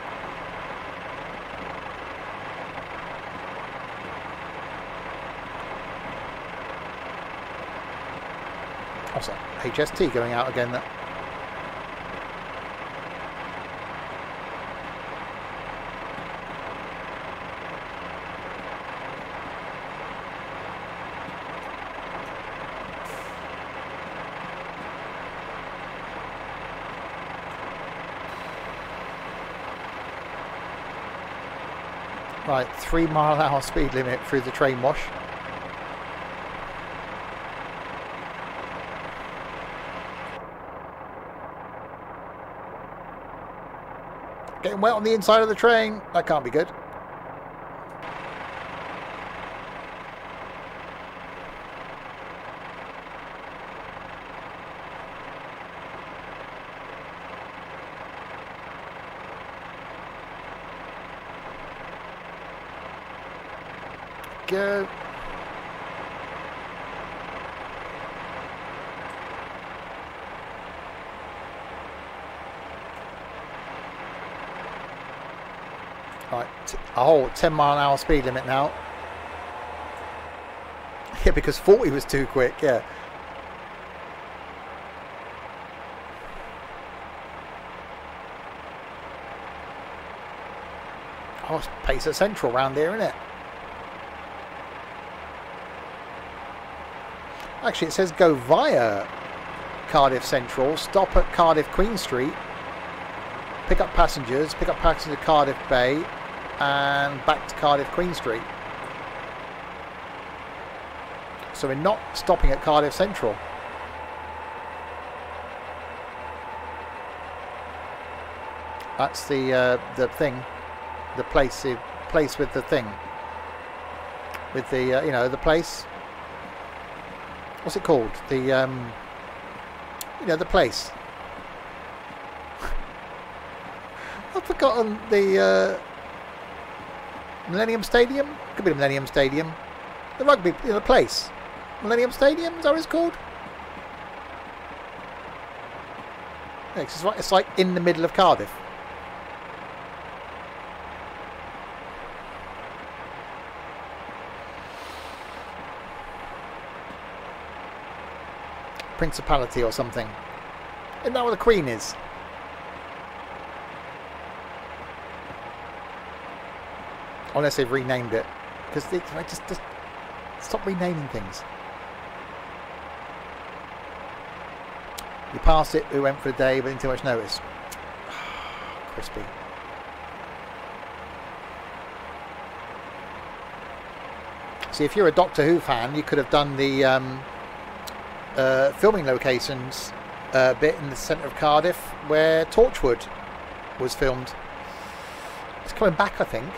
[SPEAKER 1] What's that? HST going out again. Right, 3 mile an hour speed limit through the train wash. Getting wet on the inside of the train. That can't be good. Go. Right, a whole 10 mile an hour speed limit now. Yeah, because 40 was too quick, yeah. Oh, it's pace at Central round here, isn't it? Actually, it says go via Cardiff Central, stop at Cardiff Queen Street, pick up passengers to Cardiff Bay, and back to Cardiff Queen Street. So we're not stopping at Cardiff Central. That's the thing, the place with the thing, with the you know, the place. What's it called? The you know, the place. I've forgotten the Millennium Stadium. Could be the Millennium Stadium. The rugby, you know, the place. Millennium Stadium. Is that what it's called? Yeah, it's like in the middle of Cardiff. Principality or something. Isn't that where the Queen is? Unless they've renamed it, because they just stop renaming things. We passed it. We went for a day, but didn't too much notice. Crispy. See, if you're a Doctor Who fan, you could have done the filming locations bit in the centre of Cardiff where Torchwood was filmed. It's coming back, I think.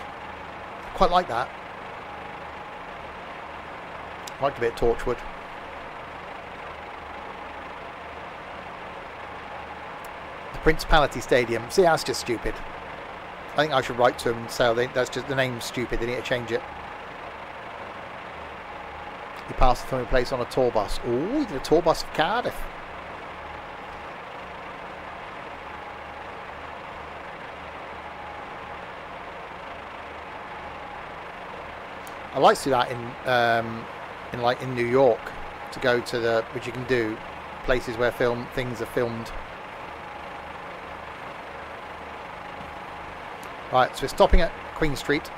[SPEAKER 1] Quite like that. Liked a bit of Torchwood. Principality Stadium. See, that's just stupid. I think I should write to them and say that's just the name's stupid. They need to change it. He passed the filming place on a tour bus. Oh, he did a tour bus of Cardiff. I like to do that in New York, to go to the, which you can do, places where things are filmed. Right, so we're stopping at Queen Street.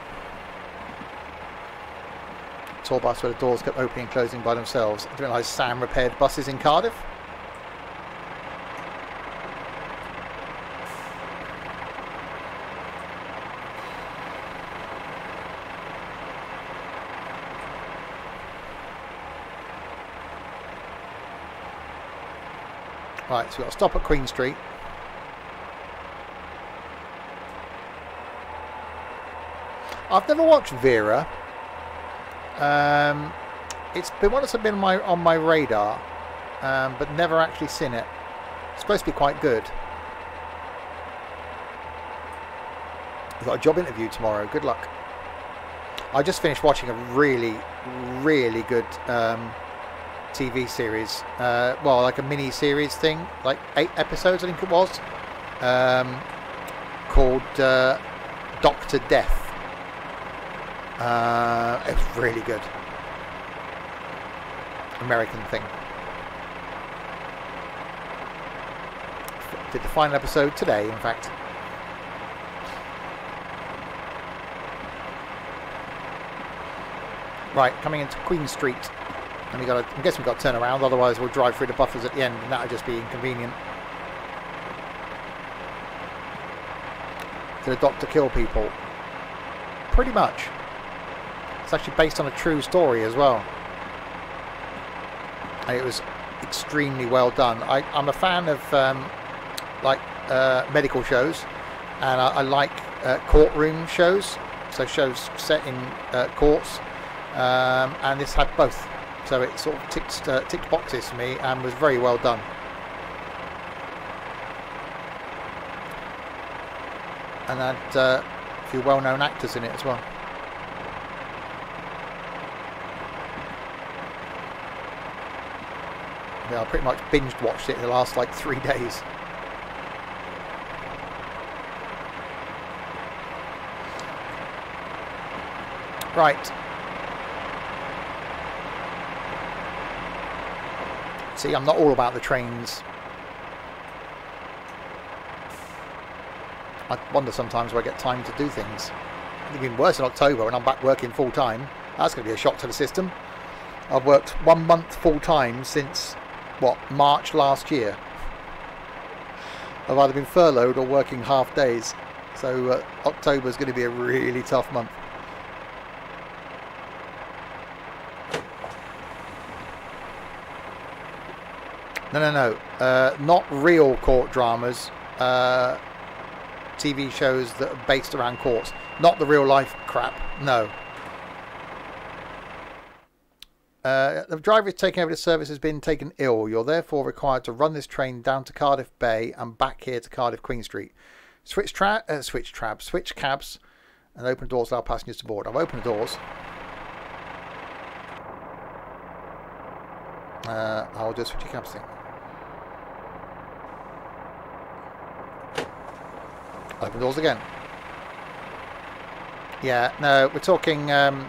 [SPEAKER 1] Tour bus where the doors kept opening and closing by themselves. I didn't realise Sam repaired buses in Cardiff. Right, so we've got to stop at Queen Street. I've never watched Vera. It's been one that's been on my radar, but never actually seen it. It's supposed to be quite good. You've got a job interview tomorrow. Good luck. I just finished watching a really, really good TV series. Well, like a mini series thing, like 8 episodes, I think it was, called Dr. Death. It's really good. American thing. Did the final episode today, in fact. Right, coming into Queen Street. And I'm guessing we've got to turn around, otherwise we'll drive through the buffers at the end, and that'll just be inconvenient. Did the doctor kill people? Pretty much. It's actually based on a true story as well. And it was extremely well done. I'm a fan of medical shows, and I like courtroom shows, so shows set in courts, and this had both. So it sort of ticked boxes for me and was very well done. And had a few well-known actors in it as well. Yeah, I pretty much binged watched it in the last like 3 days. Right. See, I'm not all about the trains. I wonder sometimes where I get time to do things. It'll be worse in October when I'm back working full time. That's going to be a shock to the system. I've worked 1 month full time since, what, March last year. I've either been furloughed or working half days. So October is going to be a really tough month. No. Not real court dramas. TV shows that are based around courts. Not the real life crap. No. The driver taking over the service has been taken ill. You're therefore required to run this train down to Cardiff Bay and back here to Cardiff Queen Street. Switch cabs and open doors to allow passengers to board. I've opened the doors. I'll do a switch cabs thing. Open doors again. Yeah, no, we're talking I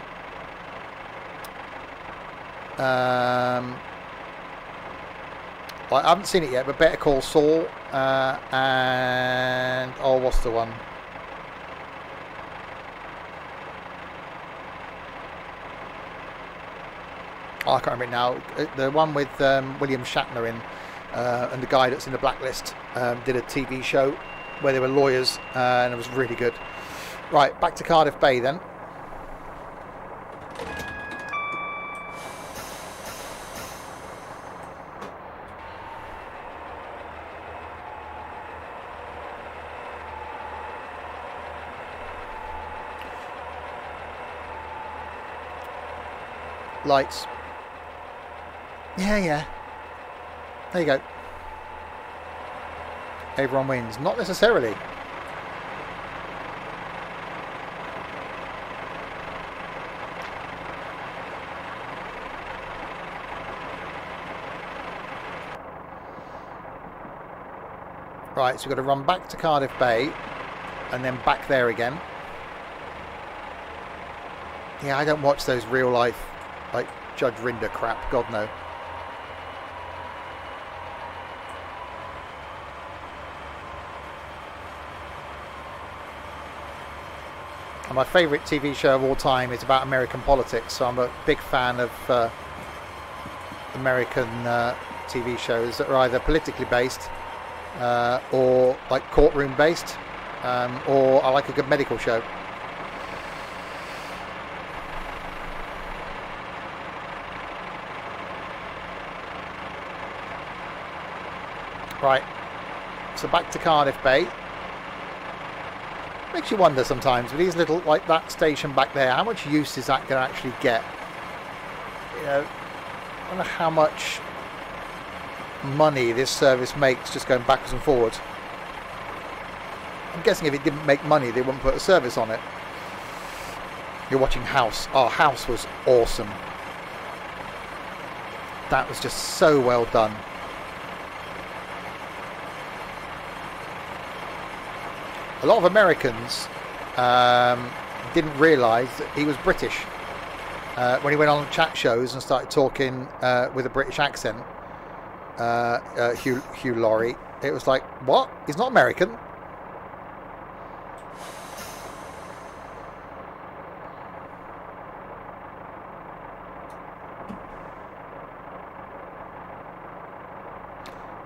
[SPEAKER 1] haven't seen it yet, but Better Call Saul and what's the one? I can't remember it now. The one with William Shatner in, and the guy that's in the Blacklist did a TV show where they were lawyers, and it was really good. Right, back to Cardiff Bay then. Lights. Yeah. There you go. everyone wins. Not necessarily. Right, so we've got to run back to Cardiff Bay and then back there again. Yeah, I don't watch those real life, like, Judge Rinder crap. God, no. And my favourite TV show of all time is about American politics, so I'm a big fan of American TV shows that are either politically based or like courtroom based, or I like a good medical show. Right, so back to Cardiff Bay. Makes you wonder sometimes with these little, like that station back there, how much use is that going to actually get? You know, I wonder how much money this service makes just going backwards and forwards. I'm guessing if it didn't make money, they wouldn't put a service on it. You're watching House. Oh, House was awesome. That was just so well done. A lot of Americans didn't realise that he was British when he went on chat shows and started talking with a British accent. Hugh Laurie. It was like, what? He's not American.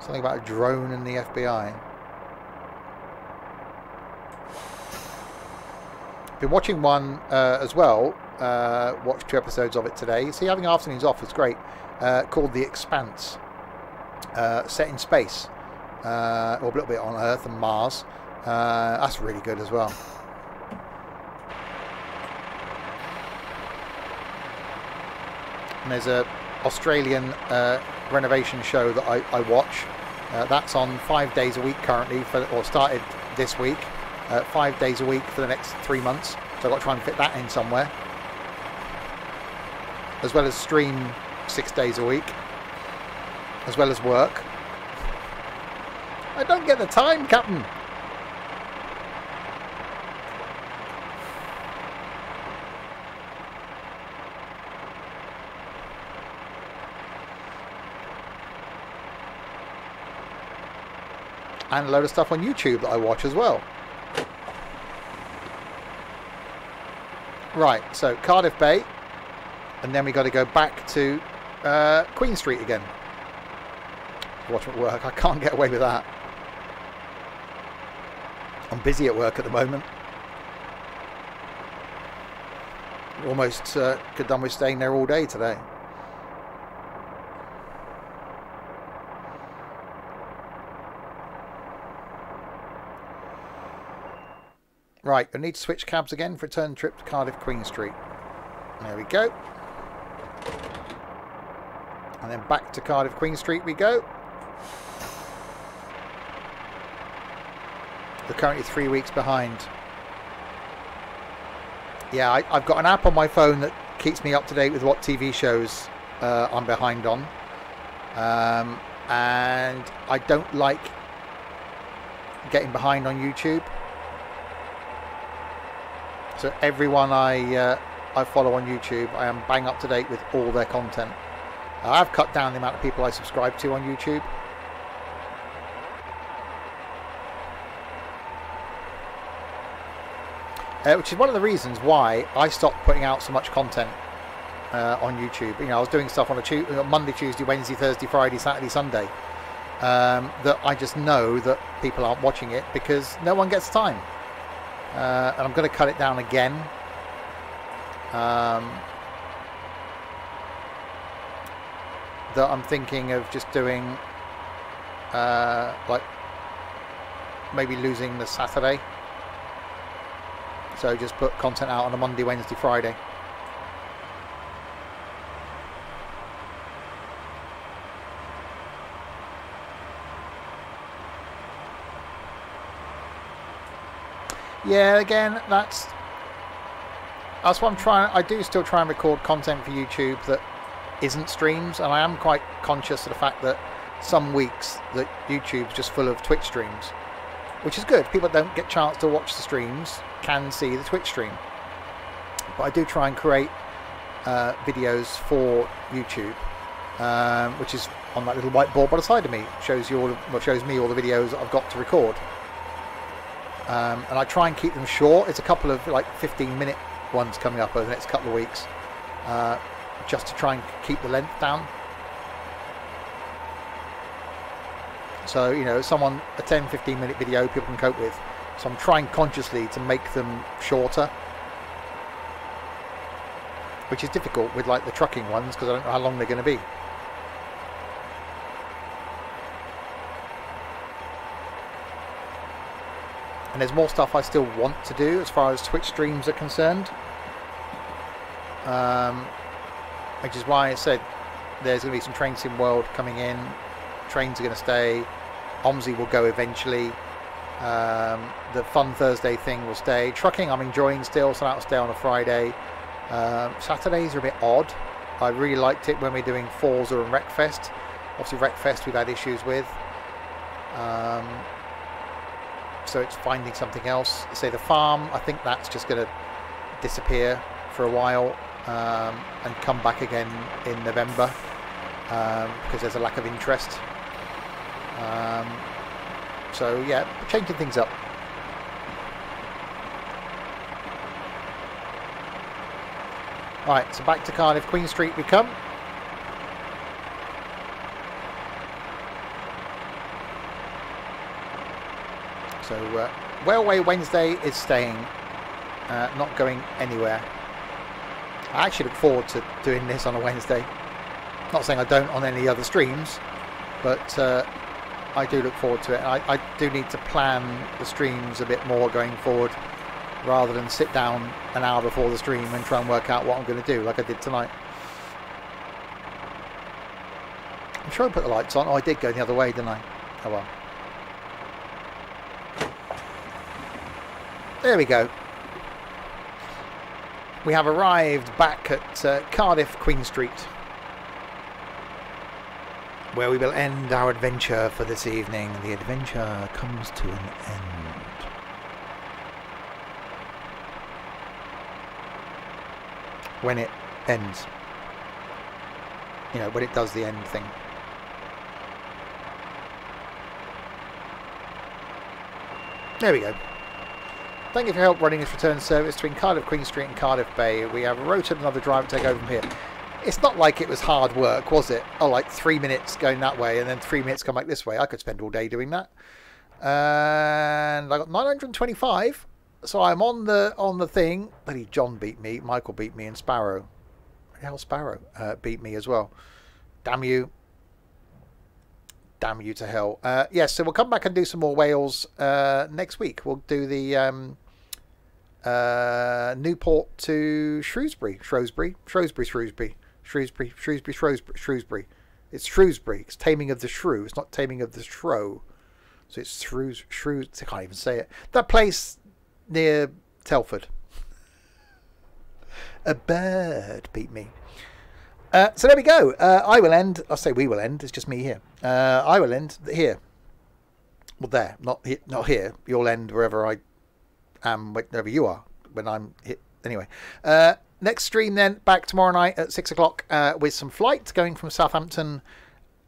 [SPEAKER 1] Something about a drone and the FBI. Been watching one as well. Watched 2 episodes of it today. See, having afternoons off is great. Called The Expanse. Set in space, or a little bit on Earth and Mars. That's really good as well. And there's a Australian renovation show that I watch. That's on 5 days a week currently, or started this week. 5 days a week for the next 3 months. So I've got to try and fit that in somewhere, as well as stream 6 days a week, as well as work. I don't get the time, Captain. And a load of stuff on YouTube that I watch as well. Right, so Cardiff Bay, and then we got to go back to Queen Street again. Watch at work. I can't get away with that. I'm busy at work at the moment. Almost could done with staying there all day today. Right, I need to switch cabs again for a return trip to Cardiff Queen Street. There we go. And then back to Cardiff Queen Street we go. We're currently 3 weeks behind. Yeah, I've got an app on my phone that keeps me up to date with what TV shows I'm behind on. And I don't like getting behind on YouTube. So everyone I follow on YouTube, I am bang up to date with all their content. I've cut down the amount of people I subscribe to on YouTube. Which is one of the reasons why I stopped putting out so much content on YouTube. You know, I was doing stuff on Monday, Tuesday, Wednesday, Thursday, Friday, Saturday, Sunday. That I just know that people aren't watching it because no one gets time. And I'm going to cut it down again. That I'm thinking of just doing, like, maybe losing the Saturday. So just put content out on a Monday, Wednesday, Friday. Yeah, again, that's what I'm trying. I do still try and record content for YouTube that isn't streams, and I am quite conscious of the fact that some weeks that YouTube's just full of Twitch streams, which is good. People that don't get a chance to watch the streams can see the Twitch stream. But I do try and create videos for YouTube, which is on that little whiteboard by the side of me. Shows me all the videos that I've got to record, and I try and keep them short. It's a couple of like 15-minute ones coming up over the next couple of weeks, just to try and keep the length down. So, you know, a 10-15 minute video people can cope with. So I'm trying consciously to make them shorter, which is difficult with like the trucking ones because I don't know how long they're going to be. And there's more stuff I still want to do as far as Twitch streams are concerned, which is why I said there's going to be some Train Sim World coming in. Trains are going to stay. OMSI will go eventually. The Fun Thursday thing will stay. Trucking I'm enjoying still, so that'll stay on a Friday. Saturdays are a bit odd. I really liked it when we were doing Forza and Wreckfest. Obviously Wreckfest we've had issues with. So it's finding something else. Say the farm, I think that's just going to disappear for a while and come back again in November because there's a lack of interest. So yeah, changing things up. Right, so back to Cardiff, Queen Street we come. So Railway Wednesday is staying, not going anywhere. I actually look forward to doing this on a Wednesday. Not saying I don't on any other streams, but I do look forward to it. I do need to plan the streams a bit more going forward, rather than sit down an hour before the stream and try and work out what I'm going to do like I did tonight. I'm sure I put the lights on. Oh, I did go the other way, didn't I? Oh well. There we go. We have arrived back at Cardiff, Queen Street, where we will end our adventure for this evening. The adventure comes to an end. When it ends. You know, when it does the end thing. There we go. Thank you for your help running this return service between Cardiff, Queen Street and Cardiff Bay. We have rotated another driver to take over from here. It's not like it was hard work, was it? Oh, like 3 minutes going that way and then 3 minutes come back this way. I could spend all day doing that. And I got 925. So I'm on the thing. Bloody John beat me, Michael beat me, and Sparrow. Hell, Sparrow beat me as well. Damn you. Damn you to hell. Yes, so we'll come back and do some more Wales next week. We'll do the Newport to Shrewsbury. Shrewsbury. It's Shrewsbury. It's Taming of the Shrew. It's not Taming of the Shrew. So it's Shrews. I can't even say it. That place near Telford. A bird beat me. So there we go. I will end. I'll say we will end. It's just me here. I will end here. Well, there. Not here. You'll end wherever I am, wherever you are, when I'm hit. Anyway. Next stream then, back tomorrow night at 6 o'clock with some flights going from Southampton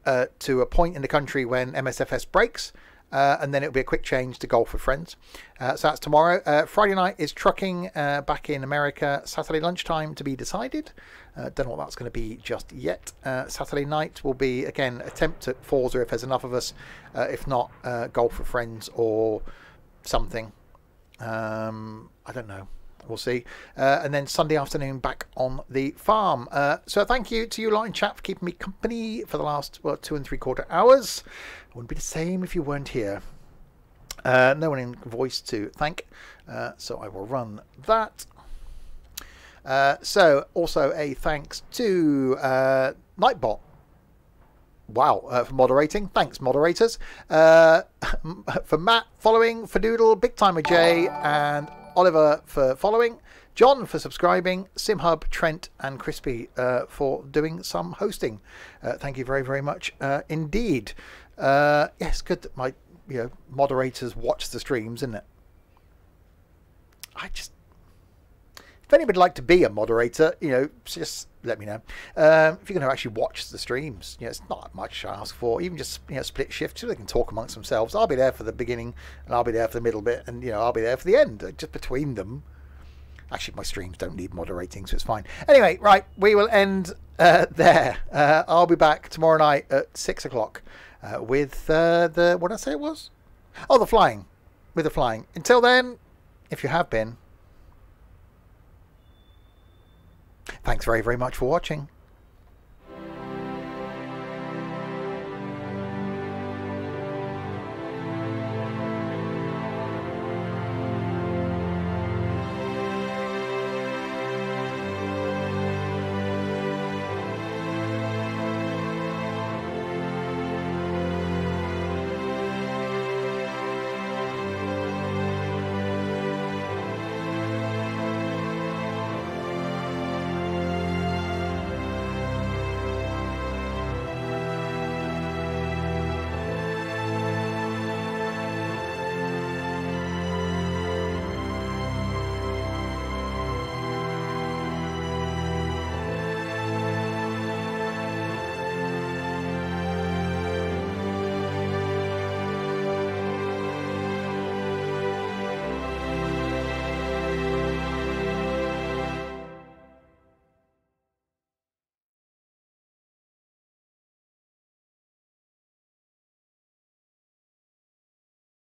[SPEAKER 1] to a point in the country when MSFS breaks. And then it'll be a quick change to Golf with Friends. So that's tomorrow. Friday night is trucking back in America. Saturday lunchtime to be decided. Don't know what that's going to be just yet. Saturday night will be, again, attempt at Forza if there's enough of us. If not, Golf with Friends or something. I don't know. We'll see. And then Sunday afternoon back on the farm. So thank you to you lot in chat for keeping me company for the last 2 3/4 hours. It wouldn't be the same if you weren't here. No one in voice to thank. So I will run that. So also a thanks to Nightbot. Wow, for moderating. Thanks, moderators. For Matt following, for Doodle, Big Timer J, and Oliver for following, John for subscribing, SimHub, Trent, and Crispy for doing some hosting. Thank you very, very much indeed. Yes, good that my moderators watch the streams, isn't it? If anybody would like to be a moderator, just let me know. If you're going to actually watch the streams, it's not much to ask for. Even just split shift so they can talk amongst themselves. I'll be there for the beginning, and I'll be there for the middle bit, and I'll be there for the end. Just between them. Actually, my streams don't need moderating, so it's fine. Anyway, right, we will end there. I'll be back tomorrow night at 6 o'clock with the what did I say it was? Oh, the flying. With the flying. Until then, if you have been, thanks very, very much for watching.